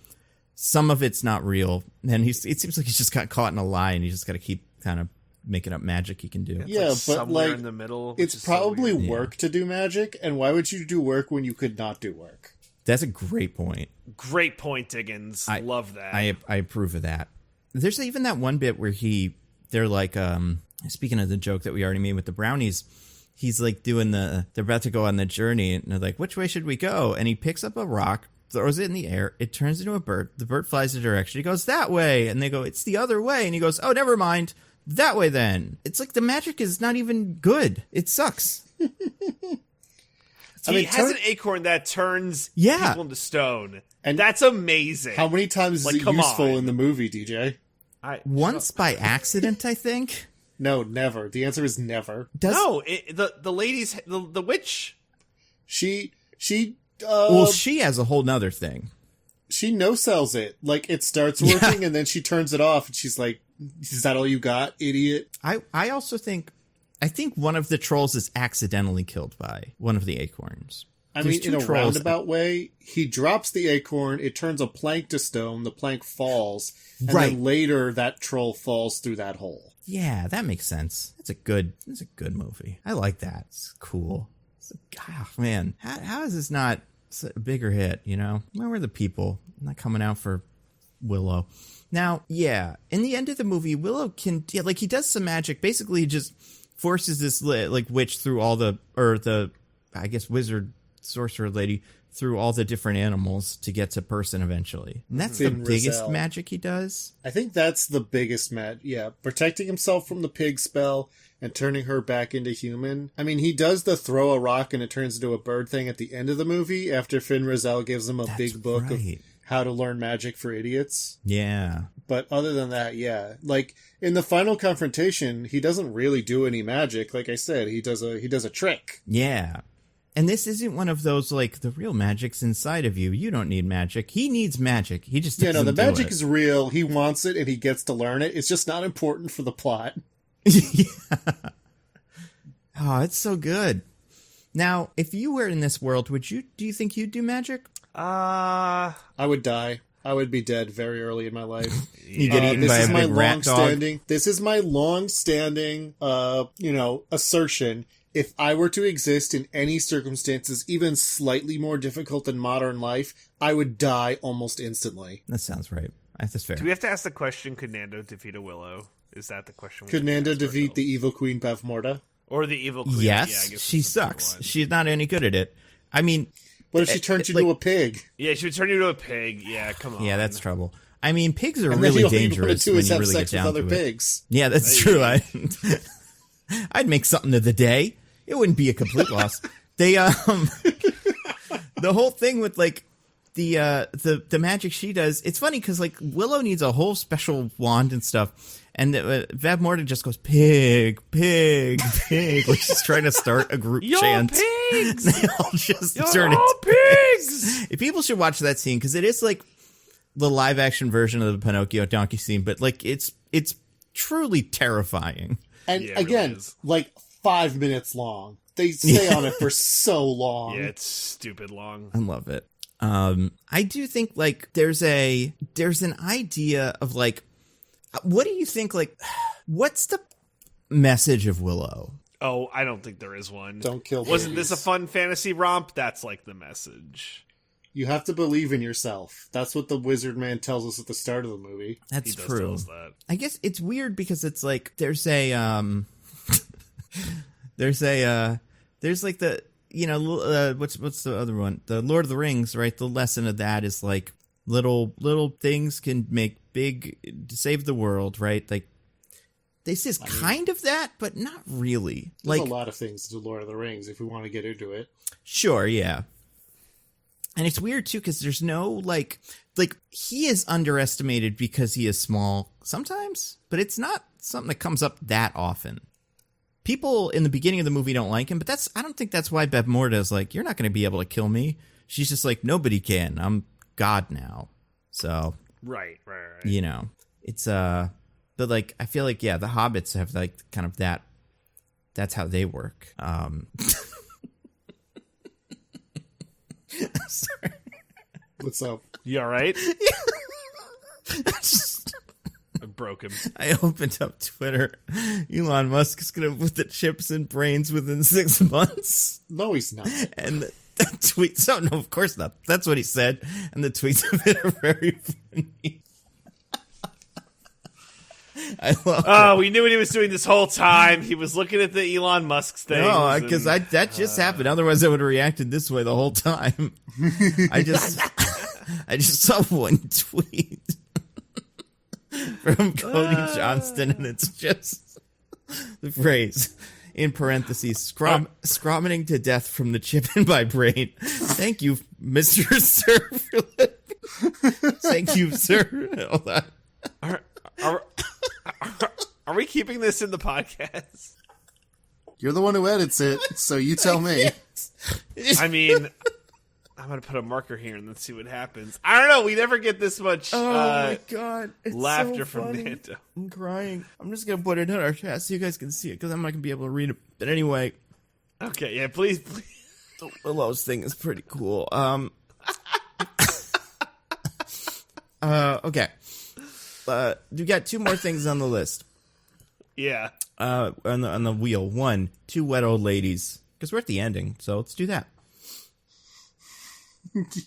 some of it's not real. And it seems like he's just got caught in a lie and he's just got to keep kind of making up magic he can do. It's Yeah, like but somewhere like in the middle. which it's is so probably weird. work to do magic, and why would you do work when you could not do work? That's a great point. Great point, Diggins. Love that. I approve of that. There's even that one bit where they're like, speaking of the joke that we already made with the brownies, he's like doing they're about to go on the journey and they're like, which way should we go? And he picks up a rock, throws it in the air. It turns into a bird. The bird flies the direction. He goes that way. And they go, it's the other way. And he goes, oh, never mind. That way then. It's like the magic is not even good. It sucks. He has an acorn that turns people into stone. And that's amazing. How many times is it come useful on. in the movie, DJ? Once by accident, I think. No, never. The answer is never. The lady's the witch. She Well, she has a whole nother thing. she no-sells it. Like, it starts working, and then she turns it off, and she's like, is that all you got, idiot? I also think one of the trolls is accidentally killed by one of the acorns. I There's mean, two in a trolls. roundabout way, he drops the acorn, it turns a plank to stone, the plank falls, and Right. then later that troll falls through that hole. Yeah, that makes sense. It's a good movie. I like that. It's cool. Man, how is this not a bigger hit, you know? Where were the people not coming out for Willow? Now, yeah, in the end of the movie, Willow he does some magic. Basically, he just forces this witch through all the I guess wizard sorcerer lady through all the different animals to get to person eventually. And that's the Finn biggest Rizal. magic he does. I think that's the biggest yeah, protecting himself from the pig spell and turning her back into human. I mean, he does the throw a rock and it turns into a bird thing at the end of the movie after Finn Rizal gives him a big book of how to learn magic for idiots. Yeah. But other than that, yeah. Like, in the final confrontation, he doesn't really do any magic. Like I said, he does a trick. Yeah. And this isn't one of those, like, the real magic's inside of you. You don't need magic. He needs magic. He just doesn't the do magic it. is real. He wants it and he gets to learn it. It's just not important for the plot. Yeah. Oh, it's so good. Now, if you were in this world, do you think you'd do magic? I would die. I would be dead very early in my life. You get eaten by a big rat dog? This is my long-standing, assertion. If I were to exist in any circumstances, even slightly more difficult than modern life, I would die almost instantly. That sounds right. That's fair. Do we have to ask the question, could Nando defeat a Willow? Is that the question? Could Nando defeat the evil Queen Bavmorda? Or the evil queen? Yes, Yeah, I guess she that's a good sucks. one. She's not any good at it. I mean... What if she turns you into a pig? Yeah, she would turn you into a pig. Yeah, come on. Yeah, that's trouble. I mean, pigs are And really then dangerous you when want you to really have get sex with down other to it. pigs. Yeah, that's true. I'd make something of the day. It wouldn't be a complete loss. They the whole thing with like the magic she does. It's funny because like Willow needs a whole special wand and stuff, and Vavmorda just goes pig, pig, pig. Like she's trying to start a group chant. Pigs! They all just You're turn all into pigs! People should watch that scene because it is like the live action version of the Pinocchio donkey scene, but like it's truly terrifying. And Yeah, it again, really is. like 5 minutes long. They stay on it for so long. Yeah, it's stupid long. I love it. I do think like there's an idea of like What do you think, like, what's the message of Willow? Oh, I don't think there is one. Don't kill Wasn't babies. this a fun fantasy romp? That's like the message. You have to believe in yourself. That's what the wizard man tells us at the start of the movie. That's He does true. tell us that. I guess it's weird because it's like there's like the, you know, what's the other one? The Lord of the Rings, right? The lesson of that is like little things can make big, to save the world, right? Like this is kind of that, but not really. There's Like a lot of things to Lord of the Rings if we want to get into it. sure, yeah. And it's weird too because there's no like he is underestimated because he is small sometimes, but it's not something that comes up that often. People in the beginning of the movie don't like him, but I don't think that's why Bev Morda is like, you're not going to be able to kill me. She's just like, nobody can. I'm God now. So, Right. you know, it's, but like, I feel like, yeah, the hobbits have like kind of that's how they work. Sorry. What's up? You all right? I broke him. I opened up Twitter. Elon Musk is going to put the chips in brains within 6 months. No, he's not. And the tweets, oh no, of course not. That's what he said. And the tweets of it are very funny. I love it. We knew what he was doing this whole time. He was looking at the Elon Musk thing. No, because that just happened. Otherwise, I would have reacted this way the whole time. I just saw one tweet from Cody Johnston, and it's just the phrase in parentheses, scromming to death from the chip in my brain. Thank you, Mr. Sir. Thank you, sir. Hold on. Are we keeping this in the podcast? You're the one who edits it, so you tell me. I mean, I'm going to put a marker here and let's see what happens. I don't know. We never get this much Oh my god, it's laughter so from funny. Nando. I'm crying. I'm just gonna put it in our chat so you guys can see it because I'm not gonna be able to read it. But anyway, Okay, yeah, please. the Willow's thing is pretty cool. Okay. We got 2 more things on the list. Yeah. On the wheel. 1, 2 wet old ladies. Because we're at the ending, so let's do that.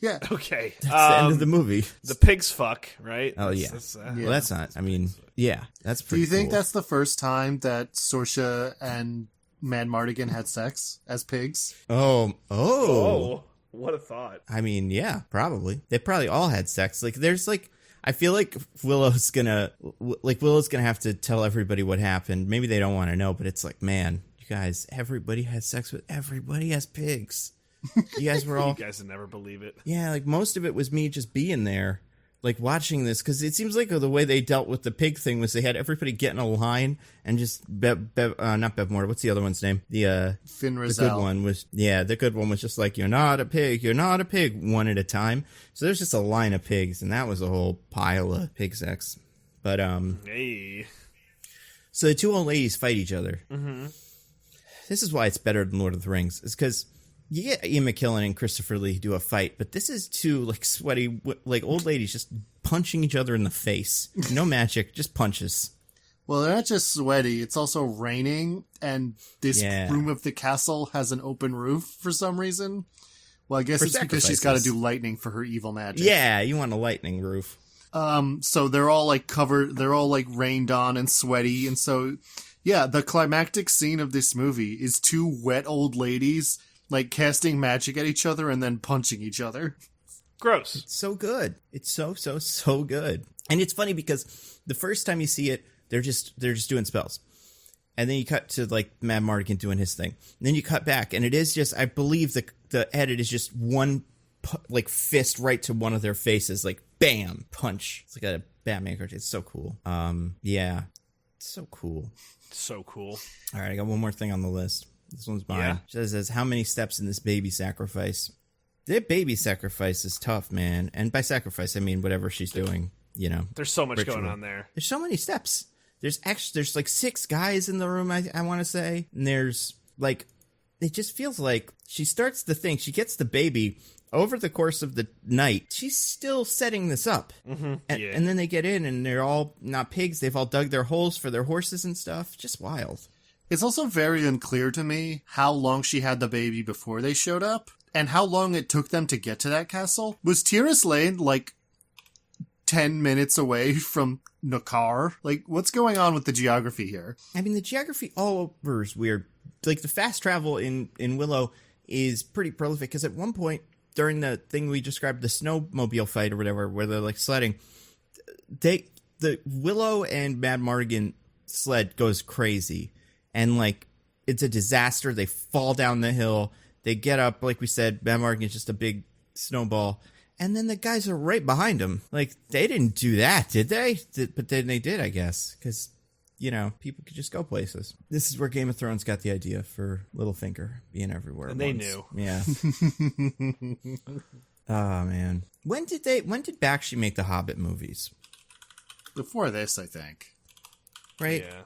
Yeah. Okay. That's the end of the movie. The pigs fuck, right? Oh, yeah. Well, that's not. I mean, yeah, that's Do pretty. you think cool. that's the first time that Saoirse and Mad Mardigan had sex as pigs? Oh, what a thought. I mean, yeah, probably. They probably all had sex. Like, there's like, I feel like Willow's gonna have to tell everybody what happened. Maybe they don't want to know, but it's like, man, you guys, everybody had sex with everybody as pigs. You guys were all. You guys would never believe it. Yeah, like most of it was me just being there, like watching this, because it seems like the way they dealt with the pig thing was they had everybody get in a line and just not Bev Morda. What's the other one's name? The Finn the Rizal. good one was the good one was just like, you're not a pig, one at a time. So there's just a line of pigs, and that was a whole pile of pig sex. But Hey. so the 2 old ladies fight each other. Mm-hmm. This is why it's better than Lord of the Rings. It's because you get Ian McKellen and Christopher Lee do a fight, but this is 2 like sweaty, like old ladies just punching each other in the face. No magic, just punches. Well, they're not just sweaty, it's also raining, and this room of the castle has an open roof for some reason. Well, I guess For it's because she's got to sacrifices. do lightning for her evil magic. Yeah, you want a lightning roof. So they're all like covered, they're all like rained on and sweaty, and so, yeah, the climactic scene of this movie is 2 wet old ladies like casting magic at each other and then punching each other. Gross. It's so good. It's so good. And it's funny because the first time you see it, they're just doing spells. And then you cut to like Mad Mardigan doing his thing. And then you cut back and it is just, I believe the edit is just one like fist right to one of their faces, like bam, punch. It's like a Batman cartoon. It's so cool. Yeah. It's so cool. So cool. All right, I got one more thing on the list. This one's mine. Yeah. She says, how many steps in this baby sacrifice? That baby sacrifice is tough, man. And by sacrifice, I mean whatever she's doing, you know. There's so much Ritual. going on there. There's so many steps. There's like 6 guys in the room, I want to say. And there's like, it just feels like she starts the thing. She gets the baby over the course of the night, she's still setting this up. Mm-hmm. And then they get in and they're all not pigs. They've all dug their holes for their horses and stuff. Just wild. It's also very unclear to me how long she had the baby before they showed up and how long it took them to get to that castle. Was Tir Asleen like 10 minutes away from Nakar? Like, what's going on with the geography here? I mean, the geography all over is weird. Like, the fast travel in Willow is pretty prolific because at one point during the thing we described, the snowmobile fight or whatever, where they're like sledding, the Willow and Mad Mardigan sled goes crazy. And, like, it's a disaster. They fall down the hill. They get up. Like we said, Mad Mardigan's just a big snowball. And then the guys are right behind them. Like, they didn't do that, did they? But then they did, I guess. Because, you know, people could just go places. This is where Game of Thrones got the idea for Littlefinger being everywhere. And they knew. Yeah. Oh, man. When did Bakshi make the Hobbit movies? Before this, I think. Right? Yeah.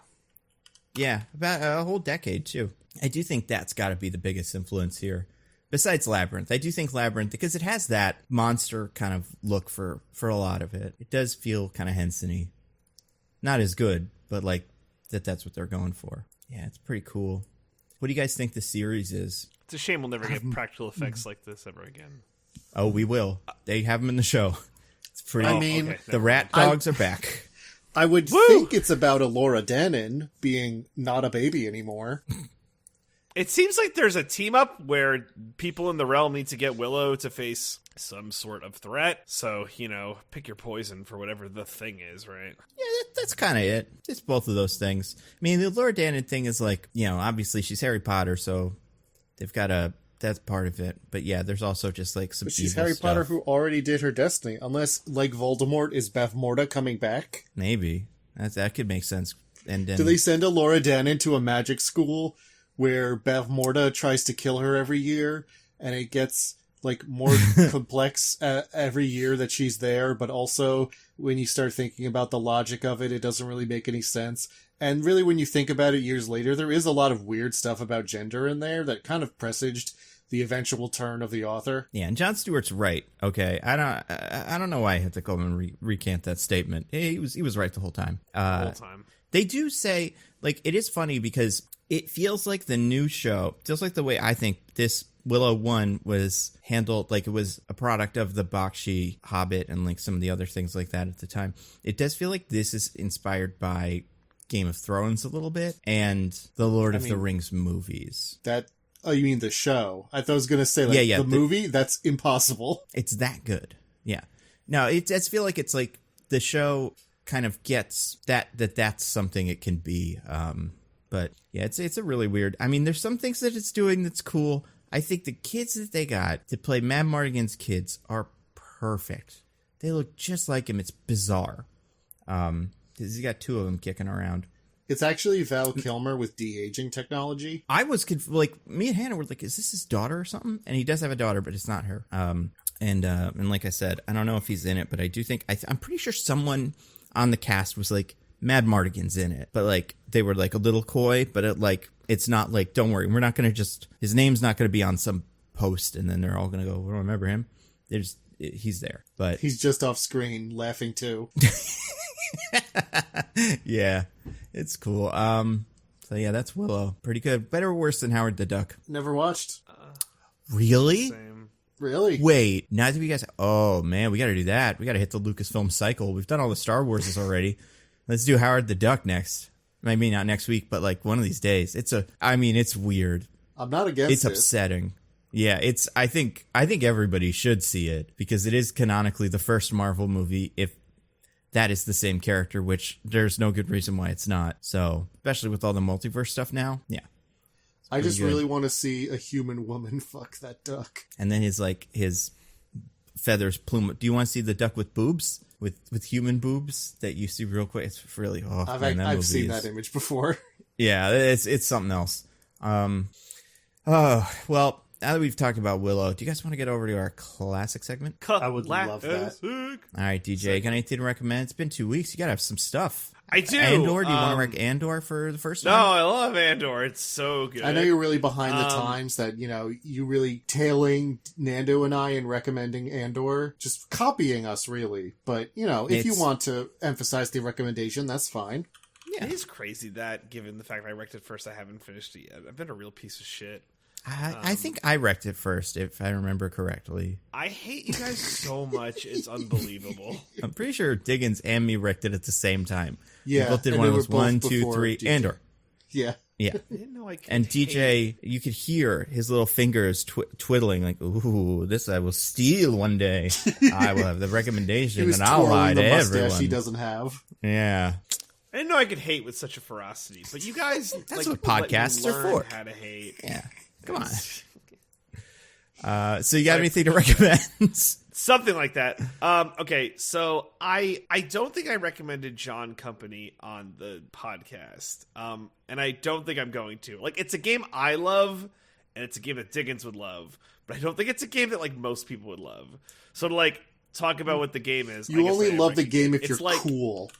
Yeah, about a whole decade, too. I do think that's got to be the biggest influence here. Besides Labyrinth. I do think Labyrinth, because it has that monster kind of look for a lot of it. It does feel kind of Henson-y. Not as good, but like that's what they're going for. Yeah, it's pretty cool. What do you guys think the series is? It's a shame we'll never get practical effects like this ever again. Oh, we will. They have them in the show. It's pretty. I mean, okay. The rat dogs are back. I would think it's about Elora Danan being not a baby anymore. It seems like there's a team up where people in the realm need to get Willow to face some sort of threat. So, you know, pick your poison for whatever the thing is, right? Yeah, that's kind of it. It's both of those things. I mean, the Elora Danan thing is like, you know, obviously she's Harry Potter, so they've got that's part of it. But yeah, there's also just like some. But she's evil Harry stuff. Potter who already did her destiny. Unless, like Voldemort, is Bavmorda coming back? Maybe that could make sense. And then, Do they send Elora Danan to a magic school where Bavmorda tries to kill her every year, and it gets like more complex every year that she's there, but also when you start thinking about the logic of it, it doesn't really make any sense. And really, when you think about it years later, there is a lot of weird stuff about gender in there that kind of presaged the eventual turn of the author. Yeah, and Jon Stewart's right. Okay, I don't know why I had to come and recant that statement. He was right the whole time. The whole time. They do say, like, it is funny because it feels like the new show, feels like the way I think this Willow 1 was handled, like it was a product of the Bakshi Hobbit and like some of the other things like that at the time. It does feel like this is inspired by Game of Thrones a little bit and the Lord of the Rings movies. Oh, you mean the show? I thought I was going to say, like, the movie? That's impossible. It's that good. Yeah. No, it does feel like it's like the show kind of gets that's something it can be. But yeah, it's a really weird. I mean, there's some things that it's doing that's cool. I think the kids that they got to play Mad Mardigan's kids are perfect. They look just like him. It's bizarre. He's got two of them kicking around. It's actually Val Kilmer with de-aging technology. I was like, me and Hannah were like, is this his daughter or something? And he does have a daughter, but it's not her. And like I said, I don't know if he's in it, but I do think I'm pretty sure someone on the cast was like, Mad Mardigan's in it, but like they were like a little coy, but it's not like, don't worry, we're not going to his name's not going to be on some post and then they're all going to go, we don't remember him. He's there, but he's just off screen laughing too. Yeah, it's cool. So yeah, that's Willow. Pretty good. Better or worse than Howard the Duck? Never watched. Really? Same. Really? Wait, now that you guys, oh man, we got to do that. We got to hit the Lucasfilm cycle. We've done all the Star Warses already. Let's do Howard the Duck next. Maybe not next week, but like one of these days. It's weird. I'm not against it. It's upsetting. Yeah, I think everybody should see it because it is canonically the first Marvel movie if that is the same character, which there's no good reason why it's not. So, especially with all the multiverse stuff now. Yeah. I just really want to see a human woman fuck that duck. And then his feathers plume. Do you want to see the duck with boobs? With human boobs that you see real quick? It's really I've seen that image before. Yeah, it's something else. Well, now that we've talked about Willow, do you guys want to get over to our classic segment? I would love that. All right, DJ, got anything to recommend? It's been 2 weeks. You got to have some stuff. I do. Andor, do you want to rank Andor for the first No, time? I love Andor. It's so good. I know you're really behind the times that, you really tailing Nando and I and recommending Andor, just copying us, really. But, if you want to emphasize the recommendation, that's fine. Yeah. It is crazy that, given the fact that I wrecked it first, I haven't finished it yet. I've been a real piece of shit. I think I wrecked it first, if I remember correctly. I hate you guys so much. It's unbelievable. I'm pretty sure Diggins and me wrecked it at the same time. Yeah. We both did one of those 1, 2, 3, Andor. Yeah. Yeah. I didn't know I could. And DJ, you could hear his little fingers twiddling, like, ooh, this I will steal one day. I will have the recommendation, and I'll lie to everyone. He doesn't have. Yeah. I didn't know I could hate with such a ferocity, but you guys, that's what podcasts are for. How to hate? Yeah, come on. So you got anything to recommend? Something like that. Okay, so I don't think I recommended John Company on the podcast, and I don't think I'm going to. Like, it's a game I love, and it's a game that Diggins would love, but I don't think it's a game that like most people would love. So to like talk about what the game is, you only love the game if you're like, cool.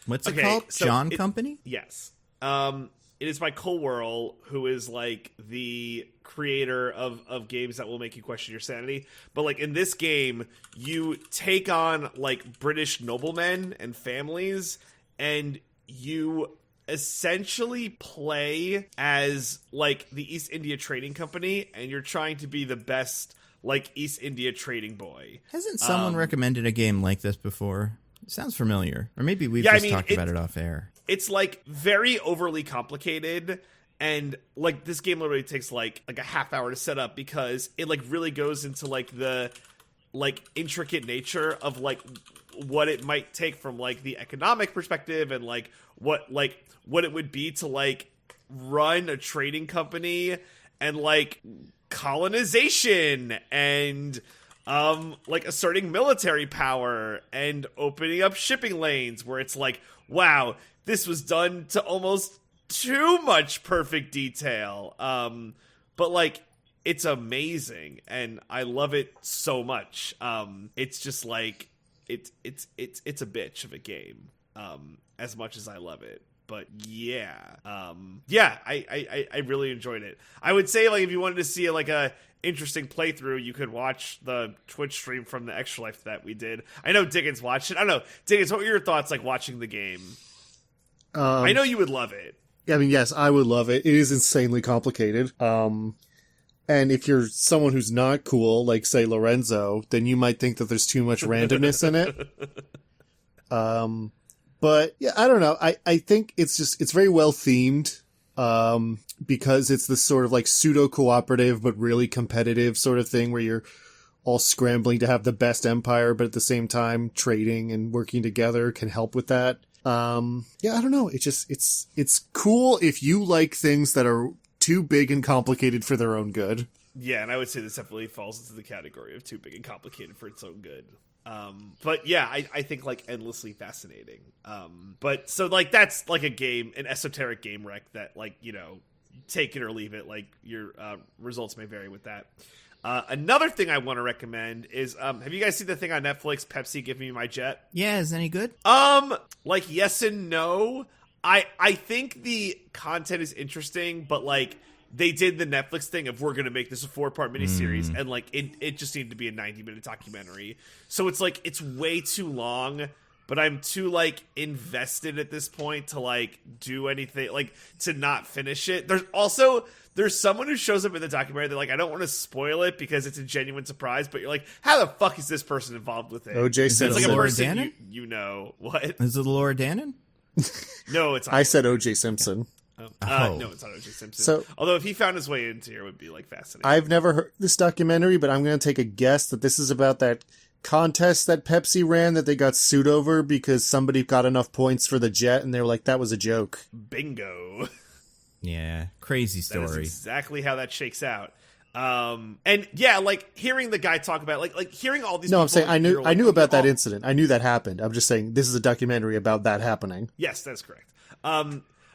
What's it called? So John Company? Yes. It is by Colwell, who is like the creator of games that will make you question your sanity. But like in this game, you take on like British noblemen and families, and you essentially play as like the East India Trading Company, and you're trying to be the best like East India trading boy. Hasn't someone recommended a game like this before? It sounds familiar. Or maybe we've talked about it off air. It's like very overly complicated, and like this game literally takes like a half hour to set up because it like really goes into like the like intricate nature of like what it might take from like the economic perspective, and like what it would be to like run a trading company, and like colonization, and like asserting military power, and opening up shipping lanes where it's like, wow, this was done to almost too much perfect detail. But like, it's amazing, and I love it so much. It's just like it's a bitch of a game. As much as I love it. But yeah, I really enjoyed it. I would say, like, if you wanted to see like a interesting playthrough, you could watch the Twitch stream from the Extra Life that we did. I know Diggins watched it. I don't know, Diggins, what were your thoughts like watching the game? I know you would love it. I mean, yes, I would love it. It is insanely complicated. And if you're someone who's not cool, like say Lorenzo, then you might think that there's too much randomness in it. But yeah, I don't know. I think it's very well themed, because it's this sort of like pseudo cooperative, but really competitive sort of thing where you're all scrambling to have the best empire, but at the same time trading and working together can help with that. Yeah, I don't know. It's cool if you like things that are too big and complicated for their own good. Yeah, and I would say this definitely falls into the category of too big and complicated for its own good. But yeah, I think like endlessly fascinating. But so like that's like a game, an esoteric game wreck that like, take it or leave it. Like your results may vary with that. Another thing I want to recommend is have you guys seen the thing on Netflix, Pepsi Give Me My Jet? Yeah, is any good? Like yes and no. I think the content is interesting, but like they did the Netflix thing of we're going to make this a 4-part miniseries, and like it just needed to be a 90-minute documentary. So it's like it's way too long, but I'm too like invested at this point to like do anything, like to not finish it. There's someone who shows up in the documentary that like I don't want to spoil it because it's a genuine surprise, but you're like, how the fuck is this person involved with it? O.J. Simpson. It's like a Laura person Dannon? you know. What? Is it Laura Dannon? No, it's not. I said O.J. Simpson. No, it's not O.J. Simpson. So, although if he found his way into here, it would be like fascinating. I've never heard this documentary, but I'm going to take a guess that this is about that contest that Pepsi ran that they got sued over because somebody got enough points for the jet, and they were like, that was a joke. Bingo. Yeah, crazy story. That is exactly how that shakes out. And yeah, like hearing the guy talk about like hearing all these. No, people I'm saying I knew like, about that incident. I knew that happened. I'm just saying this is a documentary about that happening. Yes, that's correct.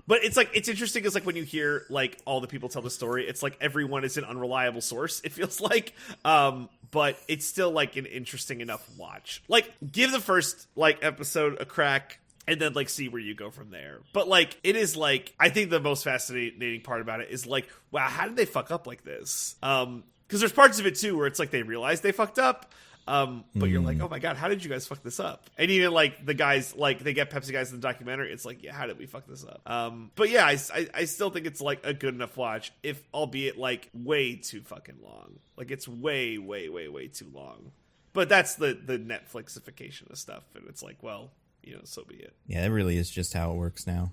But it's like, it's interesting is like when you hear like all the people tell the story, it's like everyone is an unreliable source, it feels like. But it's still like an interesting enough watch. Like, give the first like episode a crack and then like see where you go from there. But like, it is like, I think the most fascinating part about it is like, wow, how did they fuck up like this? Because there's parts of it too where it's like they realize they fucked up. But you're like, oh my god, how did you guys fuck this up? And even like the guys, like they get Pepsi guys in the documentary, it's like, yeah, how did we fuck this up? But yeah, I still think it's like a good enough watch, if albeit like way too fucking long. Like it's way too long. But that's the Netflixification of stuff, and it's like, well, so be it. Yeah, that really is just how it works now.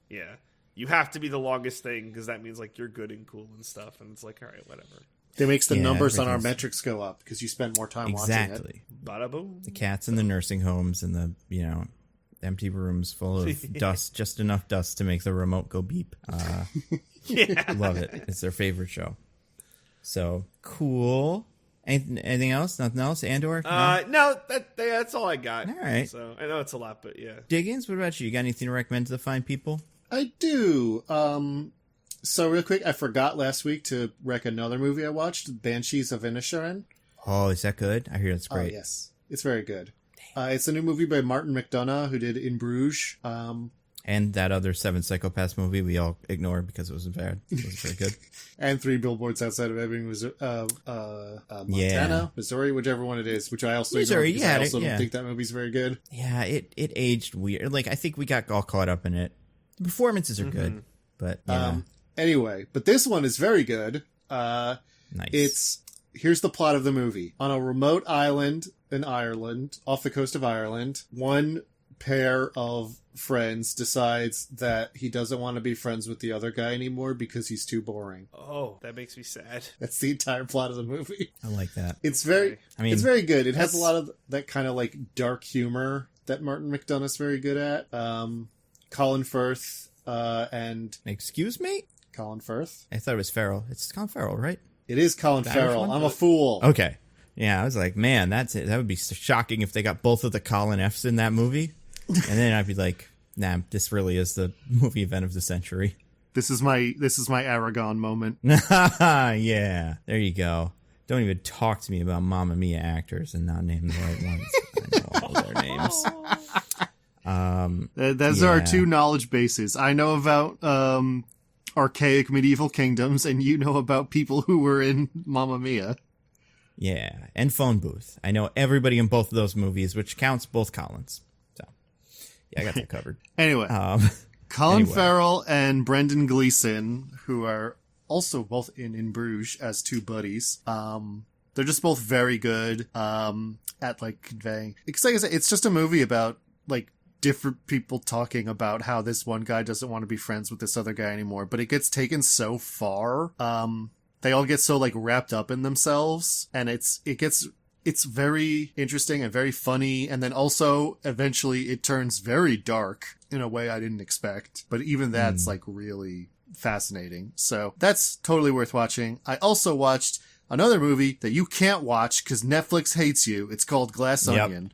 Yeah, you have to be the longest thing because that means like you're good and cool and stuff, and it's like, all right, whatever. It makes the numbers on our metrics go up because you spend more time watching it. Exactly. Bada boom. The cats in the nursing homes and the, empty rooms full of dust, just enough dust to make the remote go beep. Yeah. Love it. It's their favorite show. So, cool. Anything else? Nothing else? Andor? No, that's all I got. All right. So, I know it's a lot, but yeah. Diggins, what about you? You got anything to recommend to the fine people? I do. So real quick, I forgot last week to rec another movie I watched, Banshees of Inisherin. Oh, is that good? I hear it's great. Oh, yes. It's very good. It's a new movie by Martin McDonagh, who did In Bruges. And that other Seven Psychopaths movie we all ignored because it was bad. It was very good. And Three Billboards Outside of Ebbing, Montana, Missouri, whichever one it is, which I also Missouri, ignored because I also don't think that movie's very good. Yeah, it aged weird. Like, I think we got all caught up in it. The performances are good, but yeah. Anyway, but this one is very good. Nice. Here's the plot of the movie. On a remote island in Ireland, off the coast of Ireland, one pair of friends decides that he doesn't want to be friends with the other guy anymore because he's too boring. Oh, that makes me sad. That's the entire plot of the movie. I like that. It's very good. It has a lot of that kind of like dark humor that Martin McDonagh's very good at. Colin Firth, and... Excuse me? Colin Firth? I thought it was Farrell. It's Colin Farrell, right? It is Colin Farrell. I'm a fool. Okay. Yeah, I was like, man, that's it. That would be shocking if they got both of the Colin F's in that movie. And then I'd be like, nah, this really is the movie event of the century. This is my Aragon moment. Yeah, there you go. Don't even talk to me about Mamma Mia actors and not name the right ones. I know all their names. Those are our two knowledge bases. I know about archaic medieval kingdoms, and you know about people who were in Mamma Mia. Yeah, and Phone Booth. I know everybody in both of those movies, which counts both Collins. So, yeah, I got that covered. Anyway, Colin Farrell and Brendan Gleeson, who are also both in Bruges as two buddies. They're just both very good at like conveying. Because like I said, it's just a movie about like different people talking about how this one guy doesn't want to be friends with this other guy anymore, but it gets taken so far. They all get so like wrapped up in themselves, and it's very interesting and very funny, and then also eventually it turns very dark in a way I didn't expect. But even that's like really fascinating. So that's totally worth watching. I also watched another movie that you can't watch because Netflix hates you. It's called Glass Onion.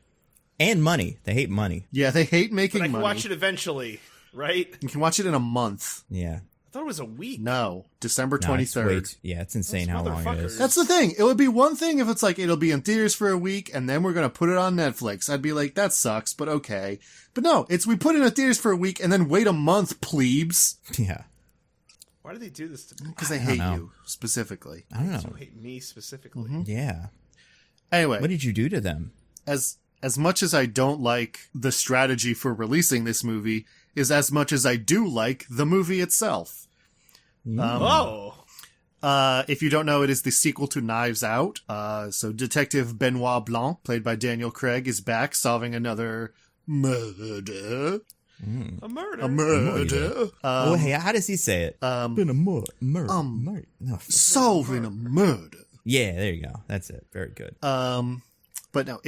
And money. They hate money. Yeah, they hate making money. But I can watch it eventually, right? You can watch it in a month. Yeah. I thought it was a week. No, December 23rd. It's insane how long it is. That's the thing. It would be one thing if it's like, it'll be in theaters for a week and then we're going to put it on Netflix. I'd be like, that sucks, but okay. But no, we put it in theaters for a week and then wait a month, plebes. Yeah. Why do they do this to me? Because they hate you, specifically. I don't know. They hate me specifically. Mm-hmm. Yeah. Anyway. What did you do to them? As much as I don't like the strategy for releasing this movie, is as much as I do like the movie itself. If you don't know, it is the sequel to Knives Out. So Detective Benoit Blanc, played by Daniel Craig, is back solving another murder. A murder. A murder. Hey, how does he say it? Been a murder. Solving a murder. Yeah, there you go. That's it. Very good. But no,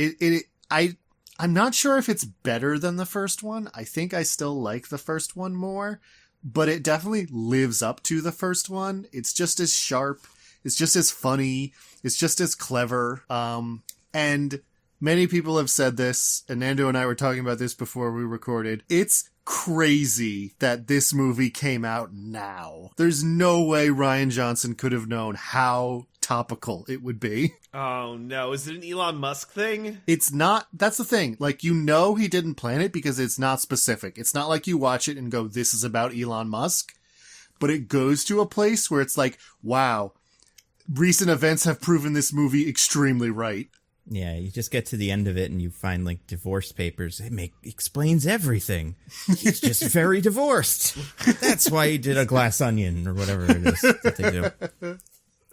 I'm not sure if it's better than the first one. I think I still like the first one more, but it definitely lives up to the first one. It's just as sharp. It's just as funny. It's just as clever. And many people have said this, and Nando and I were talking about this before we recorded. It's crazy that this movie came out now. There's no way Rian Johnson could have known how topical it would be. Oh no, is it an Elon Musk thing? It's not. That's the thing. Like, you know he didn't plan it because it's not specific. It's not like you watch it and go, this is about Elon Musk. But it goes to a place where it's like, wow, recent events have proven this movie extremely right. Yeah, you just get to the end of it and you find like divorce papers. It explains everything. He's just very divorced. That's why he did a glass onion or whatever it is that they do.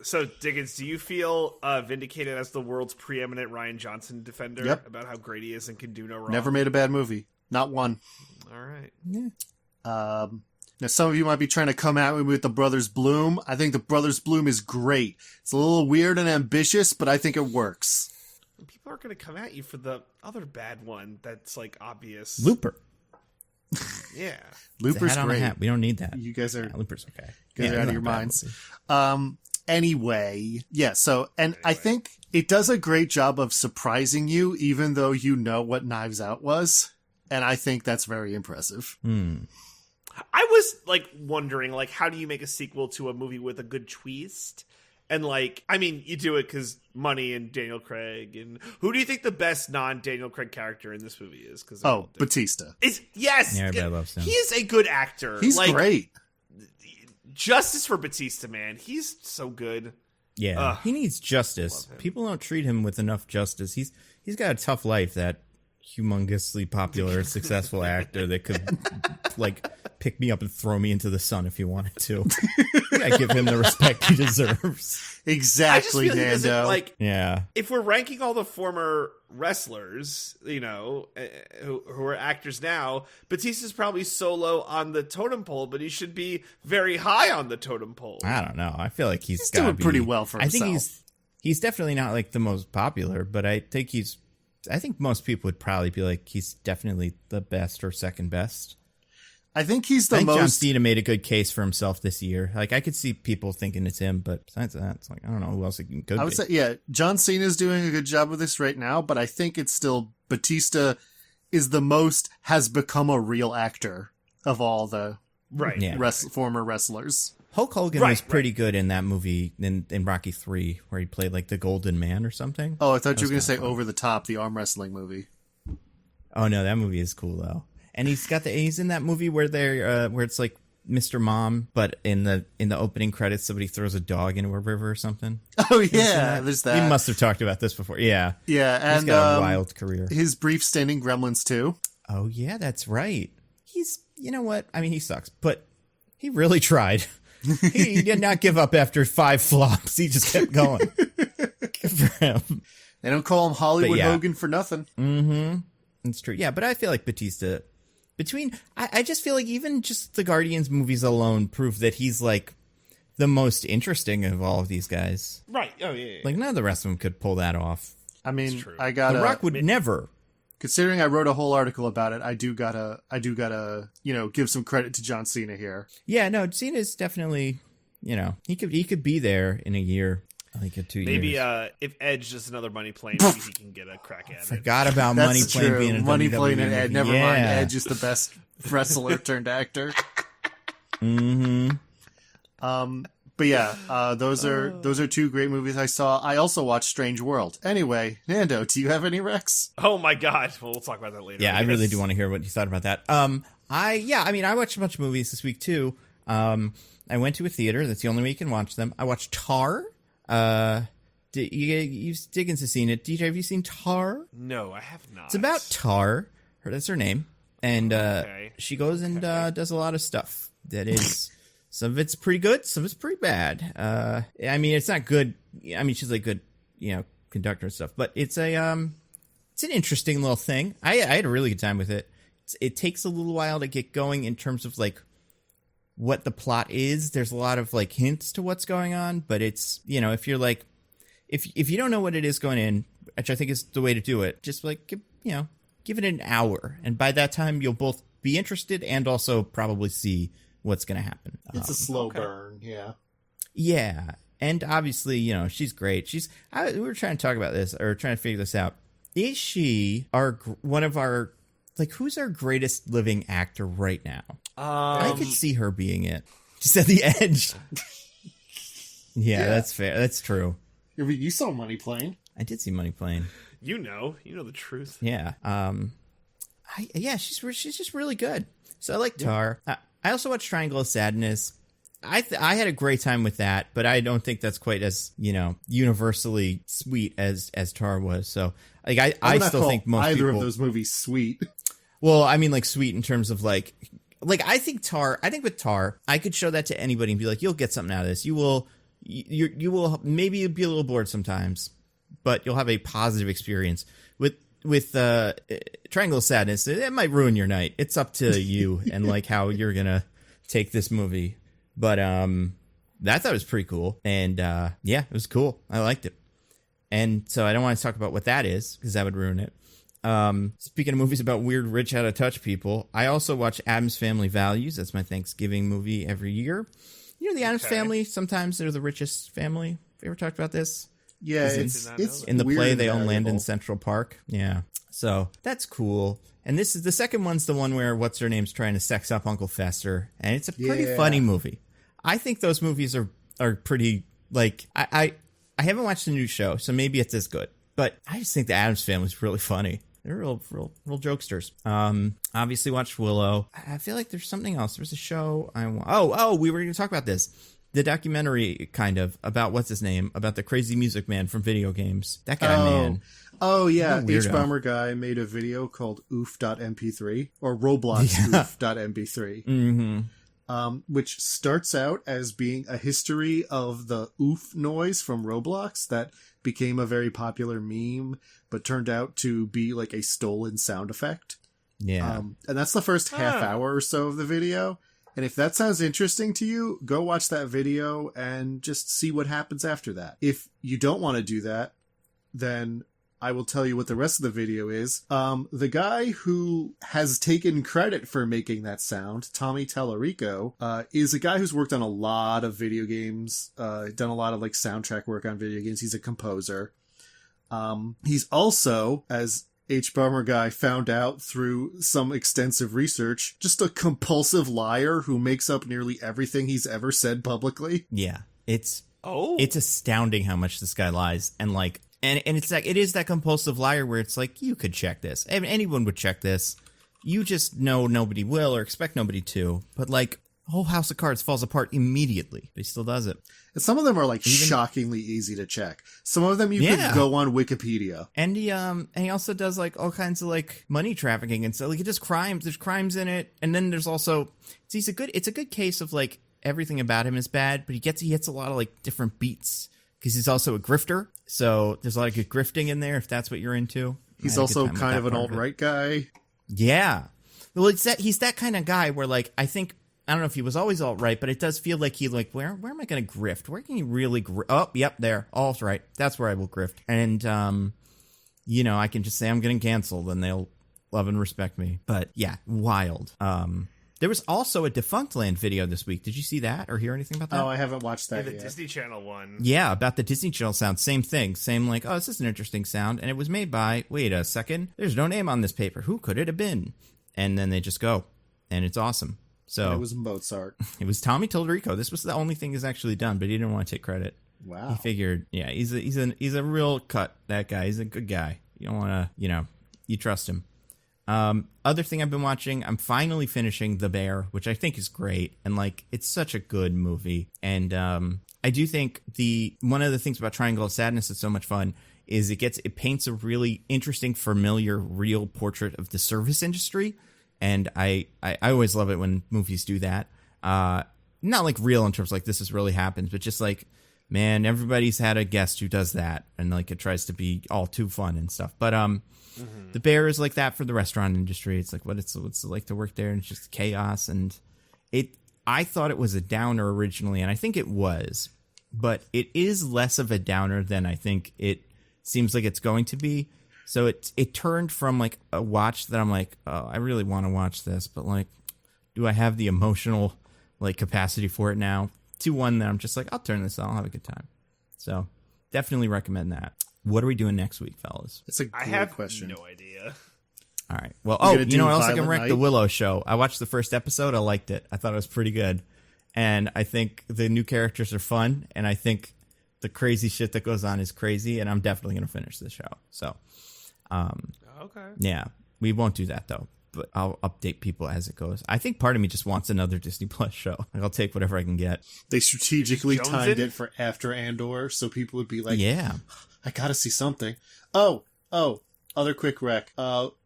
So, Diggins, do you feel vindicated as the world's preeminent Rian Johnson defender about how great he is and can do no wrong? Never made a bad movie. Not one. All right. Yeah. Now, some of you might be trying to come at me with The Brothers Bloom. I think The Brothers Bloom is great. It's a little weird and ambitious, but I think it works. People are going to come at you for the other bad one that's, like, obvious. Looper. Yeah. Looper's great. We don't need that. You guys are... Looper's okay. You guys are out of your minds. Anyway, yeah, so... And I think it does a great job of surprising you, even though you know what Knives Out was. And I think that's very impressive. I was, like, wondering, like, how do you make a sequel to a movie with a good twist? And, like, I mean, you do it because money and Daniel Craig. And who do you think the best non-Daniel Craig character in this movie is? Batista. Yes! Yeah, everybody loves him. He is a good actor. He's great. Justice for Batista, man. He's so good. Yeah, he needs justice. People don't treat him with enough justice. He's got a tough life, that humongously popular, successful actor that could, like, pick me up and throw me into the sun if he wanted to. I give him the respect he deserves. Exactly, Nando. Like, yeah. If we're ranking all the former wrestlers, you know, who are actors now, Batista's probably so low on the totem pole, but he should be very high on the totem pole. I don't know. I feel like he's doing pretty well for himself. I think he's definitely not, like, the most popular, but I think most people would probably be like, he's definitely the best or second best. I think he's I think John Cena made a good case for himself this year. Like, I could see people thinking it's him, but besides that, it's like, I don't know who else it could be. I would say, yeah, John Cena's doing a good job of this right now, but I think it's still Batista is the most has become a real actor of all the former wrestlers. Hulk Hogan was pretty good in that movie in Rocky 3, where he played like the Golden Man or something. Oh, I thought you were going to say Over the Top, the arm wrestling movie. Oh no, that movie is cool though. And he's in that movie where where it's like Mr. Mom, but in the opening credits somebody throws a dog into a river or something. Oh yeah, there's that. We must have talked about this before. Yeah. Yeah, and he's got a wild career. His brief stint in Gremlins 2. Oh yeah, that's right. You know what? I mean, he sucks, but he really tried. He did not give up after 5 flops. He just kept going. Good for him. They don't call him Hollywood Hogan for nothing. Mm-hmm. It's true. Yeah, but I feel like Batista... I just feel like even just the Guardians movies alone prove that he's, like, the most interesting of all of these guys. Right. Oh, yeah. Like, none of the rest of them could pull that off. I mean, The Rock would never... Considering I wrote a whole article about it, I do gotta, give some credit to John Cena here. Yeah, no, Cena's definitely, he could be there in a year, like 2 years. Maybe if Edge does another Money Plane, maybe he can get a crack at it. Forgot about Money Plane being a Money WWE Plane and Edge. movie. Never mind, Edge is the best wrestler turned actor. Mm-hmm. But yeah, those are 2 great movies I saw. I also watched Strange World. Anyway, Nando, do you have any recs? Oh my god. Well, we'll talk about that later. Yeah, I really do want to hear what you thought about that. I watched a bunch of movies this week too. I went to a theater. That's the only way you can watch them. I watched Tar. Diggins has seen it. DJ, have you seen Tar? No, I have not. It's about Tar. That's her name. And she goes and does a lot of stuff that is... Some of it's pretty good, some of it's pretty bad. I mean, it's not good. I mean, she's a good, conductor and stuff. But it's an interesting little thing. I had a really good time with it. It takes a little while to get going in terms of like what the plot is. There's a lot of like hints to what's going on, but it's if you're like if you don't know what it is going in, which I think is the way to do it, just like give it an hour, and by that time you'll both be interested and also probably see what's going to happen. It's a slow burn, yeah. Yeah, and obviously, she's great. We were trying to talk about this, or trying to figure this out. Is she one of our like, who's our greatest living actor right now? I could Um, see her being it. Just at the edge. Yeah, that's fair. That's true. I mean, you saw Money Plane. I did see Money Plane. you know the truth. Yeah. She's just really good. So I like Tar. I also watched Triangle of Sadness. I had a great time with that, but I don't think that's quite as, universally sweet as Tar was. So like I still think most either people, of those movies sweet. well, I mean, like, sweet in terms of like I think with Tar, I could show that to anybody and be like, you'll get something out of this. You will maybe be a little bored sometimes, but you'll have a positive experience. With Triangle of Sadness, it might ruin your night. It's up to you and like how you're gonna take this movie. But that I thought was pretty cool, and it was cool. I liked it, and so I don't want to talk about what that is because that would ruin it. Speaking of movies about weird, rich, out of touch people, I also watch Addams Family Values. That's my Thanksgiving movie every year. The Addams Family, sometimes they're the richest family. Have you ever talked about this? Yeah, it's In the weird play, they and own land in valuable. Central Park. Yeah. So that's cool. And this is the second one's the one where what's her name's trying to sex up Uncle Fester. And it's a pretty funny movie. I think those movies are pretty, like, I haven't watched the new show, so maybe it's as good. But I just think the Addams Family is really funny. They're real jokesters. Obviously watched Willow. I feel like there's something else. There's a show I want. Oh, we were going to talk about this. The documentary, kind of, about what's his name, about the crazy music man from video games. That guy, man. Oh, yeah. What a weirdo. H-Bomber guy made a video called oof.mp3 or Roblox oof.mp3, which starts out as being a history of the oof noise from Roblox that became a very popular meme, but turned out to be like a stolen sound effect. Yeah. And that's the first half hour or so of the video. And if that sounds interesting to you, go watch that video and just see what happens after that. If you don't want to do that, then I will tell you what the rest of the video is. The guy who has taken credit for making that sound, Tommy Tallarico, is a guy who's worked on a lot of video games, done a lot of like soundtrack work on video games. He's a composer. He's also, as H-Bomber guy found out through some extensive research, just a compulsive liar who makes up nearly everything he's ever said publicly. Yeah. It's Oh, it's astounding how much this guy lies. And like, and it's like, it is that compulsive liar where it's like, you could check this. I mean, anyone would check this. You just know nobody will or expect nobody to. But like, whole house of cards falls apart immediately. But he still does it. And some of them are like shockingly easy to check. Some of them you could go on Wikipedia. And he also does like all kinds of like money trafficking and so like it does crimes. There's crimes in it, and then there's also it's a good case of like everything about him is bad, but he hits a lot of like different beats because he's also a grifter. So there's a lot of good grifting in there if that's what you're into. He's also kind of an alt-right guy. Yeah, well, he's that kind of guy where like I don't know if he was always alt-right, but it does feel like he like, where am I going to grift? Where can you really grift? Oh, yep, there. Alt-right. That's where I will grift. And, I can just say I'm getting canceled and they'll love and respect me. But yeah, wild. There was also a Defunctland video this week. Did you see that or hear anything about that? Oh, I haven't watched that the yet. Disney Channel one. Yeah, about the Disney Channel sound. Same thing. Same like, oh, this is an interesting sound. And it was made by, wait a second, there's no name on this paper. Who could it have been? And then they just go. And it's awesome. So it was Mozart. It was Tommy Tallarico. This was the only thing he's actually done, but he didn't want to take credit. Wow. He figured, yeah, he's a real cut, that guy. He's a good guy. You don't want to, you trust him. Other thing I've been watching, I'm finally finishing The Bear, which I think is great. And like, it's such a good movie. And I do think one of the things about Triangle of Sadness that's so much fun is it paints a really interesting, familiar, real portrait of the service industry. And I always love it when movies do that. Not like real in terms of like this has really happened, but just like, man, everybody's had a guest who does that. And like it tries to be all too fun and stuff. But The Bear is like that for the restaurant industry. It's like what's it like to work there, and it's just chaos. And I thought it was a downer originally, and I think it was. But it is less of a downer than I think it seems like it's going to be. So it turned from like a watch that I'm like, oh, I really want to watch this, but like, do I have the emotional like capacity for it now? To one that I'm just like, I'll turn this on, I'll have a good time. So definitely recommend that. What are we doing next week, fellas? It's a I great have question. no idea. All right. Well, We're gonna you know do what else I can Violent rank? Night? The Willow show. I watched the first episode. I liked it. I thought it was pretty good. And I think the new characters are fun. And I think the crazy shit that goes on is crazy. And I'm definitely going to finish the show. So, Okay. yeah. We won't do that, though. But I'll update people as it goes. I think part of me just wants another Disney Plus show. Like, I'll take whatever I can get. They strategically Jonesing? timed it for after Andor, so people would be like, Yeah. I gotta see something. Oh, other quick rec.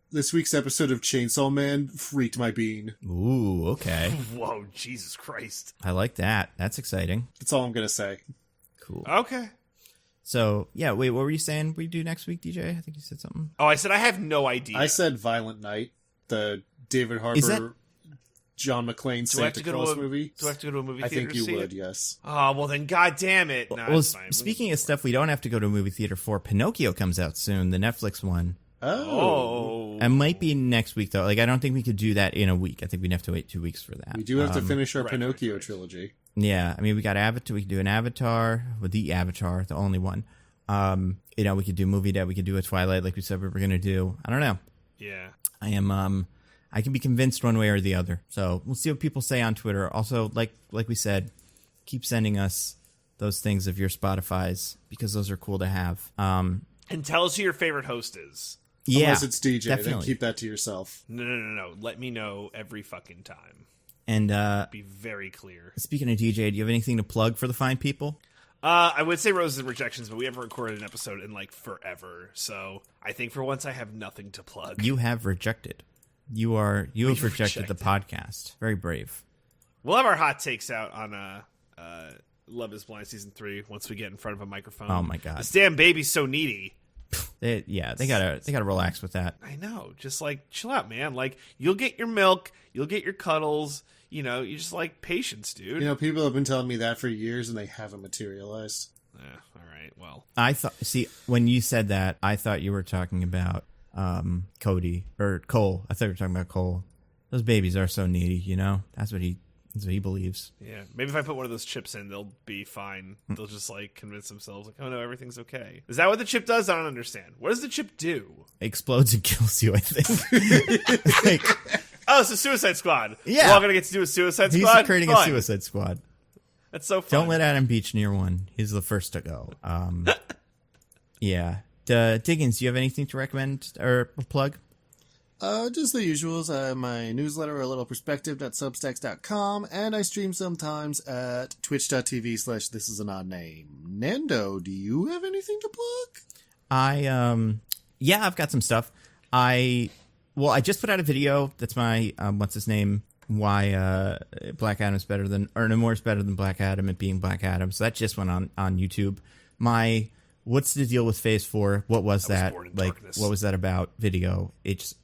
This week's episode of Chainsaw Man freaked my bean. Ooh, okay. Whoa, Jesus Christ. I like that. That's exciting. That's all I'm gonna say. Cool. Okay. So, yeah, wait, what were you saying we do next week, DJ? I think you said something. Oh, I said I have no idea. I said Violent Night, the David Harbour, Is that- John McClane Santa Claus movie. Do I have to go to a movie I theater think to you see would, it? yes. Oh, well then, God damn it. No, Well, it's fine. speaking of stuff we don't have to go to a movie theater for, Pinocchio comes out soon, the Netflix one. Oh. It might be next week, though. Like, I don't think we could do that in a week. I think we'd have to wait 2 weeks for that. We do have to finish our right, Pinocchio right. trilogy. Yeah, I mean, we got Avatar. We could do an Avatar with the Avatar, the only one. You know, we could do Movie Day. We could do a Twilight, like we said we were going to do. I don't know. Yeah. I am. I can be convinced one way or the other. So we'll see what people say on Twitter. Also, like we said, keep sending us those things of your Spotify's because those are cool to have. And tell us who your favorite host is. Yeah, Unless it's DJ, then definitely. keep that to yourself. No. Let me know every fucking time. And Be very clear. speaking of DJ, do you have anything to plug for the fine people? I would say Roses and Rejections, but we haven't recorded an episode in like forever. So I think for once I have nothing to plug. You have rejected. You have rejected the rejected. podcast. Very brave. We'll have our hot takes out on Love is Blind Season 3 once we get in front of a microphone. Oh my God. This damn baby's so needy. They gotta relax with that. I know. Just like chill out, man. Like you'll get your milk, you'll get your cuddles. You know, you just like patience, dude. You know, people have been telling me that for years, and they haven't materialized. All right. Well, I thought. See, when you said that, I thought you were talking about Cody or Cole. I thought you were talking about Cole. Those babies are so needy. You know, that's what he believes. yeah. Maybe if I put one of those chips in, they'll be fine. They'll just like convince themselves, like, oh no, everything's okay. Is that what the chip does? I don't understand. What does the chip do? Explodes and kills you. I think. Like, Oh, it's a Suicide Squad. Yeah. We're all gonna get to do a Suicide he's Squad. creating Fun. a Suicide Squad. That's so fun. Don't let Adam Beach near one. He's the first to go. Yeah. Diggins, do you have anything to recommend or plug? Just the usuals. I have my newsletter, a little perspective.substacks.com, and I stream sometimes at twitch.tv/this is an odd name. Nando, do you have anything to plug? Yeah, I've got some stuff. I just put out a video. That's my what's his name? Why Black Adam's better than, or No More's better than Black Adam at being Black Adam. So that just went on YouTube. My what's the deal with Phase 4? What was that? Born in Like, Darkness. what was that about? Video. It's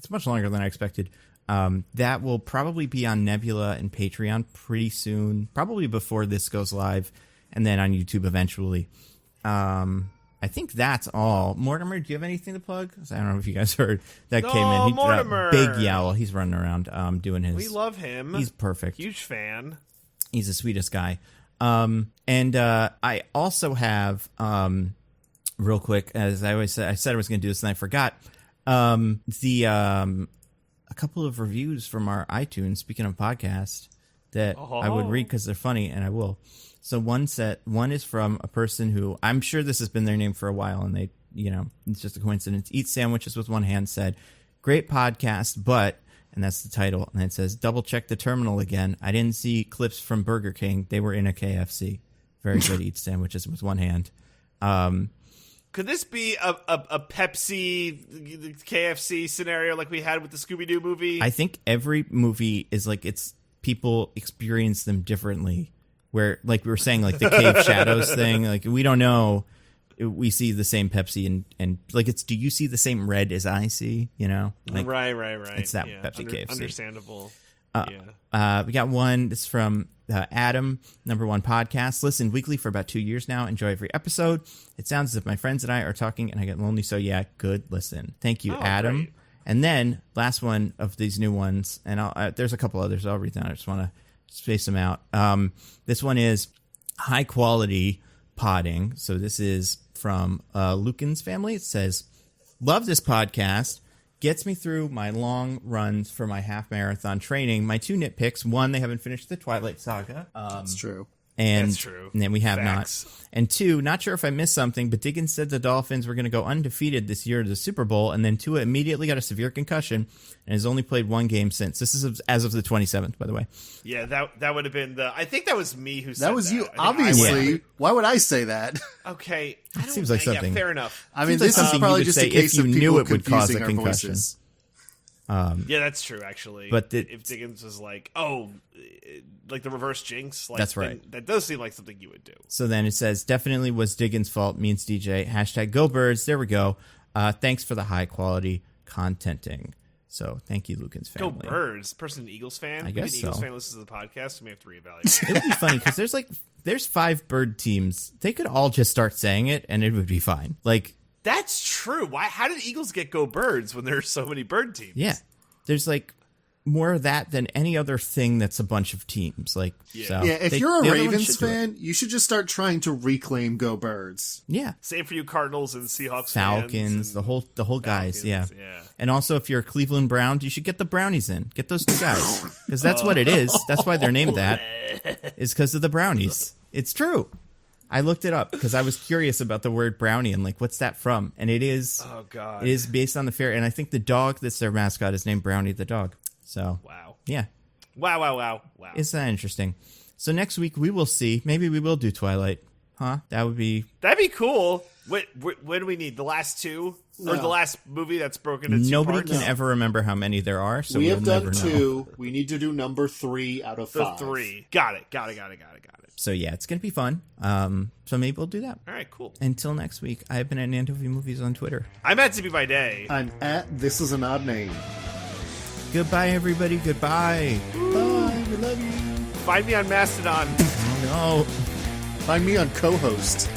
much longer than I expected. That will probably be on Nebula and Patreon pretty soon, probably before this goes live, and then on YouTube eventually. I think that's all. Mortimer, do you have anything to plug? I don't know if you guys heard that came in. He, Mortimer! Big Yowl. He's running around doing his. We love him. He's perfect. Huge fan. He's the sweetest guy. And I also have, real quick, as I always said, I said I was going to do this and I forgot. A couple of reviews from our iTunes, speaking of podcast, that I would read because they're funny, and I will. So one is from a person who, I'm sure this has been their name for a while, and they, it's just a coincidence. Eat sandwiches with one hand said, "Great podcast, but," and that's the title, and it says, "Double check the terminal again. I didn't see clips from Burger King. They were in a KFC. Very good. Eat sandwiches with one hand." Could this be a Pepsi KFC scenario like we had with the Scooby-Doo movie? I think every movie is like, it's people experience them differently. Where, like we were saying, like the Cave Shadows thing, like we don't know. We see the same Pepsi and like it's, do you see the same red as I see? Like, right. It's that Pepsi KFC. Understandable. We got one. This is from Adam, #1 podcast. Listened weekly for about 2 years now. Enjoy every episode. It sounds as if my friends and I are talking and I get lonely. So yeah, good listen. Thank you, Adam. Great. And then last one of these new ones, and there's a couple others I'll read down. I just want to space them out. This one is high quality podding. So this is from Lucan's family. It says, "Love this podcast. Gets me through my long runs for my half marathon training. My 2 nitpicks: 1, they haven't finished the Twilight Saga. That's true. And That's true. And we have Facts. not. And 2, not sure if I missed something, but Diggins said the Dolphins were going to go undefeated this year to the Super Bowl, and then Tua immediately got a severe concussion and has only played 1 game since. This is as of the 27th, by the way. Yeah, that would have been the. I think that was me who said that. That was you, I think obviously. Why would I say that? Okay, It seems like something. Yeah, fair enough. I mean, Seems like this is something probably you would just a say case if you of knew people it would cause a confusing our concussion. voices. Yeah, that's true. Actually, But if Diggins was like, like the reverse jinx, like, That's right. That does seem like something you would do. So then it says, definitely was Diggins' fault, means DJ. # Go Birds. There we go. Thanks for the high quality contenting. So thank you, Lucan's family. Go Birds. Person, an Eagles fan. I guess Maybe an Eagles so. fan listens to the podcast. We may have to reevaluate. It would be funny because there's 5 bird teams. They could all just start saying it and it would be fine. Like, That's true. Why? How did Eagles get Go Birds when there's so many bird teams? yeah, there's like more of that than any other thing that's a bunch of teams. Like, Yeah. so Yeah, if they- you're a the other ones Ravens should do it. fan, you should just start trying to reclaim Go Birds. Yeah. Same for you Cardinals and Seahawks Falcons, fans. the whole guys, yeah. Falcons, yeah. And also, if you're Cleveland Browns, you should get the Brownies in. Get those 2 guys, because that's what it is. That's why they're named that. Is because of the Brownies. It's true. I looked it up because I was curious about the word brownie and like, what's that from? And it is. Oh God. It is based on the fair, and I think the dog that's their mascot is named Brownie the dog. So Wow. yeah, Wow. isn't that interesting? So next week we will see. Maybe we will do Twilight, huh? That would be. That'd be cool. What do we need? The last 2? Or No. the last movie that's broken into 2 Nobody parts? can ever remember how many there are, so we we'll have never done know. 2. We need to do number 3 out of The 5. 3. Got it. So yeah, it's gonna be fun. So maybe we'll do that. All right, cool. Until next week, I've been at Nando Movies on Twitter. I'm at to be by day. I'm at This Is an Odd Name. Goodbye, everybody. Goodbye. Bye. We love you. Find me on Mastodon. Oh no. Find me on co-host.